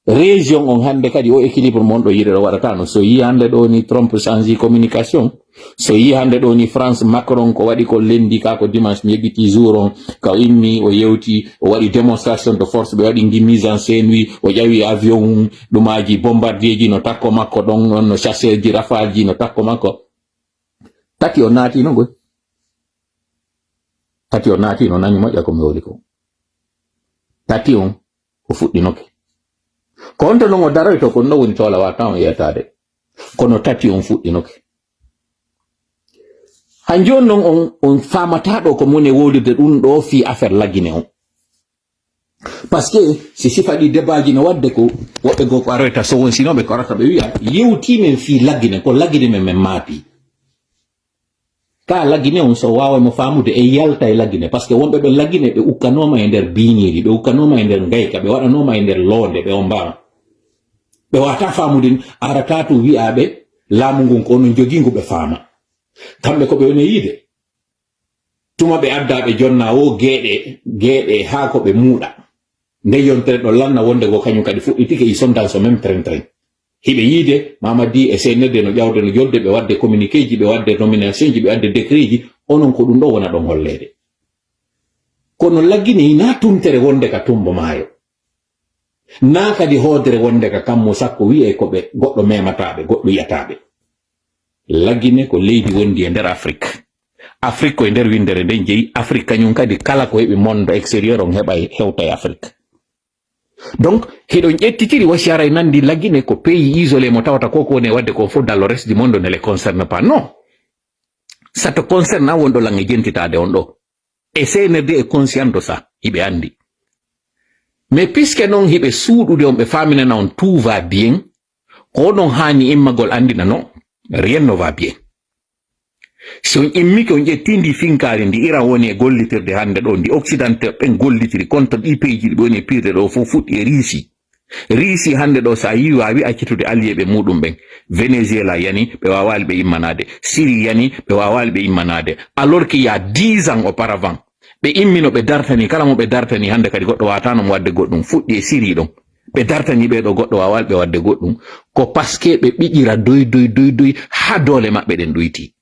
région on hande kadi o équilibre mon ɗo yiɗe ɗo waɗatano so yi hande ɗo ni Trump change communication so yi hande ɗo ni France Macron ko waɗi ko lendi ka ko dimanche mi yeggiti jour on ka immi o yewti o waɗi démonstration de force ɓe waɗi mise en scène wi o ƴawi avion ɗumaji bombardier ji no takko makko ɗon no chasseur ji rafale ji no takko makko tati o naati no goy tati o naati no nani moƴƴa ko mi woli ko tati on o fuɗɗinoke ko onto noon o daroyto ko no woni toola wa tan o yeytade kono tati on fuɗɗinoke han joni noon on famata ɗo ko moni wolude ɗum ɗo fi affaire laggine on par ce que si sifaɗi débat ji no wadde ko woɓɓe goo ko aroyta so won sinoɓe ko arata ɓe wiya yewtimen fi laggine ko laggine men min maapi ka laggine on so wawaymo famude e yalta e laggine par ce que wonɓe ɓe laggine ɓe ukkanoma e nder biñiri ɓe ukkanoma e nder ngayka ɓe waɗanoma e nder loonde ɓe o mbama ɓe wata famude arata to wi'aɓe laamu ngun ko onon jogingu ɓe faama kamɓe ko ɓe woni yiide tuma ɓe addaɓe jonna o geeɗe haa ko ɓe muuɗa nde yontere ɗo lanna wonde go kañum kadi fuɗɗitike i sondage so même train hiɓe yiide Mamadi e senede no ƴawde no jolde ɓe wadde communiqué ji ɓe wadde nomination ji ɓe wadde décret ji onon ko ɗum ɗo wona ɗon hollede kono laggini na tumtere wonde ka tumbo maayo na kadi hoodere wonde ka kammo sakko wi'e ko ɓe goɗɗo memataɓe goɗɗo yiyataɓe laggine ko leydi wondi e nder Afrique ko e nder windere nden jeyi Afrique kañum kadi kala ko heɓi monde extérieur on heɓa hewta e Afrique donc heɗon ƴettitiri wasiara e nandi laggine ko pays isolé mo tawata koko woni wadde ko fof dans le reste du monde ne les concerne pas non ça te concerne a wonɗo lange jentitade on ɗo e CNRD est conscient de ça hiɓe andi mais puisque non hiɓe suuɗude on ɓe faminana on tout va bien ko ɗon hani immagol andina non rien ne va bien si on immike on ƴettindi finkari ndi Iran woni e gollitirde hande ɗo ndi occidental ɓen gollitiri contre ɗi pays ji ɗi ɓe woni e pirde ɗo fof fuɗɗi e riisi hande ɗo sa yi wawi accitude alliyeɓe muɗum ɓen Venezuela yani ɓe wawali ɓe immanade Syrie yani ɓe wawali ɓe immanade alors qu'il y a 10 ans auparavant ɓe immino ɓe dartani kala mo ɓe dartani hande kadi goɗɗo watano mo wadde goɗɗum fuɗɗi e Syrie ɗon ɓe dartani ɓeɗo goɗɗo wawali ɓe wadde goɗɗum ko parce que ɓe ɓiƴira doy ha doole maɓɓe ɗen ɗoyti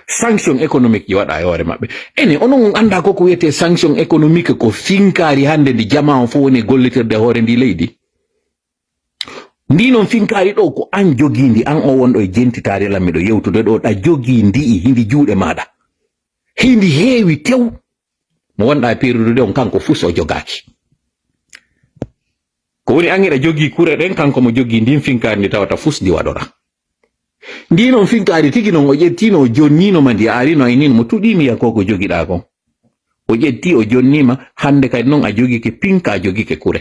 sanction économique ji waɗa e hoore maɓɓe ene onon anda koko wiyete sanction économique ko finkari hande ndi jama on fof woni gollitirde hoore ndi leydi ndi non finkari ɗo ko an jogindi an o wonɗo e jentitare lam miɗo yewtude ɗo ɗa jogi ndi hindi juuɗe maɗa hindi heewi tew mo wonɗa e periode on kanko fus o jogaki ko woni an eɗa jogi kure ɗen kanko mo jogi ndin finkari ndi tawata fus ndi waɗora ndi non finkari tigi non o ƴettino o jonnino ndi arino aynino mo tuɗimi ya koko jogiɗa kon o ƴetti o jonnima hande kadi non a jogike pinka a jogike kure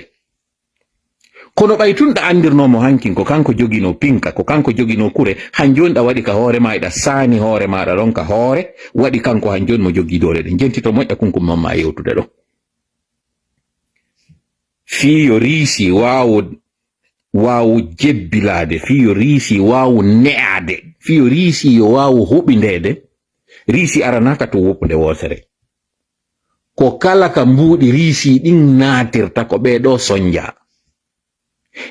kono ɓay tun ɗa andirnomo hankin ko kanko jogino pinka ko kanko jogino kure han joni ɗa waɗi ka hoore ma eɗa saani hoore maɗa ɗon ka hoore waɗi kanko han joni mo jogi dole ɗen jentito moƴƴa kunkum mamma yewtude ɗo fiyo riisi wawu jebbilade fiyo riisi wawu ne'ade fiyo riisi yo wawu huɓindede riisi aranaka to woppude wosere ko kala ka mbuuɗi riisi ɗin natirta ko ɓeɗo sonja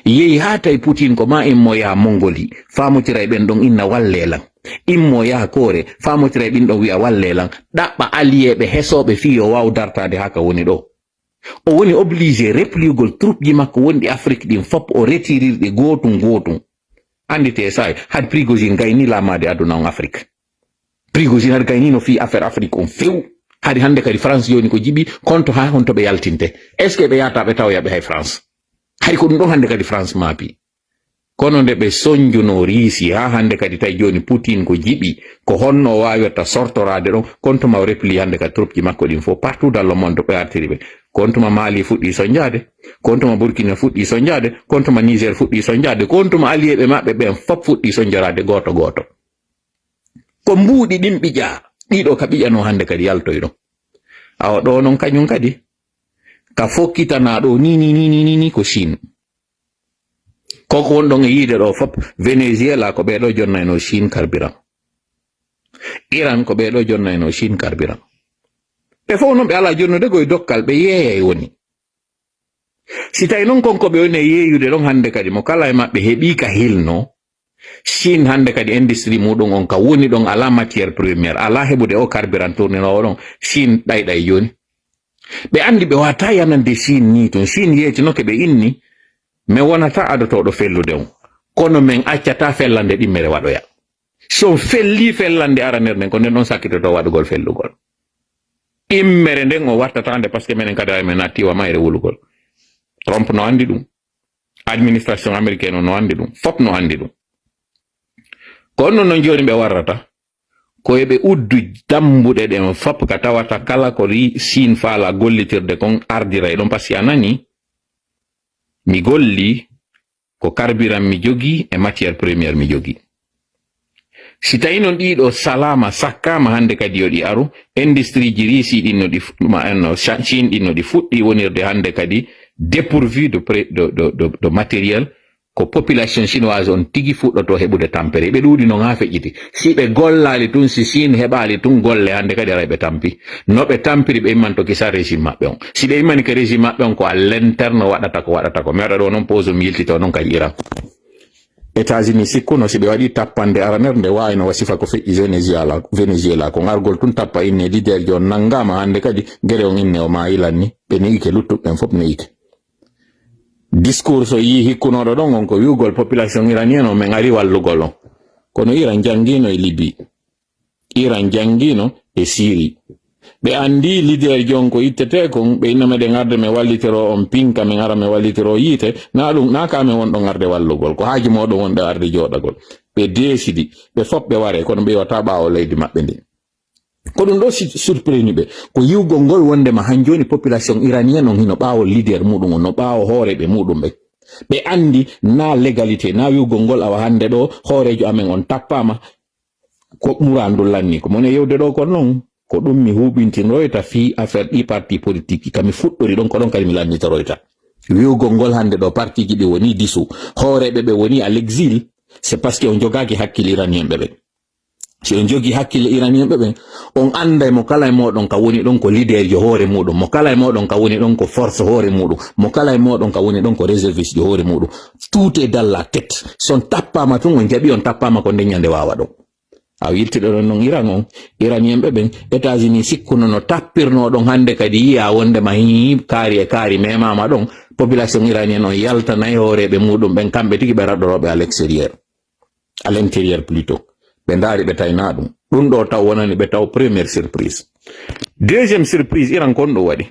yehi ha tawi Putin ko ma immo yaha Mongolie famotira e ɓen ɗon inna wallelan immo yaha Kore famotira e ɓin ɗon wi'a wallelan ɗaɓɓa aliyeɓe hesoɓe fiyo wawu dartade haka woni ɗo o woni obligé repliugol troupe ji makko wonɗi Afrique ɗin fop o retirirɗe gotum andite sayi had Prigozine gayni lamade aduna on Afrique Prigozine had gaynino fi affaire Afrique on few hadi hande kadi France joni ko jiɓi konto ha honto ɓe yaltinte est ce que ɓe yata ɓe tawoyaɓe hay France hay ko ɗum ɗon hande kadi France maapi kono nde ɓe sonjuno riisi ha hande kadi tawi joni Putin ko jiɓi ko honno wawirta sortorade ɗon kontuma o repli hande kadi troupe ji makko ɗin fof partout dans le monde ɓe artiri ɓe kontuma Mali fuɗɗi sonjade kontuma Burkina fuɗɗi sonjade kontuma Niger fuɗɗi sonjade kontuma alliyeɓe maɓɓe ɓen fop fuɗɗi sonjorade goto ko mbuuɗi ɗin ɓiƴa ɗiɗo ka ɓiƴano hande kadi yaltoy ɗon awa ɗo non kañum kadi ka fokkitana ɗo ni ko Chine koko wonɗon e yiide ɗo fop Venezuela ko ɓeɗo jonnayno Chine carburant Iran ko ɓeɗo jonnayno Chine carburant ɓe fof noon ɓe ala jonnude koye dokkal ɓe yeeyay woni si tawi noon konko ɓe woni e yeeyude ɗon hande kadi mo kala e maɓɓe heeɓi ka hilno Chine hande kadi industrie muɗum on ka woni ɗon ala matière première ala heɓude o carburant tourninowo ɗon Chine ɗayɗay joni ɓe andi ɓe wata yanande Chine ni ton Chine yeetinoke ɓe inni mi wonata adotoɗo fellude on kono min accata fellande ɗimmere waɗoya so felli fellande aranere nden ko nden ɗon sakkitoto waɗugol fellugol immere nden o wartatande par ce que minen kadi ay men nattiwa mayre wulugol Trump no andi ɗum administration américaine no andi ɗum fop no andi ɗum kono noon joni ɓe warrata ko eɓe uddu dambuɗe ɗen fop ka tawata kala ko Chine faala gollitirde kon ardira e ɗon par ce que a nani mi golli ko carburant mi jogi e matière première mi jogi si tawi noon ɗiɗo salama sakkama hande kadi yo ɗi aru industrie ji riisi ɗin no ɗi Chine ɗin no ɗi fuɗɗi wonirde hande kadi dépourvu de matériel ko population chinoise on tigi fuɗɗoto heɓude tampere ɓe ɗuuɗi noon ha feƴƴiti si ɓe gollali tun si Chine heɓali tun golle hande kadi ara ɓe tampi no ɓe tampiri ɓe imman to kisa régime maɓɓe on si ɓe immani ko régime maɓɓe on ko à l'interne waɗata ko mi waɗa ɗo noon pose mi yiltito noon kadi Iran États-Unis sikkuno si ɓe waɗi tappande araner nde wawino wasifa ko feƴƴi Venezuela ko ngargol tun tappa inne leader jo nangama hande kadi gere on inne o ma yilanni ɓe ne'ike luttuɓɓen fof ne'ike discours so yi hikkunoɗo ɗon on ko wi'ugol population iranienne o min ari wallugol on kono Iran jangino e Libye Iran jangino e Syrie ɓe andi leader jon ko ittete kon ɓe inna meɗen arde me wallitiro on pinka min ara me wallitiro yiite na ɗum na kame wonɗon arde wallugol ko haaji moɗon wonde arde joɗagol ɓe desidi ɓe fof ɓe ware kono ɓe wata ɓawo leydi maɓɓe ndi ko ɗum ɗo surpreni ɓe ko yiwgol ngol wondema han joni population iranienne on hino ɓawo leader muɗum on no ɓawo hooreɓe muɗum ɓe andi na légalité na wiwgol ngol awa hande ɗo hoorejo amen on tappama ko ɓurandu lanni ko mone yewde ɗo kon noon ko ɗum mi huɓintinoyta fi affaire ɗi parti politique kami fuɗɗori ɗon ko ɗon kadi mi lannitoroyta wiwgol ngol hande ɗo parti ji ɗi woni disu hooreɓe ɓe woni à l'exil c'est parce que on jogaki hakkille iranien ɓe si on jogi hakkille iranien ɓe on anda mo kala e moɗon ka woni ɗon ko leader jo hoore muɗum mo kala e moɗon ka woni ɗon ko force hoore muɗum mo kala e moɗon ka woni ɗon ko réserviste jo hoore muɗum tout est dans la tête son tappama tun on jaɓi on tappama ko ndeñande wawa ɗon a yittiɗo ɗon noon Iran on iranien ɓe États-Unis sikkuno no tappirno ɗon hande kadi yiya wondema kaari e kaari memama ɗon population iranien on yaltanayi hooreɓe muɗum ɓen kamɓe tigi ɓe raɗɗoroɓe à l'intérieur plutôt ɓe ndaari ɓe tayna ɗum ɗo taw wonani ɓe taw première surprise deuxième surprise Iran kon ɗo waɗi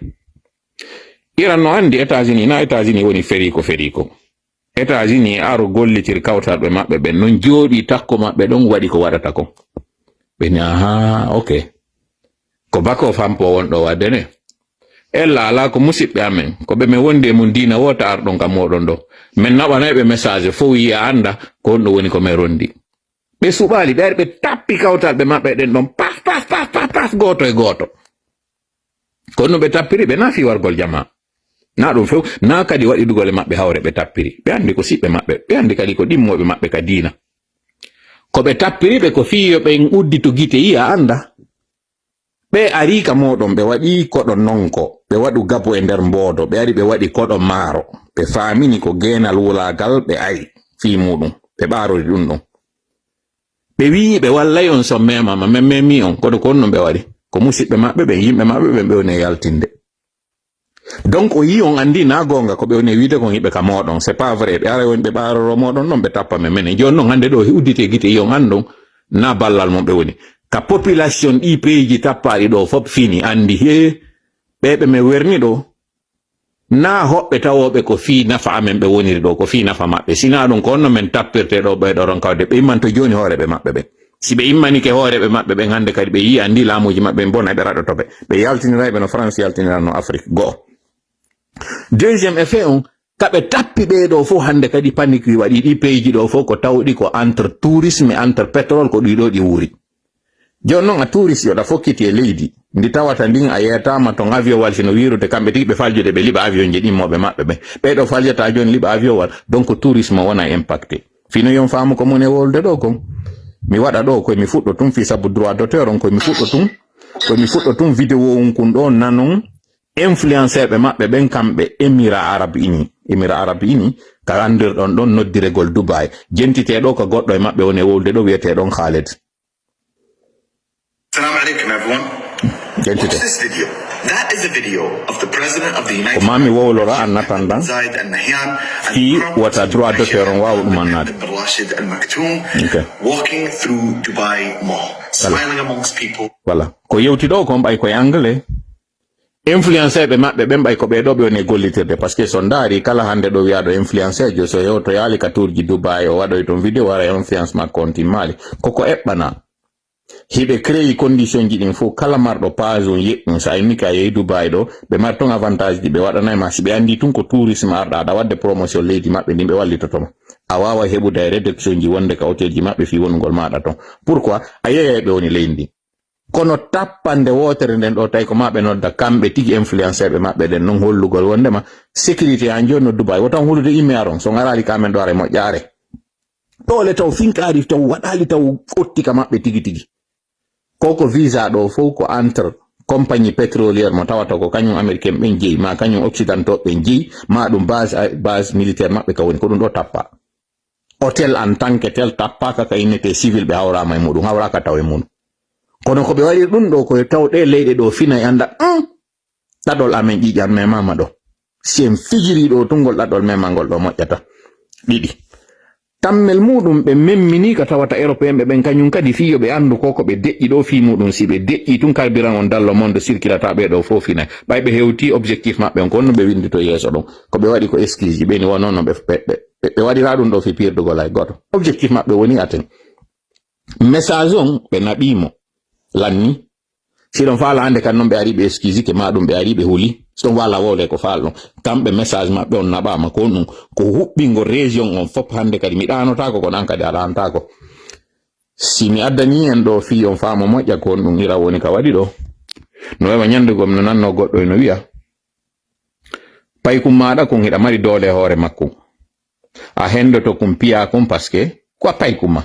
Iran no andi États-Unis woni feriko États-Unis aro gollitir kawtaɓe maɓɓe ɓen non jooɗi takko maɓɓe ɗon waɗi ko waɗata kon ɓe ni aha ok ko bako fampo wonɗo wadde ne ella ala ko musidɓe amen ko ɓe min wonde mum dina wota arɗon ka moɗon ɗo min naɓanayɓe message fo yiya anda ko on ɗo woni ko min rondi ɓe suɓali ɓe ari ɓe tappi kawtalɓe maɓɓe ɗen ɗon paf goto e goto kono ɓe tappiri ɓe na fi wargol jama na ɗum few na kadi waɗi ɗugole maɓɓe hawre ɓe tappiri ɓe andi ko siɓɓe maɓɓe ɓe andi kadi ko ɗimmoɓe maɓɓe ka diina ko ɓe tappiri ɓe ko fiyo ɓen uddi to gite yiya anda ɓe ari ka moɗon ɓe waɗi koɗo nonko ɓe waɗu gabo e nder mboodo ɓe ari ɓe waɗi koɗo maaro ɓe faamini ko geenal wulagal ɓe ari fi muɗum ɓe ɓaarori ɗum ɗon ɓe wi ɓe wallay on son memama min memi on koɗo ko onno ɓe waɗi ko musidɓe maɓɓe ɓe yimɓe maɓɓe ɓe woni yaltinde donc o yi on andi na gonga ko ɓe woni wiide kon yiɓe ka moɗon c'est pas vrai ɓe ara woni ɓe ɓaaroro moɗon ɗon ɓe tappa men menen joni noon hande ɗo uddite gite yi on andon na ballal mon ɓe woni ka population ɗi peeji tappaɗi ɗo fof fini andi he ɓeɓe me werni ɗo na hoɓɓe tawoɓe ko fi nafa amen ɓe woniri ɗo ko fi nafa maɓɓe sina ɗum ko onno men tappirte ɗo ɓeɗo ron kawde ɓe immanto joni hooreɓe maɓɓe ɓen si ɓe immanike hooreɓe maɓɓe ɓen hande kadi ɓe yi andi laamuji maɓɓe bona ɓe raɗotoɓe ɓe yaltinirayɓe no France yaltinirano Afrique go'o deuxième effet on kaɓe tappi ɓeɗo fof hande kadi panique waɗi ɗi peeji ɗo fof ko tawɗi ko entre tourisme et entre pétrole ko ɗiɗo ɗi wuuri joni noon a touriste yoɗa fokkiti e leydi ndi tawata ndin a yetama ton avion wal sino wirude kamɓe tigi ɓe faljude ɓe liɓa avion je ɗimmoɓe maɓɓe ɓe ɓeɗo faljata joni liɓa avion wal donc tourisme wona impacté fino yon faamu ko mon e wolde ɗo kon mi waɗa ɗo koye mi fuɗɗo tum fi sabu droit d'auteur on koye mi fuɗɗo tum vidéo on kun ɗo nanon influenceur ɓe maɓɓe ɓen kamɓe Émirats Arabes Unis ka andirɗon ɗon noddiregol Dubai jentiteɗo ko goɗɗo e maɓɓe woni e wolde ɗo wiyeteɗon Khaled. Assalamu alaikum everyone. Watch this video. That is a video of the president of the United States. Mami wowlora an natandan fi wata droit d'auteur on wawu ɗum annade walking through Dubai Mall, smiling amongst people. Voilà. Ko yewti ɗo kon ɓay koye anglais influenceur ɓe maɓɓe ɓen ɓay ko ɓe ɗo ɓe woni gollitirde par ce que so ndaari kala hande ɗo wiyaɗo influenceur jo so yewto yaali ka tourji Dubai o waɗoy toon vidéo wara influence makko on timmali koko eɓɓana hiɓe créé condition ji ɗin fof kala marɗo page on yeɗɗum so a inni ka yehi Dubai ɗo ɓe mari ton avantage ji ɓe waɗanayma si ɓe andi tun ko tourisme arɗa aɗa wadde promotion leydi maɓɓe ndin ɓe wallitotoma a wawa heɓude e réduction ji wonde ka hôtel ji maɓɓe fi wonugol maɗa ton pourquoi a yeeya ɓe woni leydi kono tappande wotere nden ɗo tawi ko maɓe nodda kamɓe tigi influenceur ɓe maɓɓe ɗen non hollugol wondema sécurité han joni no Dubai wotan hulude imme aron so garali kamen ɗo are moƴƴare ɗole taw finkaari taw waɗali taw otti ka maɓɓe tigi koko visa ɗo fof ko entre compagnie pétrolière mo tawata ko kañum américain ɓen jeeyi ma kañum occidentaux ɓen jeeyi ma ɗum base militaire maɓɓe ka woni ko ɗum ɗo tappa hotel en tant que tel tappaka ka inete civil be hawrama e mudum hawraka taw e mun kono ko be wari dum do ko tawde leyde do fina e anda dadol amen jijam me mama do siem fijiri do tungol dadol mema gol do mojjata didi tammel mudum be memmini ka tawata européen be ben kanyum kadi fiyo be andu koko be deji do fi mudum si be deji tun carburant on dallo monde circulata be do fofina bay be hewti objectif mabbe on kono be windi to yeso don ko be wadi ko excuse be ni wono no be wadi radun do fi pirdo golay goto objectif mabbe woni aten message on be nabimo lanni si don fala ande kan non be ari be excuse ke madum be ari be huli so wala wole ko fallo kambe message mabbe on nabama ko nun ko hubbingo region on fop hande kadi mi danota ko nan kadi alanta ko si mi addani en do fi on famo mojja ko dum ira woni ka wadi do no e nyande gom no nanno goddo no wiya pay kum maada ko hida mari dole hore makko a hendo to kum piya kum paske ko pay kuma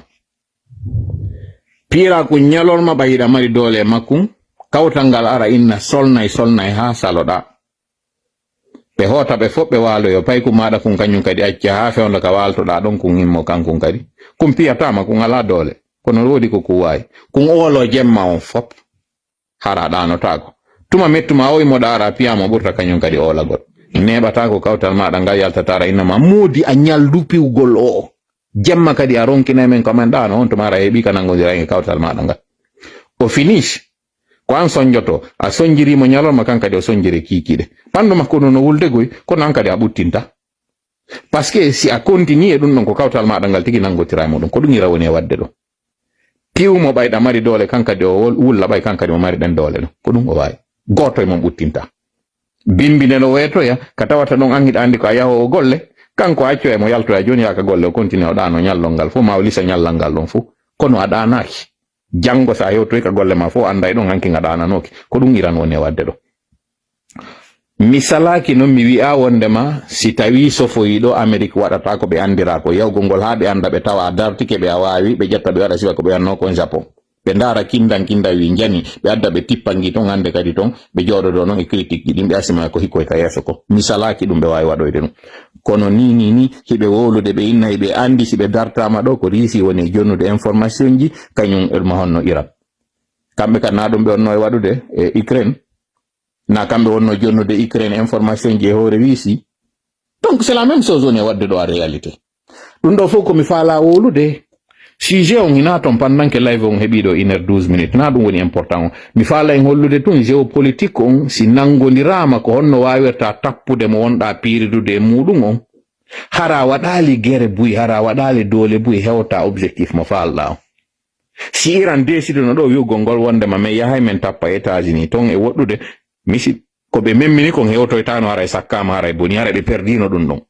pira ko nyalol ma bayida mari dole makkum kawtangal ara inna solnay ha saloda be hota be fobbe walo yo pay ku mada kun kanyum kadi acca ha fe on ka walto da don kun himmo kankun kadi kun piyata ma kun ala dole kono wodi ko ku way kun olo jemma on fop hara dano tago tuma mettuma o mo dara piyama burta kanyum kadi ola god nebata ko kawtal ma danga yalta tara inna ma modi a nyaldu piwgol o jemma kadi a ronkina men komandano on to mara hebi kanango dira kawtal ma danga o finish ko an sonjoto a sonjiri mo nyalo makanka de sonjiri kikide pando makono no wulde goy ko nanka de abuttinta parce que si a continue dum non ko kawtal ma dangal tigi nango tira modon ko dum ira woni wadde do piu mo bayda mari dole kanka de wulla bay kanka de mo mari dan dole ko dum o way goto e mo buttinta bimbine no weto ya katawata non angida andi ko ayaho golle kanko accio e mo yalto ya joni aka golle o continue o dano nyallongal fu ma wlisa nyallangal don fu kono adanaki jango sa yo to ka golle ma fo anda don hanki ngadana noki ko dum iran woni wadde do misalaki non mi wi'a wonde ma si tawi sofo yido amerique wadata ko be andira ko yawgo ngol ha be anda be tawa dartike be awawi be jetta be wada siwa ko be anno ko japon be ndara kinda wi jani be adda be tippangi ton ande kadi ton be jodo do non e critique di dimbe asima ko hikko ka yeso ko misalaki dum be wawi wadoyde dum kono ni hibe wolude be inna be andi si be dartama do ko risi woni jonnude information ji kanyum elma honno iran kambe kan na dum be onno wadude e Ukraine na kambe wonno jonnude Ukraine information ji hore wisi donc c'est la même chose on e wadde do a réalité dum do foko mi fala wolude sujet on ina ton pendant que live on hebido 1h12 minutes na dum woni important mi fala en hollude tun géopolitique on si nangondirama ko honno wawirta tappude mo wonda piridude mudum on hara wadali gere buy hara wadali dole buy hewta objectif mo falda si Iran décide no do yugo ngol wonde ma me yahay men tappa États-Unis ton e woddude misi ko be memmini ko hewto etano hara sakkama hara boni hara be perdino dum don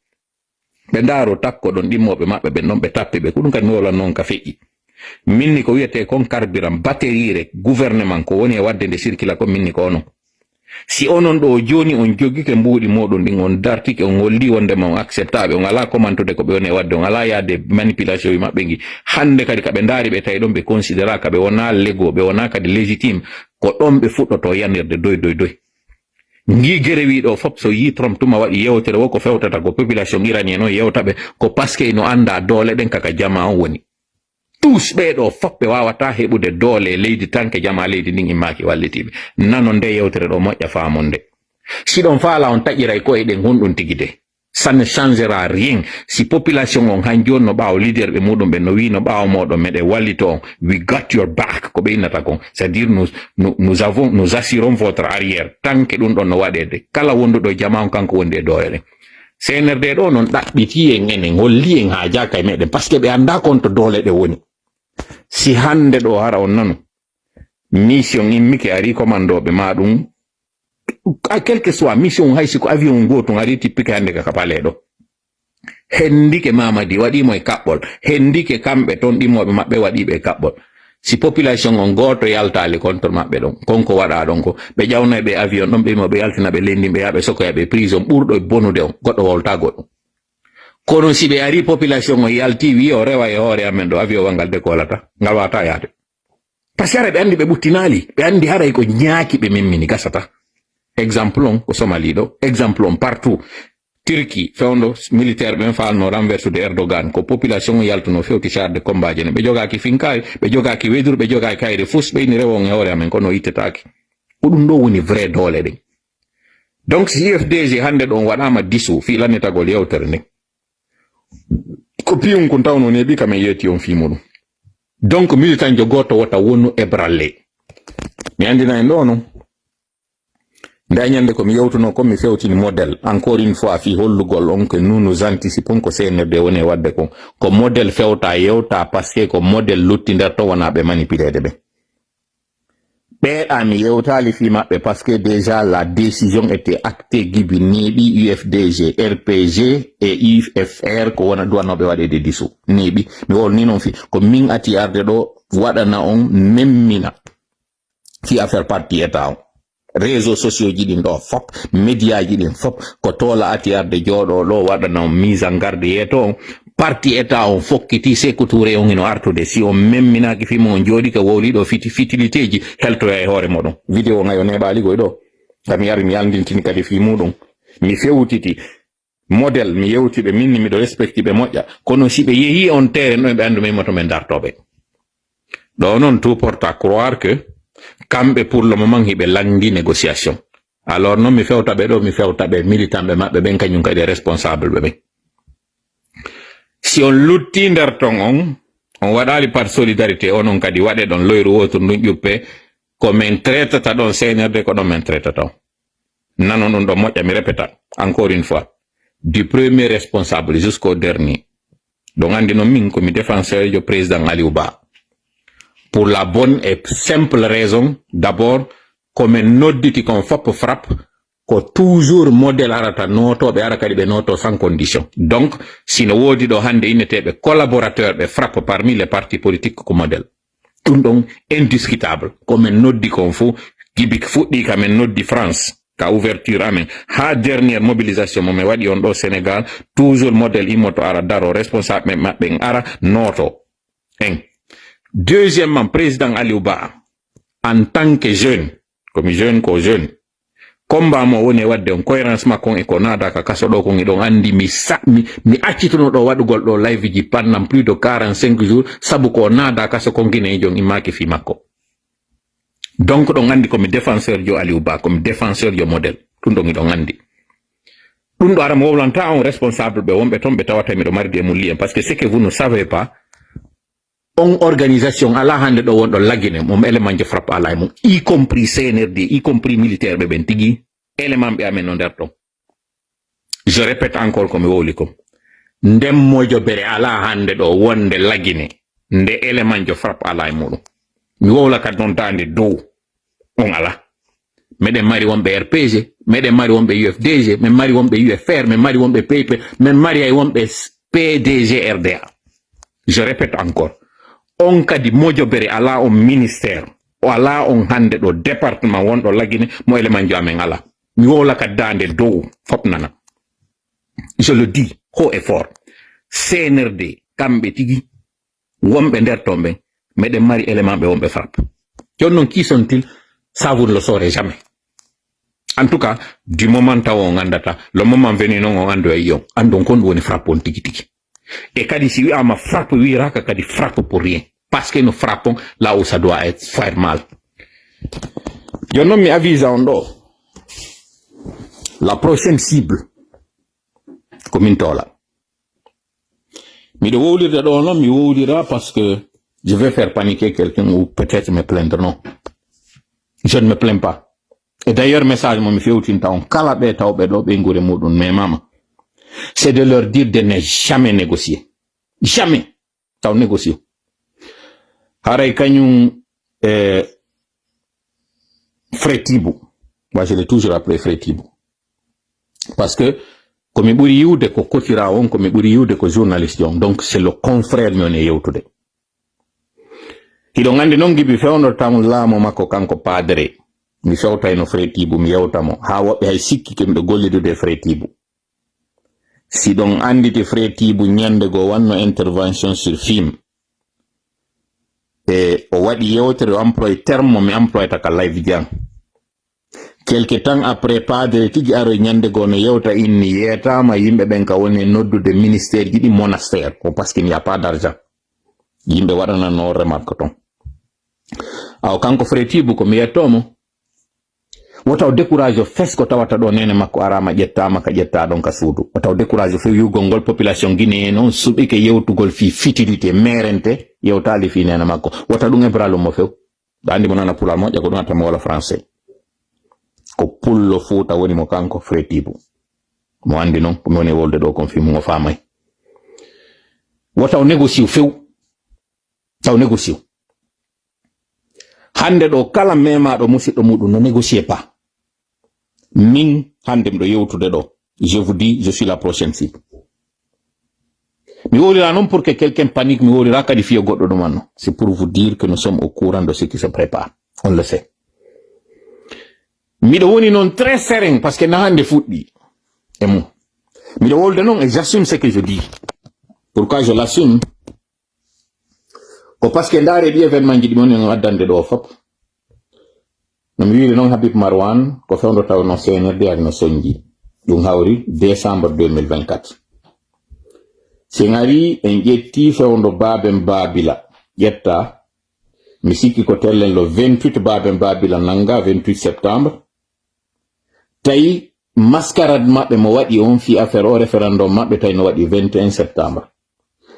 be ndaro takko don dimmobe mabbe be non be tappe be kudum kan wala non ka feji minni ko wiete kon carburant batterie gouvernement ko woni wadde de circula ko minni ko non si onon do joni on jogi ke mbudi modon din on dartike on holli wonde ma acceptable on ala commentude ko be woni wadde on ala yaade manipulation mabbe ngi hande kadi ka be ndari be tay don be considera ka be wona lego be wona kadi légitime ko don be fuddoto yanirde doy ngi gere wi do fop so yi Trump tuma wadi yewtere wo ko fewtata ko population iranien no yewtabe ko paske no anda dole den kaka jama on woni tous be do fop be wawata hebude dole leydi tanke jama leydi ning imaki wallitibe nanon de yewtere do mojja faamonde si don faala on tajiray ko e den hundun tigide ça ne changera rien si population on hanjon no baaw leader be mudum be no wi no baaw modo mede wallito we got your back ko be inata kon c'est à dire nous assurons votre arrière tanke dun don no wadede kala wondudo jama on kanko wonde doyere CNRD do non dabbiti en enen holli en ha jaka e meden parce que be anda konto dole de woni si hande do hara on nanu mission immike ari commando be madum a quelque soit mission hay siko avion goto ngari tipike hande ka kapale do hendike mamadi wadi mo e kabbol hendike kambe ton dimobe mabbe wadi be kabbol si population on goto yaltali contre mabbe don konko wada don ko be jawna be avion don be mo be yaltina be lendi be yabe soko yabe prison burdo bonude on goddo wolta goddo kono si be ari population on yalti wi o rewa e hore amen do avion wangal de kolata ngal wata yaade pasare be andi be buttinali be andi haray ko nyaaki be memmini gasata exemple on ko Somali do exemple on partout Turquie fewndo militaire ben falno renversude Erdogan ko population yaltuno fewti char de combat jene be jogaki finkay be jogaki wedur be jogaki kayre fus be ni rewon e hore amen kono yitetaki dum do woni vrai dole de donc si UFDG hande don wadama disu fi lanetagol yewtere ne ko piun kun tawno ne bi kam yeti on fi mudum donc militant jo goto wota wonu e bralle mi andina en dono ndanyande ko mi yewtuno ko mi fewtini model encore une fois fi hollugol on que nous nous anticipons ko CNRD woni wadde ko model fewta yewta parce que ko model luttinder to wana be manipulede be ami yewtali fi mabbe parce que déjà la décision était actée gibi nebi UFDG RPG et UFR ko wana douano be wade de disu nebi mi wol ni non fi ko min ati arde do wadana on memmina fi affaire parti état réseaux sociaux ji din do fop média ji din fop ko tola atiarde jodo lo wadana mise en garde yeto parti état on fokkiti sekuture on ino artude si on memmina ki fi mon jodi ka woli do fitilité ji helto e hore modon vidéo ngayo ne bali go do kam yar mi andin tin kadi fi mudon mi fewtiti model mi yewti be minni mi do respecti be moja kono si be yehi on terre no be andu me moto men dartobe do non tout porte à croire que kambe pour le moment hibe landi négociation alors non mi fewta be do mi fewta be militant be mabbe ben kanyum kadi responsable be si on lutti nder ton on wadali par solidarité onon kadi wade don loyru woto ndun juppe ko men traitata don CNRD ko don men traitata nanon don do moja mi répéta encore une fois du premier responsable jusqu'au dernier donc andi no min ko mi défenseur du président Aliou Ba pour la bonne et simple raison, d'abord, comme un nodditi qu'on fop frappe, que toujours modèle arata noto, be arakadi be noto sans condition. Donc, si no wodi do hande inete be collaborateur be frappe parmi les partis politiques comme modèle. Donc, indiscutable. Comme un noddi qu'on fou, gibik fuddi comme un noddi France, ka ouverture amen. Ha dernière mobilisation, mo me wadi on do Sénégal, toujours modèle imoto ara daro, responsable me mabeng ara noto. Deuxièmement, président Aliou Ba, en tant que jeune, comme jeune, combat mo woni wadde on cohérence makon e ko nada ka kaso do ko ngidon andi mi accituno do wadugol do live ji pendant plus de 45 jours sabu ko nada kaso ko ngine jong imaki fi makko. Donc do andi comme défenseur jo Aliou Ba, comme défenseur jo modèle, tun do ngidon andi. Dun do ara mo wolanta on responsable be wombe tombe tawata mi do mari de mulien parce que ce que vous ne savez pas on organisation ala hande do wondo lagine mom élément je frappe ala mom y compris CNRD y compris militaire be ben tigi élément be amen non derton je répète encore comme woli ko ndem mojo bere ala hande do wonde lagine nde élément je frappe ala mudum mi wola kad non tande do on ala meden mari wonbe RPG meden mari wonbe UFDG men mari wonbe UFR men mari wonbe PP men mari ay wonbe PDG RDA je répète encore on kadi mojo bere ala on ministère o ala on hande do département wondo lagine mo élément jo amen ala mi wola ka dande do fop nana je le dis haut et fort CNRD kambe tigi wombe der tombe meden mari élément be wombe frappe jonnon qui sont-ils ça vous ne le saurez jamais en tout cas du moment taw on andata le moment venu non on ando yon andon kon woni frappe on tigi tigi et kadi si wi ama frappe wi raka kadi frappe pour rien parce que nous frappons là où ça doit être faire mal. Je nomme mi avise en do. La prochaine cible comme une tola. Mi devo dire do non mi wodira parce que je vais faire paniquer quelqu'un ou peut-être me plaindre non. Je ne me plains pas. Et d'ailleurs message mo mi fewtin taw kala be tawbe do be ngure mudun mais mama c'est de leur dire de ne jamais négocier. Jamais. Taw négocier. Haray kanyum Frétibou. Moi je l'ai toujours appelé Frétibou. Parce que comme buri yude ko kotira on comme buri yude ko journaliste on donc c'est le confrère mi on e yewtude. Hilo ngandi non gibi fewno tam lamo makko kanko padre. Mi fewta no Frétibou mi yewtamo ha wobbe hay sikki kembe gollidude Frétibou. Si donc anditi Frétibou nyande go wanno intervention sur film. Et o wadi yewtere employé terme mi employé taka live jang quelque temps après padre tigi aro nyande gono yewta inni yetama yimbe ben ka woni noddude ministère ji di monastère ko parce qu'il n'y a pas d'argent yimbe wadana no remarque ton aw kanko fretibu ko mi yettomo wotaw décourage fes ko tawata do nene makko arama jettama ka jetta don ka suudu wotaw décourage fe yugol population guinéen non subi ke yewtugol fi fitilité merente yewtali fi nene makko wota dum ebralo mo few dandi mo nana pula mo jago don atama wala français ko pullo futa woni mo kanko fretibu mo andi non ko woni wolde do confirme mo famay wotaw négocier few taw négocier hande do kala mema do musiddo mudum no négocier pas min hande mdo yewtude do je vous dis je suis la prochaine cible mi wolira non pour que quelqu'un panique mi wolira kadi fiyo goddo do manno c'est pour vous dire que nous sommes au courant de ce qui se prépare on le sait mi do woni non très serein parce que na hande fuddi et mo mi do wolde non et j'assume ce que je dis pourquoi je l'assume ko parce que ndare bi événement ji di mon waddande do fop no mi wiiri non Habib Marwan ko fewndo taw no CNRD ak no sonji dum hawri décembre 2024 singari en jetti fewndo babem babila jetta mi sikki ko tellen lo 28 babem babila nanga 28 septembre tay mascarade mabbe mo wadi on fi affaire o référendum mabbe tay no wadi 21 septembre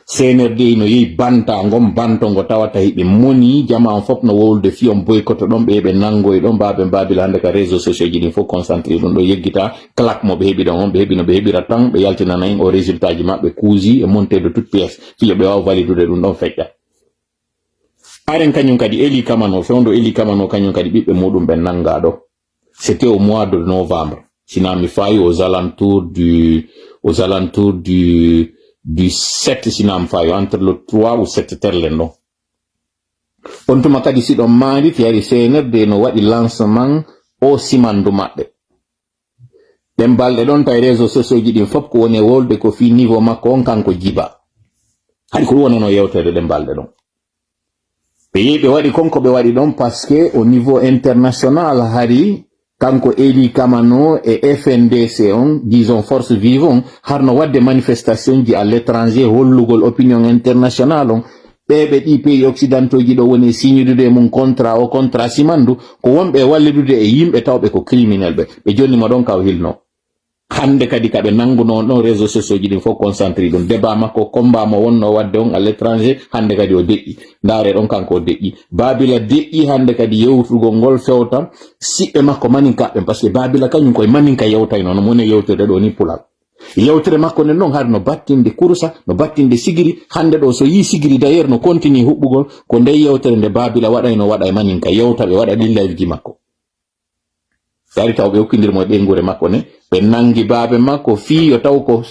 CNRD no yi banta ngom banto ngo tawata hibe moni jama on fop no wolde fi on boycott don be nango e don babem babila hande ka réseaux sociaux ji faut concentrer don do yeggita claque mo be hebi don on be hebi no be hebi ratang be yaltina nay o résultat ji mabbe cousi et monter de toute pièce fi be wa valider dum don fekka aren kanyum kadi eli kamano fondo eli kamano kanyum kadi bibbe modum ben nangado c'était au mois de novembre sinami fayi aux alentours du 7 sinam fayo entre le 3 ou 7 terlendo on tuma kadi si don mari tiari CNRD no wadi lancement o simandu mabbe dem balde don tay réseaux sociaux ji din fop ko woni wolde ko fi niveau makko on kanko jiba hadi ko wonono yewtere dem balde don be wadi konko be wadi don parce que au niveau international hari kanko Eli Kamano et FNDC on disons force vivant harno wadde manifestation ji à l'étranger hollugol opinion internationale on bebe di pays occidentaux ji do woni signude mun contrat o contrat simandu ko wonbe wallidude e yimbe tawbe ko criminel be jonni mo don kaw hilno hande kadi kabe nanguno no réseaux sociaux ji din fo concentré don débat makko combat mo wonno wadde on à l'étranger hande kadi o de'i ndare don kanko de'i babila de'i hande kadi yewtugo ngol fewta sibbe makko maninka be parce que babila kanyum koy maninka yewtay non mo ne yewtere do ni pulal yewtere makko ne non har no battinde kursa no battinde sigiri hande do so yi sigiri d'ailleurs no continue hubbugol ko ndey yewtere nde babila waday no wada maninka yewta be wada din live ji makko dari taw be okkindir mo be ngure makko ne be nangi baabe makko fi yo taw ko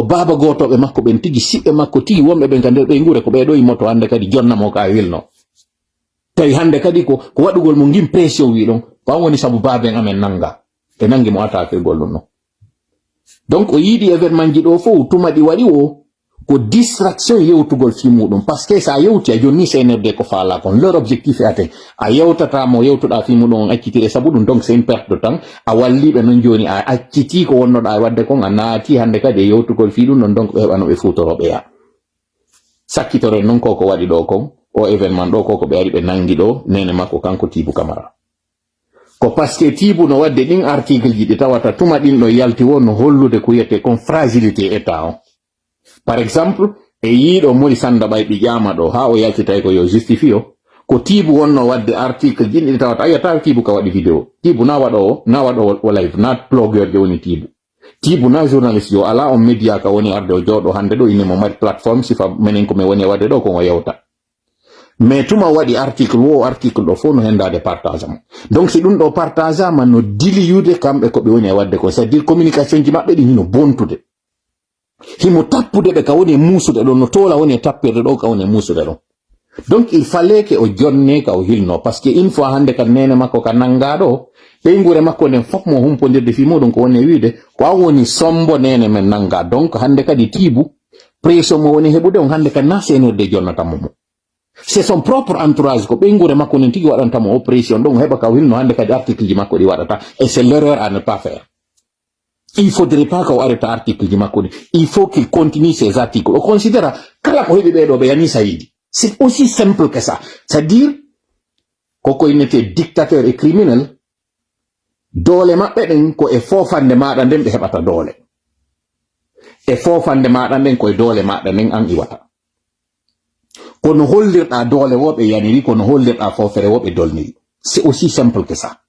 baba goto be makko ben tigi sibbe makko tigi wombe be ngande be ngure ko be do moto hande kadi jonna mo ka wilno tay hande kadi ko wadugol mo ngim pression wi don ba woni sabu baabe amen nanga be nangi mo attaque gollo no donc o yidi événement ji do fo tuma di wadi o ko distraction yewtugol fi mudum parce que ça yewti a jonni CNRD ko faala kon leur objectif est atteint a yewtata mo yewtuda fi mudum accitire sabu dum donc c'est une perte de temps a wallibe non joni a acciti ko wonno da wadde kon anati hande kadi yewtugol fi dum non donc be bano be futorobe ya sakkitore non ko wadi do kon o événement do ko be ari be nangi do nene makko kanko Tibu Camara ko parce que Tibu no wadde din article ji tawata tuma din do yalti wonno hollude ko yete kon fragilité état on. Par exemple, e yido mori sanda bay bi jama do ha o yaltitay ko yo justifio ko Tibu wonno wadde article jindi tawata ayata Tibu ka wadi video Tibu na wado live na blogger de woni Tibu na journaliste yo ala on media ka woni arde o jodo hande do ine mo mari platform sifa menen ko me woni wadde do ko o yewta mais tuma wadi article do fo no henda de partage donc si dum do partage ma no dili yude kambe ko be woni wadde ko c'est dire communication ji mabbe di no bontude himo tappude be ka woni musude do no tola woni tappede do ka woni musude do donc il fallait que o jonne ka o hilno parce que une fois hande kan nene makko ka nangado be ngure makko den fop mo humpondirde fi modon ko woni wiide ko woni sombo nene men nanga donc hande kadi Tibu pression mo woni hebude on hande kan na CNRD jonnata mo c'est son propre entourage ko bengure makko nen tigi wadanta mo opération donc heba ka wilno hande kadi article ji makko di wadata et c'est l'erreur à ne pas faire. Il faudrait pas qu'on arrête article di makko. Il faut qu'il continue ses articles. On considère kala ko hebi bedo be yani saidi. C'est aussi simple que ça. C'est-à-dire koko il était dictateur et criminel dole mabbe den ko e fofande maada den be hebata dole. E fofande maada den ko e dole maada den an iwata. Kono holdirda dole wobe yaniri kono holdirda fofere wobe dolniri. C'est aussi simple que ça.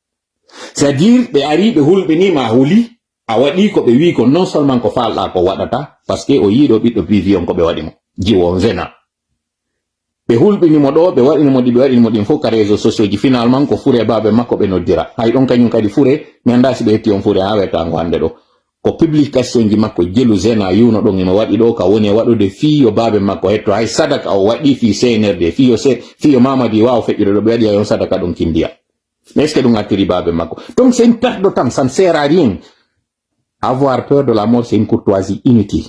C'est-à-dire be ari be hulbini ma huli a wadi ko be wi ko non seulement ko falda ko wadata parce que o yido biddo vision ko be wadi mo jiwo zena be hulbini mo do be wadi mo di be wadi mo di fo ka réseaux sociaux ji finalement ko fure babe makko be noddira hay don kanyum kadi fure mi anda si be tion fure ha weta ngo hande do ko publication ji makko jelu zena yuno don imo wadi do ka woni wado de fiyo babe makko hetto hay sadaka o wadi fi CNRD fiyo mamadi waaw fejjiro do be wadi yon sadaka don kindia mais est-ce que dum attiri babe makko donc c'est une perte de temps, ça ne sert à rien. Avoir peur de la mort, c'est une courtoisie inutile.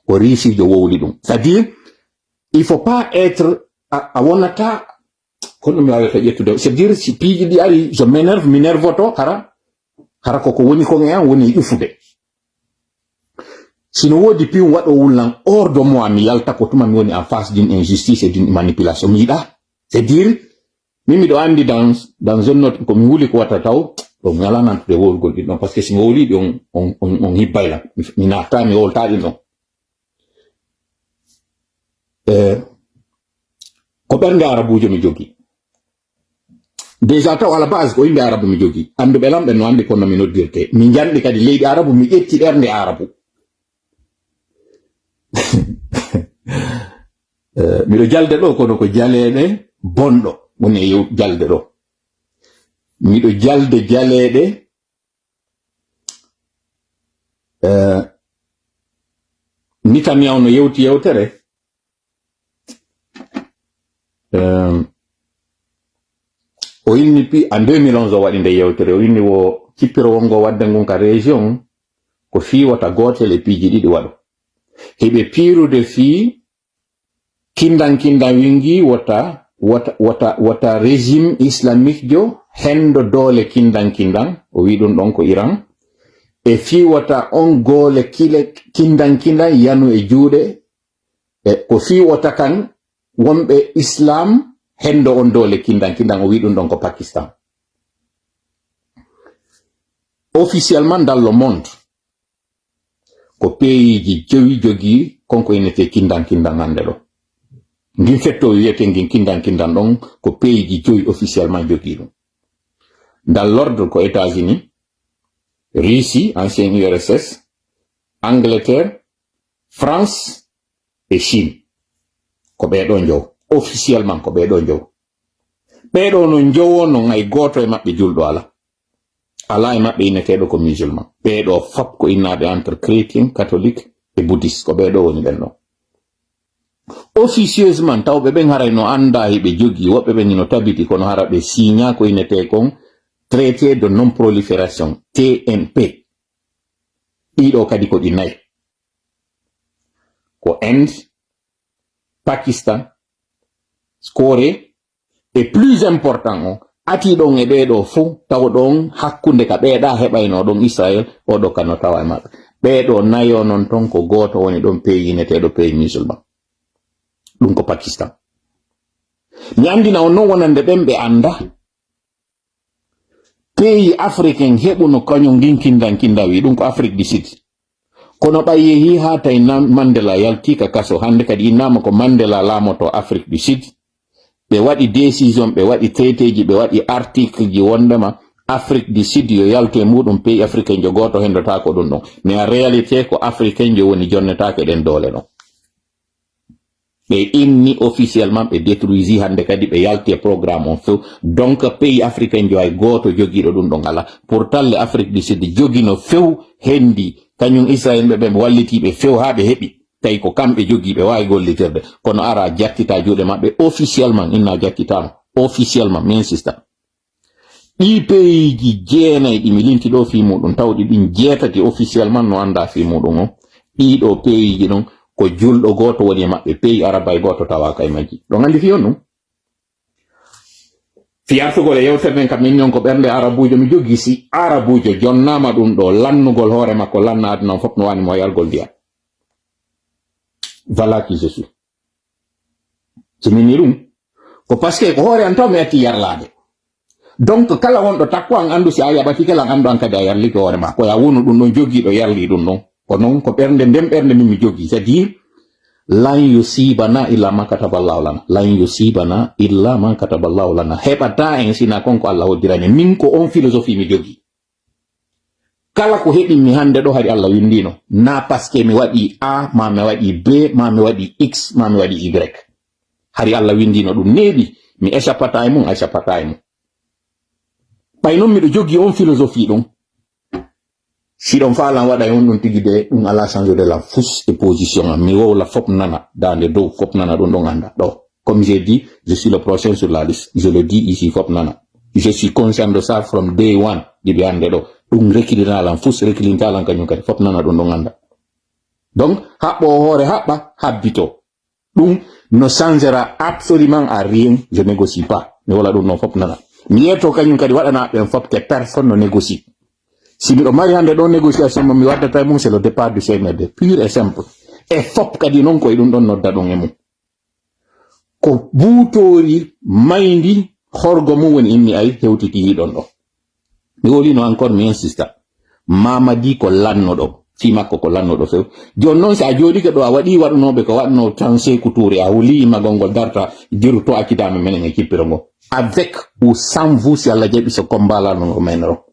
Au risque de wowlidum. C'est-à-dire, il faut pas être à wonata. C'est-à-dire, si pigi di ali, je m'énerve voto, hara koko woni kongen, woni ifude. Sinon, wodi pi wado wulang hors de moi, mi yalta kotuma mi woni en face d'une injustice et d'une manipulation. C'est-à-dire, mimi do andi dans un autre, comme wuli ko watatao, donc ngala nan de wol gol non parce que si woli on hibbayla mi nata mi wol tadi non ko bernde arabu jo mi jogi déjà taw à la base ko inde arabu mi jogi ande belam be no ande ko no mi noddirte mi jandi kadi leydi arabu mi etti bernde arabu mi do jalde do ko no ko jalede bondo woni yow jalde do miɗo jalde jaleede ni kam yawno yewti yewtere o inni pi en 2011 o waɗi nde yewtere o inni wo cippirowol ngo wadde ngon ka région ko fiiwata gotel e piiji ɗiɗi waɗo heɓe piirude fii kindan wingi wata régime islamique jo hendo dole kindan o wi dum don ko Iran e fi wata on gole kile kindan yanu e juude e ko fi wata kan wombe islam hendo on dole kindan o wi dum don ko Pakistan. Officiellement dans le monde ko pays ji jewi jogi konko inete kindan hande do ngin fetto wiete ngin kindan don ko pays ji joyi officiellement jogi dum. Dans l'ordre ko États-Unis, Russie, ancien URSS, Angleterre, France et Chine. Ko be don jow officiellement ko be don jow. Be do no jowo no ngay goto e mabbe juldo ala e mabbe inetedo ko musulman. Be do fop ko innabe entre chrétien, catholique et bouddhiste ko be do woni benno. Officieusement tawbe ben haray no anda e be jogi wobbe ben no tabiti kono harabe signa ko inete kon traité de non-prolifération, TNP. Ido kadi ko di nay. Ko Inde, Pakistan, Corée, et plus important, ati don e bedo fu taw don hakkunde ka beeda hebayno don Israel o do kano tawa mabbe. Bedo nayo non ton ko goto woni don pays netedo pays musulman. Dum ko Pakistan. Mi andina on non wonande bembe anda pays africain heɓuno kañum ginkinda wi ɗum ko Afrique du Sud kono ɓay yehi ha tay Mandela yaltika kaso hande kadi innama ko Mandela laamoto Afrique du Sud ɓe waɗi décision ɓe waɗi traité ji ɓe waɗi article ji wondema Afrique du Sud yo yalto e muɗum pays africain jo goto hendota ko ɗum ɗon mais en réalité ko africain jo woni jonnetake ɗen doole ɗon ɓe inni officiellement ɓe détruisi hande kadi ɓe yalti e programme on few donc pays africain jo ay goto jogiɗo ɗum ɗon ala pourtant le Afrique du Sud jogino few hendi kañum Israël ɓe wallitiɓe few ha ɓe heɓi tawi ko kamɓe jogi ɓe wawi gollitirde kono ara jattita juuɗe maɓɓe officiellement inna jattitama officiellement mi insista ɗi pays ji jeenayi ɗi mi linti ɗo fi muɗum tawɗi ɗin jeetati officiellement no anda fi muɗum o ɗiɗo pays ji ɗon ko julɗo goto woni e maɓɓe pays araba e goto tawa kay majji ɗon andi fi on ɗum fiyartugol e yewtere kam min non ko ɓernde arabujo mi jogi si arabujo jonnama ɗum ɗo lannugol hoore makko lanna aduna fof no wani mo yargol ndiyam. Voilà qui je suis. Simini ɗum ko parce que ko hoore an taw mi atti yarlade. Donc kala wonɗo takko an andu si a yaɓati kala an andu an kadi a yarlike hoore ma ko ya wonu ɗum ɗon jogiiɗo yarli ɗum ɗon ko non ko ɓernde nden ɓernde min mi jogi, c'est à dire lan yusibana illa ma kataballahu lana, lan yusibana illa ma kataballahu lana, heɓata en sina konko Allah hoddirani. Min ko on philosophie mi jogi. Kala ko heɓinmi hande ɗo hari Allah windino, na parce que mi waɗi A ma mi waɗi B ma mi waɗi X ma mi waɗi Y, hari Allah windino ɗum neeɓi mi échappata e mum a échappata e mum. ɓay noon miɗo jogi on philosophie ɗum, si ɗon falan waɗa on ɗum tigi de ɗum ala change de la fausse et position mi wowla fop nana dande dow fop nana ɗum ɗon anda ɗo. Comme j'ai dit, je suis le prochain sur la liste, je le dis ici fop nana, je suis conscient de ça from day one ɗiɓe hande ɗo ɗum rekkilinalan fausse rekkilinalan kañum kadi fop nana ɗum ɗon anda. Donc haɓɓo hoore haɓɓa habbito ɗum ne changera absolument à rien, je négocie pas mi wola ɗum non fop nana. Mi yetto kañum kadi waɗana ɓen fop que personne ne négocie. Si miɗo mari hande ɗo négociation mo mi waddata e mum c'est le départ du CNRD pur et simple, e fop kadi noon koye ɗum ɗon nodda ɗon e mum ko buutori mayndi horgo mum woni inni ay hewtiti yiɗon ɗo. Mi wolino encore mi insista, Mamadi ko lannoɗo fi makko ko lannoɗo few. Joni noon si a jooɗike ɗo a waɗi waɗunoɓe ko waɗno tan Sékou Touré a huli magol ngol darta diru to accitama menen e kippiro ngo, avec ou sans vous si Allah jaɓi so combat la no menro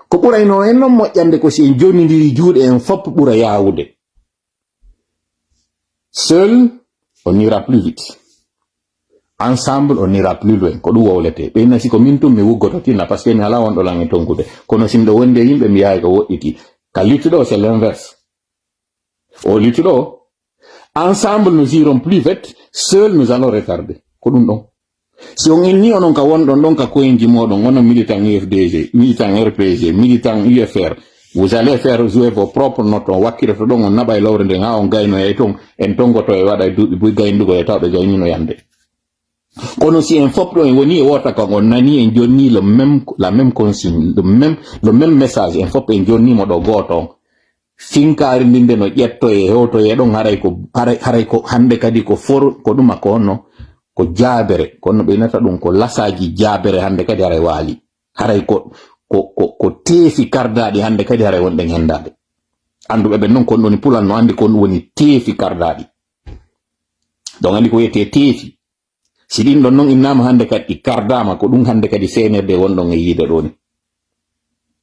ko ɓurayno en noon moƴƴande ko si en jonidiri juuɗe en fop ɓura yawude. Seul on ira plus vite, ensemble on ira plus loin, ko ɗum wowlete. ɓeyna si ko min tum mi wuggoto tinna par ce que mi ala wonɗo lan e tonkude, kono simɗo wonde yimɓe mi yahay ko woɗɗiti. Ka luttuɗo c'est l'inverse, o luttuɗo ensemble nous irons plus vite, seul nous allons retarder, ko ɗum ɗon. Si on inni onon ka wonɗon ɗon ka koyenji moɗon wonon militant UFDG, militant RPG, militant UFR, vous allez faire jouer vos propres notes, on wakkireto ɗon on naɓa e lawre nden ha on gayno e ton en tongoto e waɗa e duuɓi buy gayndugo e tawɓe gaynino yande. Kono si en fop ɗo en woni e wota kan on nani en jonni la même consigne, le même message en fop en jonnimo ɗo goto on, finkari ndinde no ƴetto e hewto e ɗon haray ko hande kadi ko for ko ɗuma ko onno ko jaabere, kono ɓe nata ɗum ko lasaji jaabere hande kadi haray waali, haray ko teefi kardaɗi hande kadi haray wonɗen hendade. Anduɓe ɓen noon kon ɗoni pulan no andi kon woni teefi kardaɗi. Donc andi ko wiyete teefi, si ɗin ɗon noon innama hande kadi ɗi kardama ko ɗum hande kadi CNRD wonɗon e yiide ɗoni,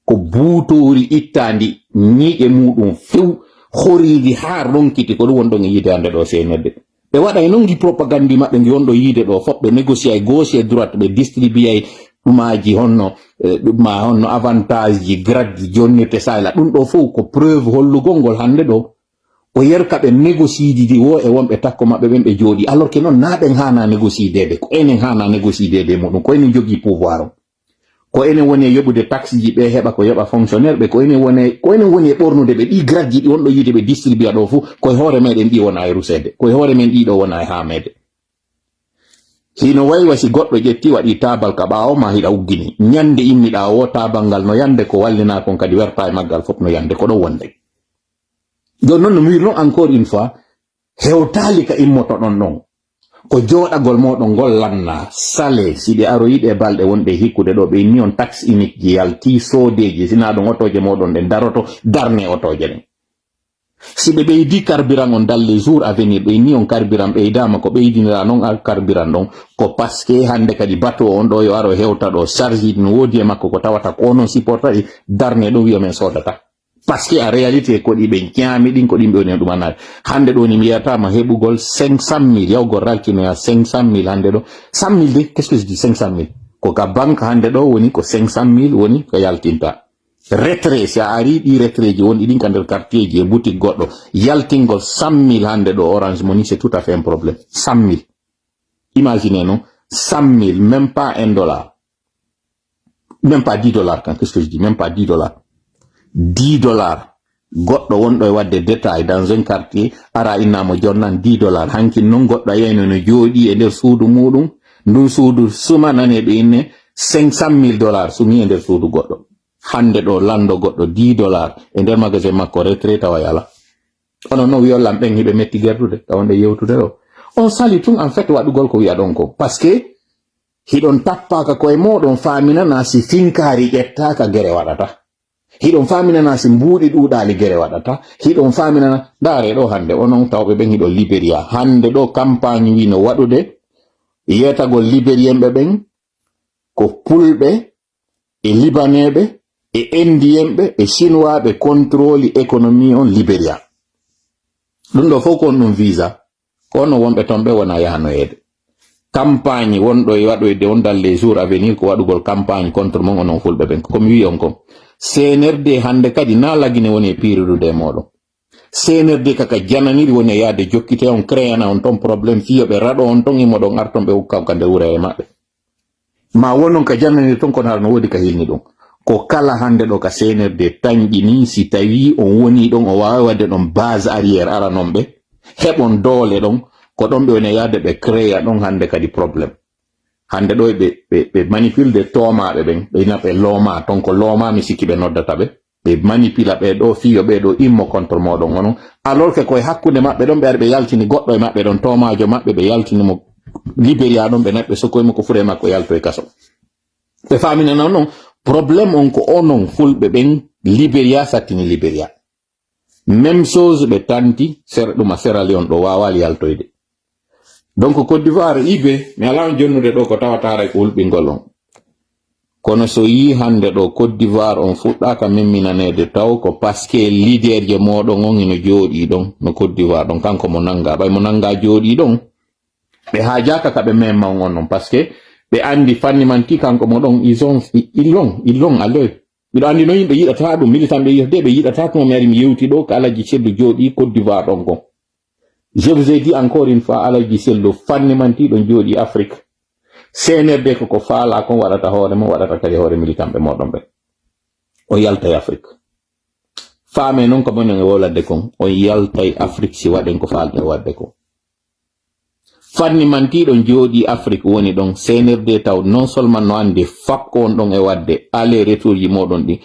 ko buutori ittandi ñiiƴe muɗum few horiidi ha ronkiti ko ɗum wonɗon e yiide hande ɗo CNRD. ɓe waɗa e noon gi propagande maɓɓe ngi wonɗo yiide ɗo fop ɓe négocie e gauche et droite, ɓe distribue ɗumaji honno avantage ji grade ji jonnirte sahla ɗum ɗo fof ko preuve hollugol ngol hande ɗo o yerka ɓe négociidi di wo e wonɓe takko maɓɓe ɓen ɓe jooɗi, alors que noon na ɓen hana négociidede, ko enen hana négociidede muɗum, ko enen jogii pouvoir o, ko enen woni e yoɓude taxe ji ɓe heɓa ko yoɓa fonctionnaire ɓe, ko enen woni e ɓornude ɓe ɗi grade ji ɗi wonɗo yiide ɓe distribua ɗo fuu, koye hoore meɗen ɗi wona e rusede, koye hoore men ɗiɗo wona e hamede. Hino waywa si goɗɗo ƴetti waɗi tabal ka ɓaawo ma hiɗa uggini, ñande immiɗa o tabal ngal no yande ko wallina kon kadi werta e maggal fof no yande ko ɗo wonde. Joni noon no wirno encore une fois, hewtali ka immoto ɗon ɗon ko jooɗagol moɗon ngol lanna sale siɗe aroyiɗe e balɗe wonɗe hikkude ɗo ɓe ni on taxe unique ji yalti sodeji sina ɗon otoje moɗon ɗe daroto darne otoje ɗen. Si ɓe ɓeydi carburant on dans les jours à venir ɓe ni on carburant ɓeydama ko ɓeydinira noon al carburant ɗon ko parce que hande kadi bateau on ɗo yo aro hewta ɗo charge ji no woodi e makko ko tawata ko onon supporta ɗi darne ɗo wiya men sodata. Parce que en réalité ko ɗi ɓe ñaami ɗin ko ɗin ɓe woni ɗumanade. Hande ɗo ni mi yiyatama heɓugol 500 000 yawgol ralkinoya 500 000 hande ɗo 100 000 de qu'est ce que je dis 500 000 ko ka banque hande ɗo woni ko 500 000 woni ko yaltinta. Retrait si a ari ɗi retrait ji woni ɗin ka nder quartier ji e boutique goɗɗo yaltingol 100 000 hande ɗo Orange Money c'est tout à fait un problème. 100 000 imaginez non 100 000 même pas $1, même pas $10 quand qu'est ce que je dis, même pas $10, $10 goɗɗo wonɗo e wadde détail dans un quartier ara innamo jonnan $10 hanki non goɗɗo yeyno no jooɗi e nder suudu muɗum ndun suudu sumanane ɓe inne $500,000 sumi e nder suudu goɗɗo hande ɗo lando goɗɗo $10 e nder magasin makko retraite wa yala onon no wiyollam ɓen hiɓe metti gerdude tawonde yewtude ɗo on sali tun en fait waɗugol ko wiya ɗon ko par ce que hiɗon tappaka koye moɗon faminana si finkari ƴettaka gere waɗata hiɗon faminana si mbuuɗi ɗuɗali gere waɗata hiɗon faminana ndaare ɗo hande onon tawɓe ɓen hiɗo Libéria hande ɗo campagne wino waɗude yetagol libérienɓe ɓen ko pulɓe e libaneɓe e indienɓe e chinoisɓe contrôle économie on Libéria ɗum ɗo fof ko on ɗum visa ko no wonɓe ton ɓe wona yahanoyede campagne wonɗo e waɗoyde on dans les jours à venir ko waɗugol campagne contre mon onon fulɓe ɓen komi wi on ko CNRD hande kadi na lagine woni e piirirude e moɗon CNRD kaka jananiri woni e yaade jokkite on créana on ton probléme fiyoɓe raɗo on ton imoɗon arton ɓe hukka ka nde wura e maɓɓe ma wonon ka jananiri ton kono har no woodi ka hilni ɗum ko kala hande ɗo ka CNRD tañƴini si tawi on woni ɗon o wawi wadde ɗon base arrière aranon ɓe heɓon doole ɗon ko ɗon ɓe woni yaade ɓe créa ɗon hande kadi probléme hande ɗo ɓe manipule de tomaɓe ɓen ɓe ina ɓe looma ton ko looma mi sikki ɓe noddata ɓe manipula ɓe ɗo fiyo ɓe ɗo immo contre moɗon onon alors que koye hakkude maɓɓe ɗon ɓe ari ɓe yaltini goɗɗo e maɓɓe ɗon tomajo maɓɓe ɓe yaltinimo Libéria ɗon ɓe naɓɓe sokoymo ko fure makko yalto e kaso ɓe faminana noon probléme on ko onon fulɓe ɓen Libéria sattini Libéria même chose ɓe tanti ɗum a Sierra Leone ɗo wawali yaltoyde donc Côte d'Ivoire ibe mi ala on jonnude ɗo ko tawatara ko hulɓingol on kono so yi hande ɗo Côte d'Ivoire on fuɗɗaka memminanede taw ko parce que leader je moɗon on ino jooɗi ɗon no Côte d'Ivoire ɗon kanko mo nanga ɓay mo nanga jooɗi ɗon ɓe haajaka ka ɓe memma on non parce que ɓe andi fanni manti kanko mo ɗon illon alloy miɗo andi no yimɓe yiɗata ɗum militant ɓe yiyde ɓe yiɗata tuma mi ari mi yewti ɗo ko Alaji Sellu jooɗi Côte d'Ivoire ɗon kon je vous ai dit encore une fois Alaji Sellu fanni manti ɗon jooɗi Afrique CNRD ko faala kon waɗata hoore mo waɗata kadi hoore militant ɓe moɗon ɓe o yaltay Afrique faame noon ko monen e wolade kon o yaltay Afrique si waɗen ko faalɗe wadde ko fanni mantiɗon jooɗi Afrique woni ɗon CNRD taw non seulement no andi fakko on ɗon e wadde aller retour ji moɗon ɗi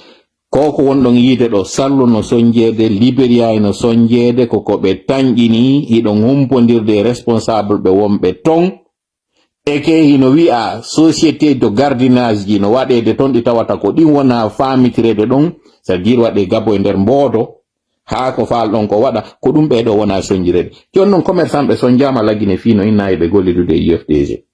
koko wonɗon yiide ɗo sallu no soñjeede Libéria no soñjeede koko ɓe tañƴini hiɗon humpodirde responsable ɓe wonɓe ton eke hino wi'a société de gardiennage ji no waɗede ton ɗi tawata ko ɗin wona famitirede ɗon c'est à dire waɗe gabo e nder mboodo haa ko faal ɗon ko waɗa ko ɗum ɓeɗo wona soñjirede jon noon commerçant ɓe soñjama laggine fino innayi ɓe gollidude UFDG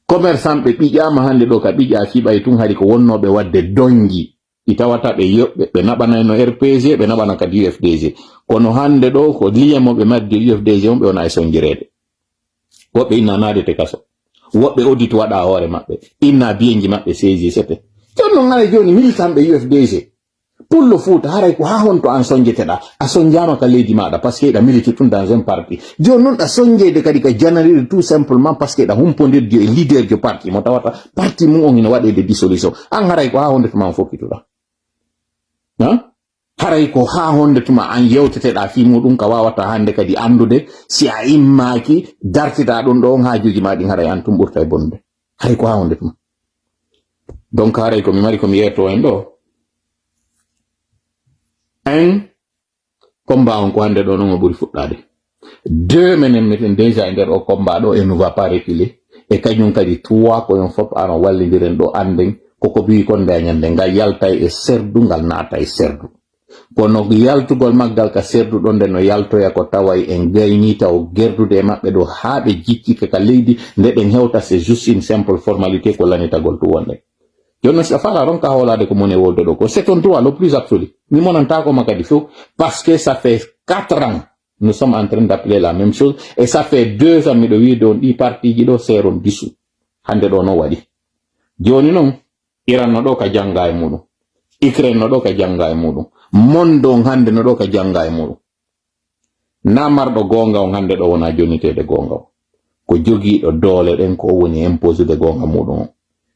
commerçant ɓe ɓiƴama hande ɗo ka ɓiƴa fiɓay tun hari ko wonnoɓe wadde donji ɗi tawata ɓe yoɓɓe ɓe naɓanayno RPG ɓe naɓana kadi UFDG kono hande ɗo ko liyemo ɓe maddi UFDG on ɓe wona e soñjirede woɓɓe inna naadete kaso woɓɓe audit waɗa hoore maɓɓe inna biyeji maɓɓe saisi sete jon noon ara joni militant ɓe UFDG pullo Fouta haray ko ha honto an soñjeteɗa a soñjama ka leydi maɗa par ce que ɗa militi tun dans un parti joni noon ɗa soñjede kadi ka janarire tout simplement par ce que ɗa humpodirde e leader jo parti mo tawata parti mum on ina waɗede dissolution an haray ko ha honde tuma an fokkituɗa haray ko ha honde tuma an yewteteɗa fi muɗum ka wawata hande kadi andude si a immaki dartita ɗum ɗo on hajuji ma ɗin haray an tum ɓurta e bonde haray ko ha honde tuma donc haray komi mari komi yetto en ɗo combat on ko hande ɗo noon o ɓuri fuɗɗade deux menen meten déjà e nder o combat ɗo et ne va pas reculer e kañum kadi trois koyon fof aron wallidiren ɗo anden koko bii kon nde ñande ngal yaltay e serdu ngal naata e serdu kono yaltugol maggal ka serdu ɗon nde no yaltoya ko taway en gayni taw gerdude e maɓɓe ɗo haa ɓe jikkike ka leydi nde ɗen hewta c'est juste une simple formalité ko lanitagol tu wonde jonno si a fala ron ka hoolade ko moni e wolde ɗo ko c'est ton droit le plus absolu mi monantakoma kadi fof parce que ça fait 4 ans nous sommes en train d'appeler la même chose et ça fait 2 ans miɗo wiide on ɗi partiji ɗo seeron disu hande ɗo no waɗi joni noon Iran no ɗo ka janga e muɗum Ukraine no ɗo ka janga e muɗum monde on hande no ɗo ka janga e muɗum na marɗo gonga on hande ɗo wona jonitede gonga o ko jogiiɗo doole ɗen ko woni imposude gonga muɗum o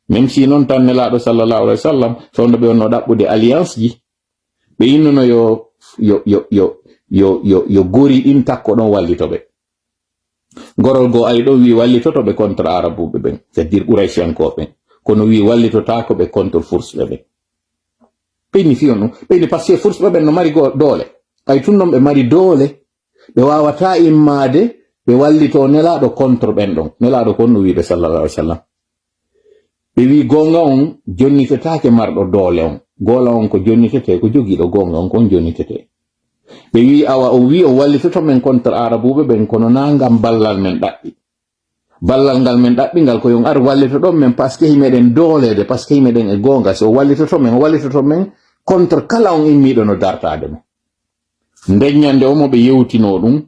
même si noon tan nelaɗo sallallahu alayhi wa sallam fewno ɓe wonno ɗaɓɓude alliance ji ɓe innuno yo gori ɗin takko ɗon wallitoɓe gorol go ari ɗo wi wallitotoɓe contre arabuɓe ɓen c'est à dire ɓuraysiyankoɓe kono wi wallitotako ɓe contre force ɓe ɓeyni fiyon ɗum ɓeyni par ce que force ɓe no mari doole ay tun noon ɓe mari doole ɓe wawata immade ɓe wallito nelaɗo contre ɓen ɗon nelaɗo kon no wiɓe sallallahu alaihi wasallam ɓe wi gonga on jonnitetake marɗo doole on gola on ko jonnitete ko jogiiɗo gonga on kon jonnitete ɓe wi awa o wi o wallitoto men contre arabuɓe ɓen kono na ngam ballal men ɗaɓɓi ballal ngal men ɗaɓɓi ngal ko yon ar wallitoɗon men par ce que himeɗen doolede par ce que himeɗen e gonga so o wallitoto men contre kala on immiɗo no dartade mo ndeññande o mo ɓe yewtino ɗum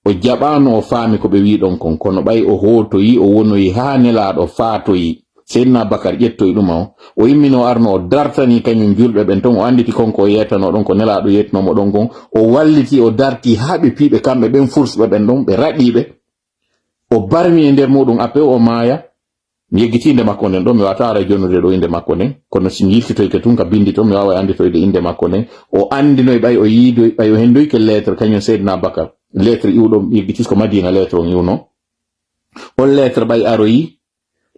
o jaɓano o faami ko ɓe wiɗon kon kono ɓay o hotoyi o wonoyi ha nelaɗo faatoyi seydna bakar ƴettoyi ɗuma o immino arno o dartani kañum julɓe ɓen ton o anditi konko o yetano ɗon ko nelaɗo yetnomo ɗon kon o walliti o darti ha ɓe piiɓe kamɓe ɓen fursɓe ɓen ɗon ɓe raɗiɓe o barmi e nder muɗum appe o maaya mi yeggiti inde makko nden ɗo mi wata ara jonnude ɗo inde makko nden kono si yiltitoyke tun ka bindi to mi wawa anditoyde inde makko nden o andinoy ɓay o yiidoy ɓay o hendoyke lettre kañum seydna bakar lettre iwɗo yeggitis ko madina lettre on iwno on lettre ɓay aroyi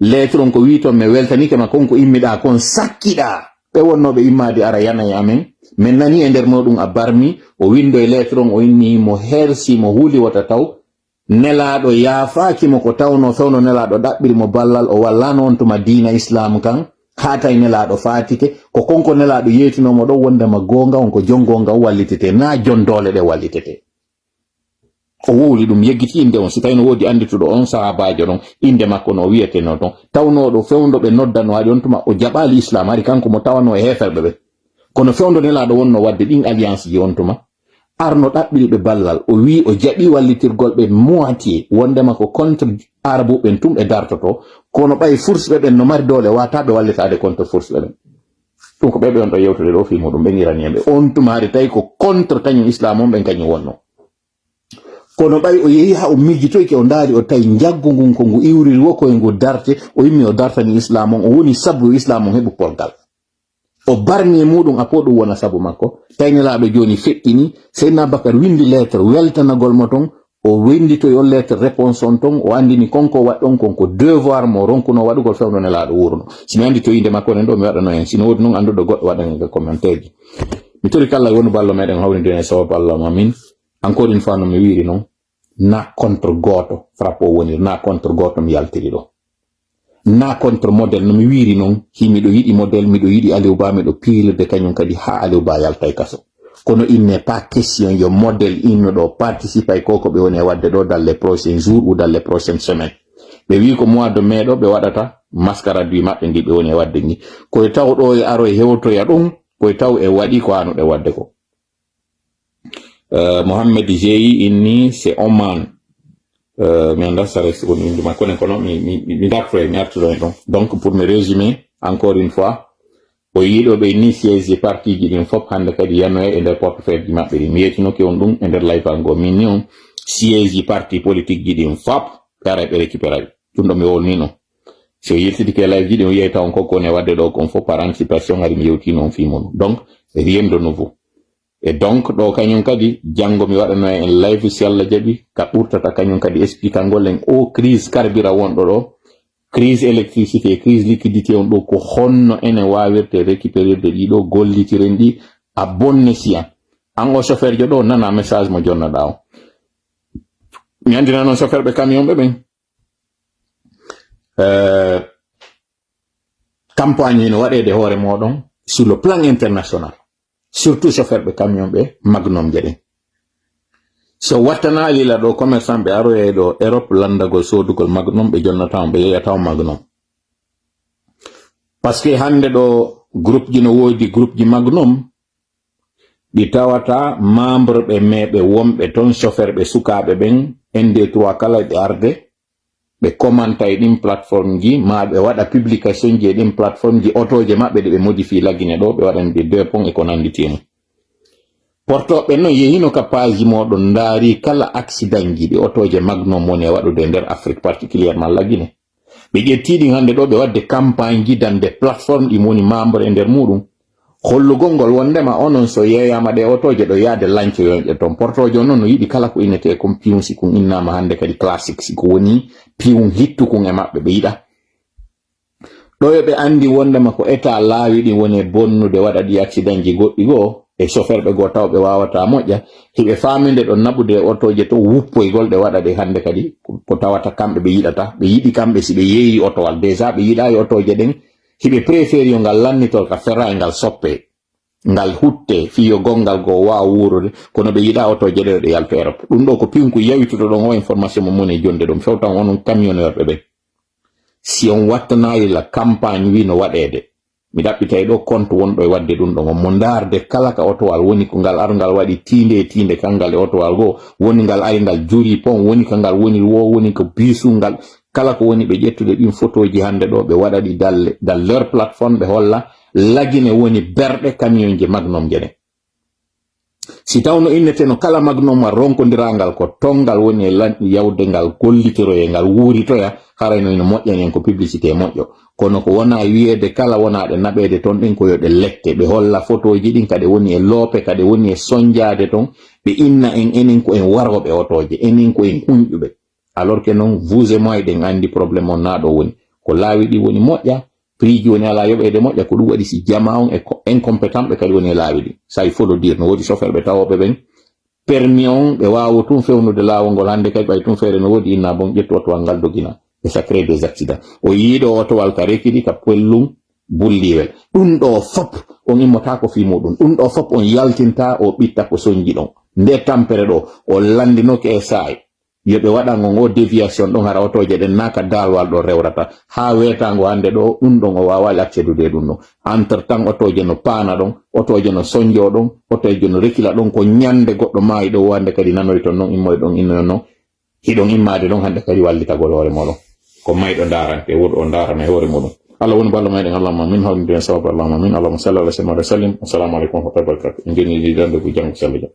lettre on ko wi toon mi weltanike ma konko immiɗa kon sakkiɗa ɓe wonnoɓe immade ara yanayi amen min nani e nder muɗum a barmi o windo e lettre on o inni mo hersi mo huuli wata taw nelaɗo yaafakimo ko tawno fewno nelaɗo ɗaɓɓirimo ballal o wallano on tuma diina islam kan hatay nelaɗo fatike ko konko nelaɗo yetinomo ɗo wondema gonga on ko jongonga o wallitete na jon doole ɗe wallitete o wowli ɗum yeggiti inde on si tawi no woodi andituɗo on sahabajo ɗon inde makko no wiyeteno ton tawnoɗo fewdoɓe noddano waɗi on tuma o jaɓali islam hari kanko mo tawano e heferɓe ɓe kono fewdo nelaɗo wonno wadde ɗin alliance ji on tuma arno ɗaɓɓiriɓe ballal o wi o jaɓi wallitirgol ɓe moitié wondema ko contre arabu ɓen tum ɓe dartoto kono ɓay force ɓen no mari doole wataɓe wallitade contre force ɓen ɗum ko ɓeɓe on ɗo yewtude ɗo fimo ɗum ɓe iraniyeɓe on tuma hari tawi ko contre kañum islam on ɓen kañum wonno kono ɓay o yehi ha o mijjitoyke o ndaari o tawi jaggu ngun ko ngu iwriri wo koye ngu darte o yimmi o dartani islam on o woni sabu islam on heɓu porgal o barni e muɗum apo ɗum wona sabu makko taynelaɓe joni feƴƴini seydna bakar windi lettre weltanagol mo ton o winditoy on lettre réponse on ton o andini konko waɗɗon konko devoir mo ronkuno waɗugol fewno nelaɗo wurno simi andi to inde makko nen ɗo mi waɗano hen sino woodi noon anduɗo goɗɗo waɗan commentaire ji mi tori kala woni ballo meɗen hawride e sababu allah mamin encore une fois no mi wiri noon na contre goto frappe o wonir na contre goto mi yaltiri ɗo na contre modèle no mi wiri noon himiɗo yiɗi modèle miɗo yiɗi Aliou Ba miɗo piirde kañum kadi ha Aliou Ba yalta e kaso kono il n'est pas question yo modèle inno ɗo participe ay koko ɓe woni e wadde ɗo dans les prochains jours ou dans les prochaines semaines ɓe wi ko mois de mai ɗo ɓe waɗata mascarade wi maɓɓe ndi ɓe woni e wadde ni koye taw ɗo e aro e hewtoya ɗum koye taw e waɗi ko hanuɗe wadde ko Mohamed Jeyi inni c'est Oman mi anda sare ko indi ma kono kono mi dakro mi artudo en donc pour me résumer encore une fois o yiɗo ɓe ni siège parti ji ɗin fop hande kadi yano e nder portefeuille ji maɓɓe ɗi mi yetinoki on ɗum e nder live ango min ni on siège parti politique ji ɗin fop kara ɓe récupérer ɗum ɗo mi wolni non so yiltitike live ji ɗin o yeyta on koko ne wadde ɗo kon fop par anticipation hari mi yewtino on fimon donc rien de nouveau et donc ɗo kañum kadi janngo mi waɗano en live si Allah jaɓi ka ɓurtata kañum kadi expliquangol en o crise carburant wonɗo ɗo crise électricité crise liquidité on ɗo ko honno ene wawirte récupérer de ɗiɗo gollitiren ɗi a bonne siyan an o chauffeur jo ɗo nana message mo jonnoɗa o mi andina noon chauffeur ɓe camion ɓe ɓen campagne no waɗede hoore moɗon sur le plan international surtout chauffeur ɓe camion ɓe magnum jeɗen so wattana lila ɗo commerçant ɓe aroye ɗo Europe landagol sodugol magnum ɓe jonnata ɓe yeyata magnum par ce que hande ɗo groupe ji no woodi groupe ji magnum ɗi tawata membre ɓe meɓe wonɓe ton chauffeur ɓe sukaɓe ɓen ND3 kala ɓe arde ɓe commenta e ɗin plateforme ji ma ɓe waɗa publication ji e ɗin plateforme ji otoje maɓɓe ɗe ɓe modifie laggine ɗo ɓe waɗan de 2 pont e ko nanditimo portoɓe no yehino ka page moɗon ndaari kala accident ji ɗi otoje magnum woni e waɗude e nder Afrique particulièrement laggine ɓe ƴettiɗin hande ɗo ɓe wadde campagne ji dan de plateforme ɗi woni membre e nder muɗum hollugol ngol wondema onon so yeeyama ɗe otoje ɗo yaade lancoyoje toon portoje on noon no yiɗi kala ko innete comme pion si kun innama hande kadi classique si ko woni pion hittukun e maɓɓe ɓe yiɗa ɗo yoɓe andi wondema ko état laawi ɗi woni bonnude waɗa ɗi accident ji goɗɗi goo e chauffeur ɓe goo taw ɓe wawata moƴƴa hiɓe faminde ɗo naɓude otoje to wuppoygol ɗe waɗa ɗe hande kadi ko tawata kamɓe ɓe yiɗata ɓe yiɗi kamɓe si ɓe yeeyi otowal déjà ɓe yiɗayi otoje ɗen hiɓe préféri yo ngal lannitol ka ferra e ngal soppe ngal hutte fiyo gongal go wawa wurude kono ɓe yiɗa otoje ɗe ɗe yalto Europe ɗum ɗo ko pinku yawituɗo ɗon o information mo moni jonde ɗum fewtan onon camionneur ɓe si on wattanayi la campagne wi no waɗede mi ɗaɓɓitay ɗo compte wonɗo e wadde ɗum ɗon mo darde kala ka otowal woni ko ngal arngal waɗi tinde kangal e otowal goo woni ngal ari ngal juri pon woni kangal woni wo woni ko bisungal kala ko woni ɓe ƴettude ɗin photoji hande ɗo ɓe waɗaɗi dans leur plateforme ɓe holla lagine woni berɗe camion je magnum jene si tawno inneteno kala magnum a ronkodirangal ko tongal woni e yawde ngal gollitiroye ngal wuuritoya harayno ino moƴƴani en ko publicité moƴƴo kono ko wona wiyeede kala wonaɗe naɓede toon ɗin ko yoɗe lette ɓe holla photoji ɗin kadi woni e loope kadi woni e soñjade toon ɓe inna en enen ko en waroɓe otoje enen ko en hunƴuɓe alors que noon vous et moi ɗen andi probléme on naɗo woni ko laawi ɗi woni moƴƴa prix ji woni ala yoɓede moƴƴa ko ɗum waɗi si jama on e incompétent ɓe kadi woni e laawi ɗi ça il faut le dire no woodi chauffeur ɓe tawoɓe ɓen permis on ɓe wawa tum fewnude laawol ngol hande kadi ɓay tum feere no woodi inna bon ƴettu otowal ngal dogina et ça crée des accidents o yiiɗo otowal ka rekiɗi ka pellum bulliwel ɗum ɗo fop on immota ko fi muɗum ɗum ɗo fop on yaltinta o ɓitta ko soñji ɗon nde tampere ɗo o landinoke e saay yoɓe waɗango o déviation ɗon hara otoje ɗen naka dalwal ɗo rewrata ha wetango hande ɗo ɗum ɗon o wawali accedude ɗum ɗon entre temps otoje no paana ɗon otoje no soñjo ɗon otoje no rekila ɗon ko ñande goɗɗo maayi ɗo hande kadi nanoy ton noon immoye ɗon innoyo noon hiɗon immade ɗon hande kadi wallitagol hoore moɗon ko mayɗo darante wuɗo o darana e hoore muɗum Allah woni ballo meɗen allahumma min hawlidin sababu allahumma min allahumma salli ala sayyidina wa sallim assalamu aleykum wa rahmatullahi wa barakatuh en joni dande ko janggo sallo jam